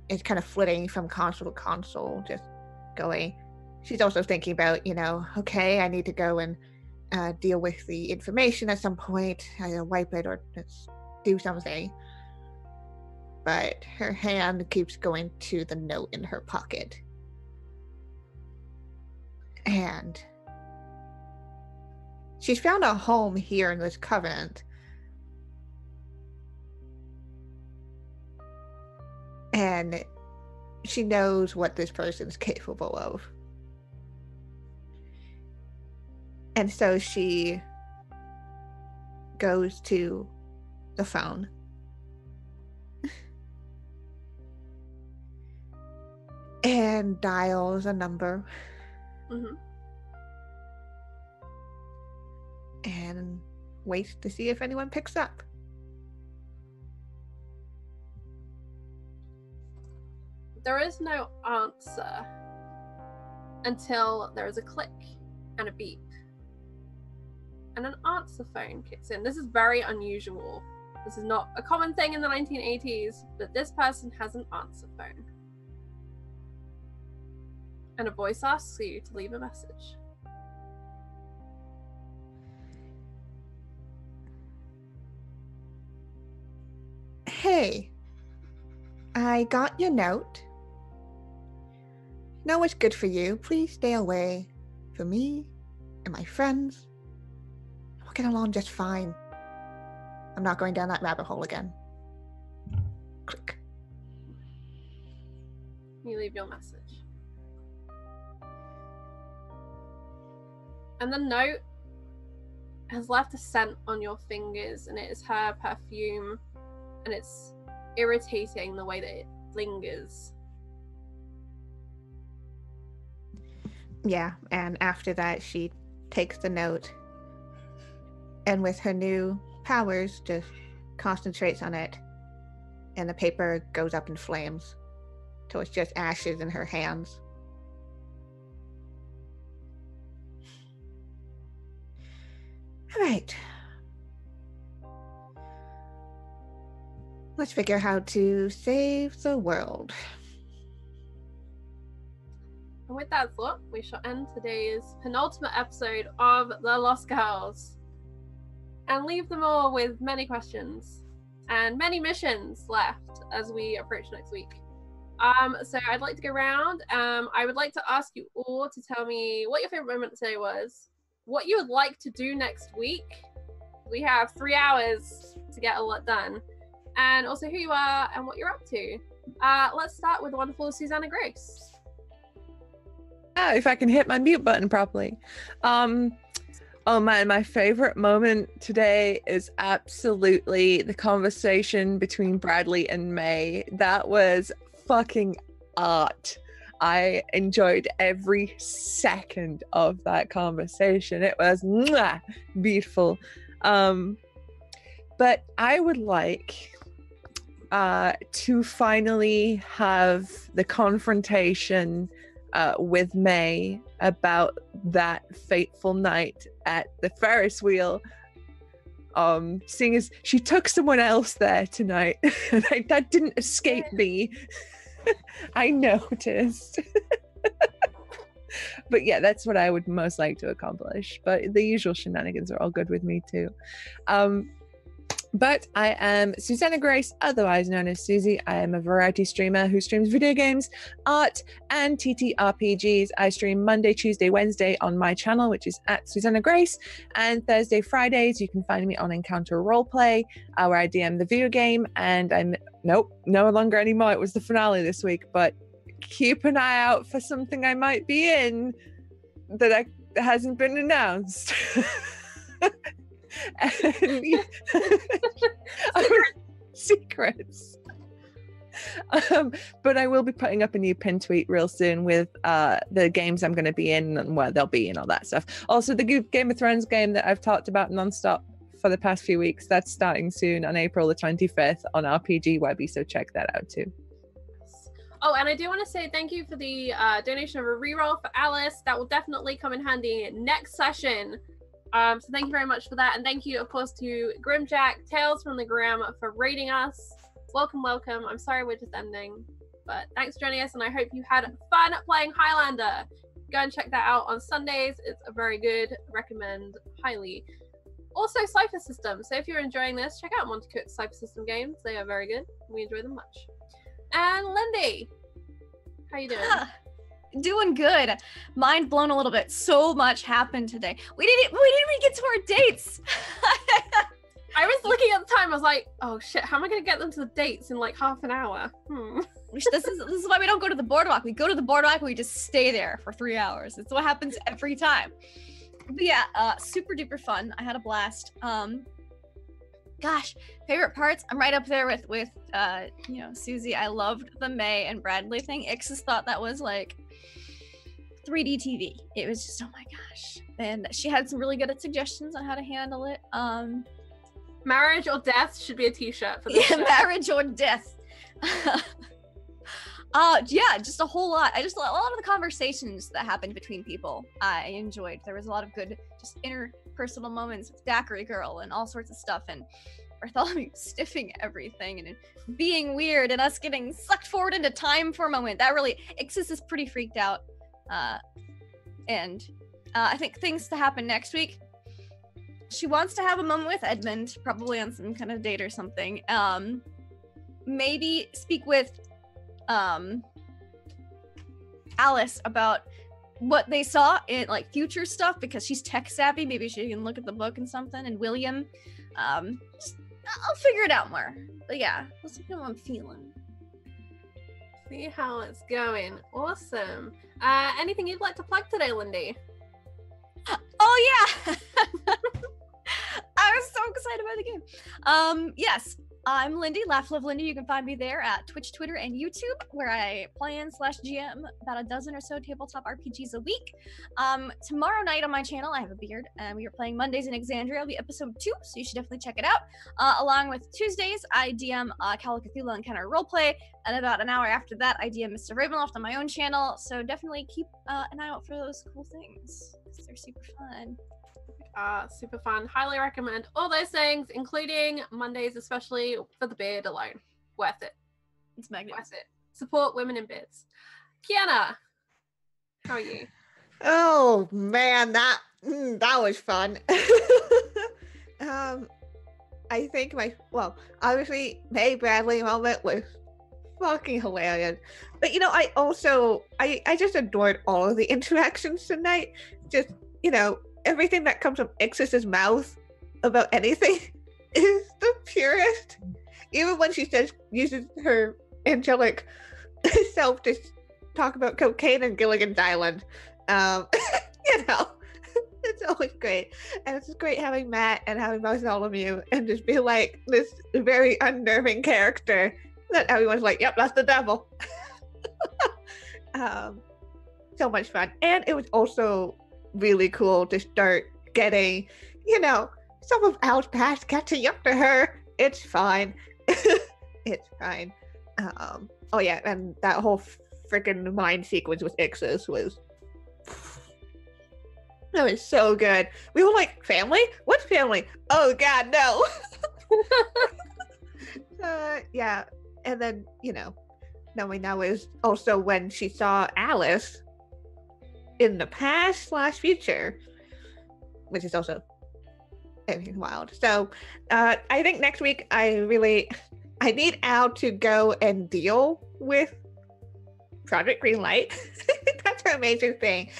is kind of flitting from console to console, just going. She's also thinking about, okay, I need to go and deal with the information at some point, either wipe it or just do something. But her hand keeps going to the note in her pocket. And she's found a home here in this covenant. And she knows what this person's capable of. And so she goes to the phone. And dials a number. Mm-hmm. And waits to see if anyone picks up. There is no answer until there is a click and a beep. And an answer phone kicks in. This is very unusual. This is not a common thing in the 1980s, but this person has an answer phone. And a voice asks you to leave a message. Hey, I got your note. Know what's good for you. Please stay away from me and my friends. We'll get along just fine. I'm not going down that rabbit hole again. Click. You leave your message. And the note has left a scent on your fingers, and it is her perfume, and it's irritating the way that it lingers. Yeah, and after that, she takes the note, and with her new powers, just concentrates on it, and the paper goes up in flames, till it's just ashes in her hands. All right. Let's figure how to save the world. And with that thought, we shall end today's penultimate episode of The Lost Girls and leave them all with many questions and many missions left as we approach next week. So I'd like to go around. I would like to ask you all to tell me what your favorite moment today was, what you would like to do next week. We have 3 hours to get a lot done, and also who you are and what you're up to. Let's start with the wonderful Susanna Grace. If I can hit my mute button properly. Oh man, my favorite moment today is absolutely the conversation between Bradley and May. That was fucking art. I enjoyed every second of that conversation. It was beautiful. But I would like to finally have the confrontation with May about that fateful night at the Ferris wheel. Seeing as she took someone else there tonight, and that didn't escape me. I noticed. But yeah, that's what I would most like to accomplish. But the usual shenanigans are all good with me too. But I am Susanna Grace, otherwise known as Susie. I am a variety streamer who streams video games, art, and TTRPGs. I stream Monday, Tuesday, Wednesday on my channel, which is at Susanna Grace, and Thursday, Fridays, you can find me on Encounter Roleplay, where I DM the video game, and I'm no longer anymore. It was the finale this week, but keep an eye out for something I might be in that hasn't been announced. And secrets. But I will be putting up a new pin tweet real soon with the games I'm going to be in and where they'll be and all that stuff. Also, the Game of Thrones game that I've talked about nonstop for the past few weeks, that's starting soon on April the 25th on RPG Webby, so check that out too. Oh, and I do want to say thank you for the donation of a reroll for Alice. That will definitely come in handy next session. So thank you very much for that. And thank you, of course, to Grimjack, Tales from the Grim, for raiding us. Welcome, welcome. I'm sorry we're just ending. But thanks for joining us, and I hope you had fun playing Highlander. Go and check that out on Sundays. It's a very good, recommend highly. Also, Cypher System. So if you're enjoying this, check out Monty Cook's Cypher System games. They are very good. We enjoy them much. And Lindy, how you doing? Doing good. Mind blown a little bit. So much happened today. We didn't even get to our dates. I was looking at the time. I was like, oh shit, how am I gonna get them to the dates in like half an hour? This is why we don't go to the boardwalk. We go to the boardwalk and we just stay there for 3 hours. It's what happens every time. But yeah, super duper fun. I had a blast. Gosh, favorite parts? I'm right up there with Susie. I loved the May and Bradley thing. Ixis thought that was like 3D TV. It was just, oh my gosh. And she had some really good suggestions on how to handle it. Marriage or death should be a t-shirt for this show. Marriage or death. Yeah, just a whole lot. A lot of the conversations that happened between people I enjoyed. There was a lot of good just interpersonal moments with Daiquiri Girl and all sorts of stuff, and Bartholomew stiffing everything and being weird and us getting sucked forward into time for a moment. That really, Ixis is pretty freaked out. And I think things to happen next week. She wants to have a moment with Edmund, probably on some kind of date or something. Maybe speak with Alice about what they saw in like future stuff, because she's tech savvy. Maybe she can look at the book and something. And William, I'll figure it out more. But yeah, that's how I'm feeling. See how it's going. Awesome. Anything you'd like to plug today, Lindy? Oh yeah. I was so excited about the game. Yes, I'm Lindy, Laugh Live Lindy. You can find me there at Twitch, Twitter, and YouTube, where I play in /GM about a dozen or so tabletop RPGs a week. Tomorrow night on my channel, I have a beard, and we are playing Mondays in Exandria. It'll be episode 2, so you should definitely check it out. Along with Tuesdays, I DM Call of Cthulhu Encounter Roleplay, and about an hour after that, I DM Mr. Ravenloft on my own channel, so definitely keep an eye out for those cool things, because they're super fun. Super fun. Highly recommend all those things, including Mondays, especially for the beard alone. Worth it. It's magnificent. Worth it. Support women in beards. Kiana, how are you? Oh man, that was fun. I think obviously May Bradley moment was fucking hilarious. But I just adored all of the interactions tonight. Just, everything that comes from Ixis's mouth about anything is the purest. Even when she uses her angelic self to talk about cocaine and Gilligan's Island. It's always great. And it's just great having Matt and having Bartholomew and just be like this very unnerving character that everyone's like, yep, that's the devil. So much fun. And it was also really cool to start getting, some of Al's past catching up to her. It's fine. It's fine. Oh yeah, and that whole freaking mind sequence with Ixis was so good. We were like, family? What family? Oh god, no. Yeah, and then knowing that was also when she saw Alice in the past / future, which is also wild. So I think next week I need Al to go and deal with Project Greenlight. That's her major thing.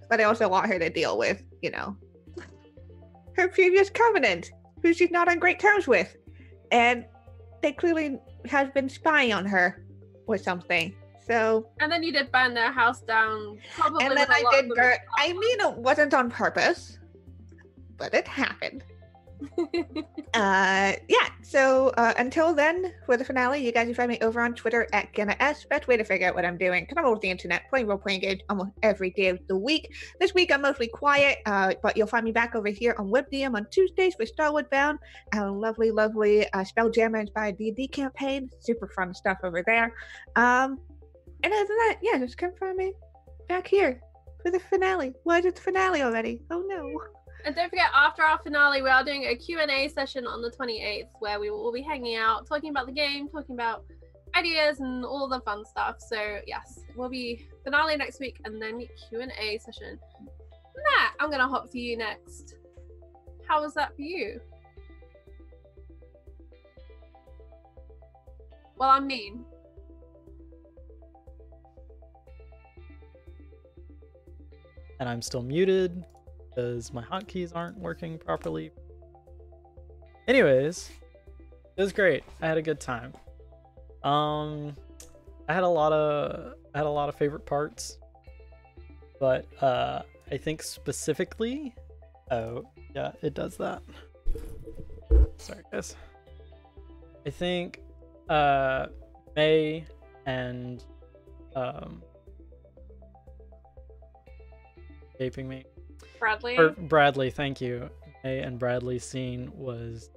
But I also want her to deal with, her previous covenant, who she's not on great terms with. And they clearly have been spying on her or something. So, and then you did burn their house down. Probably. And then I did burn. I mean, it wasn't on purpose, but it happened. Yeah, so until then, for the finale, you guys can find me over on Twitter at GennaS. Best way to figure out what I'm doing, because I'm over the internet playing role-playing games almost every day of the week. This week I'm mostly quiet, but you'll find me back over here on WebDM on Tuesdays for Starwood Bound, and a lovely Spelljammer inspired D&D campaign. Super fun stuff over there. And other than that, yeah, just come find me back here for the finale. Why is it the finale already? Oh no. And don't forget, after our finale, we are doing a Q&A session on the 28th where we will all be hanging out, talking about the game, talking about ideas and all the fun stuff. So yes, it will be finale next week and then Q&A session. Matt, I'm going to hop to you next. How was that for you? Well, I mean... And I'm still muted because my hotkeys aren't working properly. Anyways, it was great. I had a good time. I had a lot of favorite parts, but I think specifically, oh yeah, it does that. Sorry guys. I think May and escaping me. Bradley, thank you. May and Bradley's scene was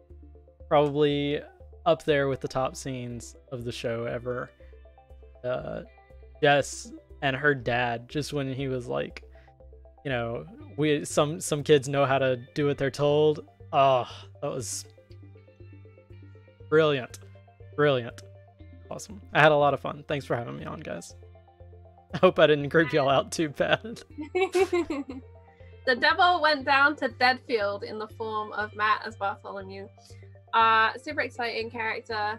probably up there with the top scenes of the show ever. Jess and her dad, just when he was like, you know, some kids know how to do what they're told. Oh, that was brilliant. Awesome. I had a lot of fun. Thanks for having me on, guys. I hope I didn't creep y'all out too bad. The devil went down to Deadfield in the form of Matt as Bartholomew. Super exciting character.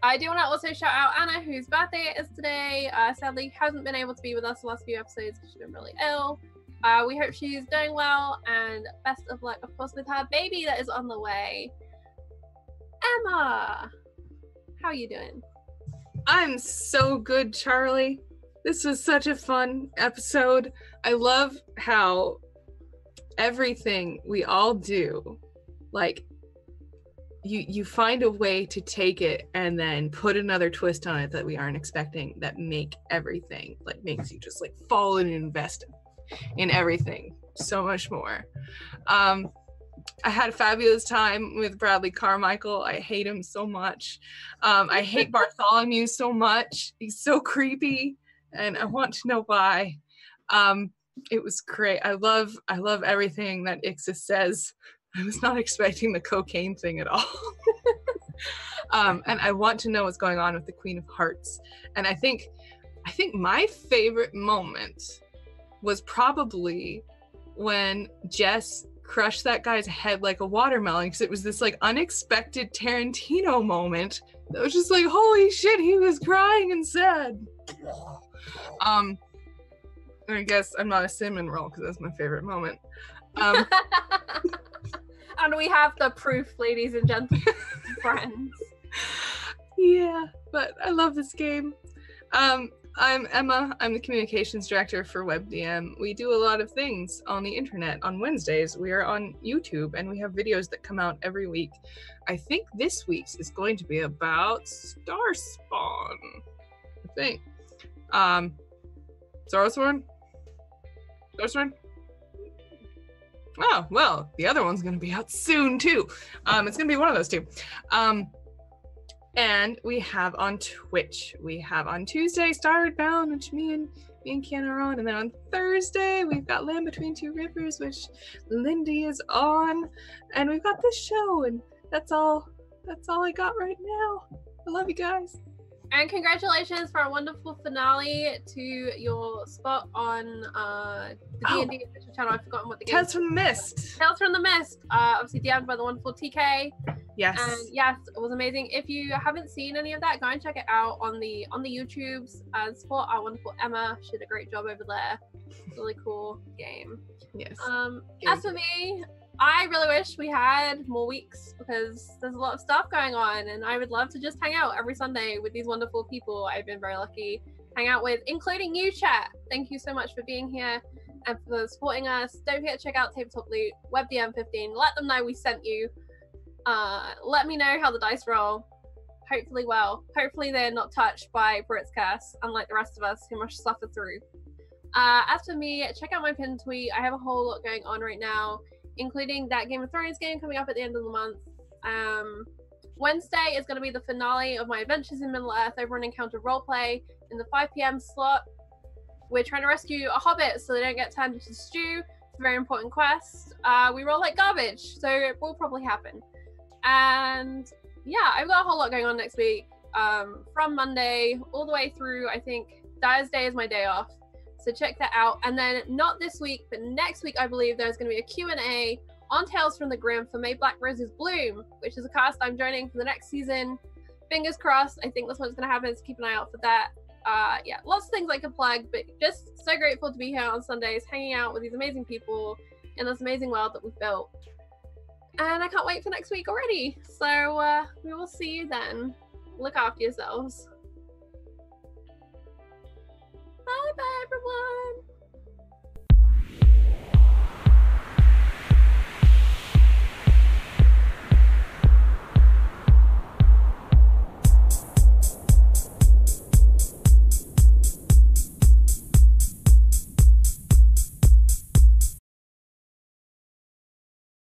I do want to also shout out Anna, whose birthday it is today. Sadly, hasn't been able to be with us the last few episodes because she's been really ill. We hope she's doing well, and best of luck, of course, with her baby that is on the way. Emma, how are you doing? I'm so good, Charlie. This was such a fun episode. I love how everything we all do, like, you find a way to take it and then put another twist on it that we aren't expecting, that make everything, like, makes you just like fall and invest in everything so much more. I had a fabulous time with Bradley Carmichael. I hate him so much. I hate Bartholomew so much. He's so creepy, and I want to know why. It was great. I love everything that Ixis says. I was not expecting the cocaine thing at all. And I want to know what's going on with the Queen of Hearts. And I think my favorite moment was probably when Jess crushed that guy's head like a watermelon, because it was this like unexpected Tarantino moment that was just like, holy shit, he was crying and sad. I guess I'm not a cinnamon roll because that's my favorite moment. And we have the proof, ladies and gentlemen, friends. Yeah, but I love this game. I'm Emma. I'm the communications director for WebDM. We do a lot of things on the internet. On Wednesdays, we are on YouTube, and we have videos that come out every week. I think this week's is going to be about Starspawn. I think. Starspawn? Oh, well, the other one's going to be out soon, too. It's going to be one of those two. And we have on Twitch. We have on Tuesday, Starwood Bound, which me and Kiana are on. And then on Thursday, we've got Land Between Two Rivers, which Lindy is on. And we've got this show, and that's all I got right now. I love you guys. And congratulations for a wonderful finale to your spot on the D&D official channel. I've forgotten what the game is. Tales from the Mist. Tales from the Mist. Obviously DM'd by the wonderful TK. Yes. And yes, it was amazing. If you haven't seen any of that, go and check it out on the YouTubes. And support our wonderful Emma. She did a great job over there. Really cool game. Yes. As for me, I really wish we had more weeks because there's a lot of stuff going on, and I would love to just hang out every Sunday with these wonderful people I've been very lucky to hang out with, including you, chat. Thank you so much for being here. and for supporting us. Don't forget to check out Tabletop Loot, WebDM15. Let them know we sent you. Let me know how the dice roll. Hopefully well. Hopefully they're not touched by Brit's curse, unlike the rest of us who must suffer through. As for me, check out my pinned tweet. I have a whole lot going on right now, including that Game of Thrones game coming up at the end of the month. Wednesday is going to be the finale of my Adventures in Middle-earth over on Encounter Roleplay in the 5 p.m. slot. We're trying to rescue a hobbit so they don't get turned into stew. It's a very important quest. We roll like garbage, so it will probably happen. And yeah, I've got a whole lot going on next week. From Monday all the way through, I think Thursday is my day off. So check that out. And then not this week, but next week, I believe there's going to be a Q&A on Tales from the Grim for May Black Roses Bloom, which is a cast I'm joining for the next season. Fingers crossed. I think that's what's going to happen, so keep an eye out for that. Yeah, lots of things I could plug, but just so grateful to be here on Sundays, hanging out with these amazing people in this amazing world that we've built. And I can't wait for next week already. So we will see you then. Look after yourselves. Bye bye, everyone.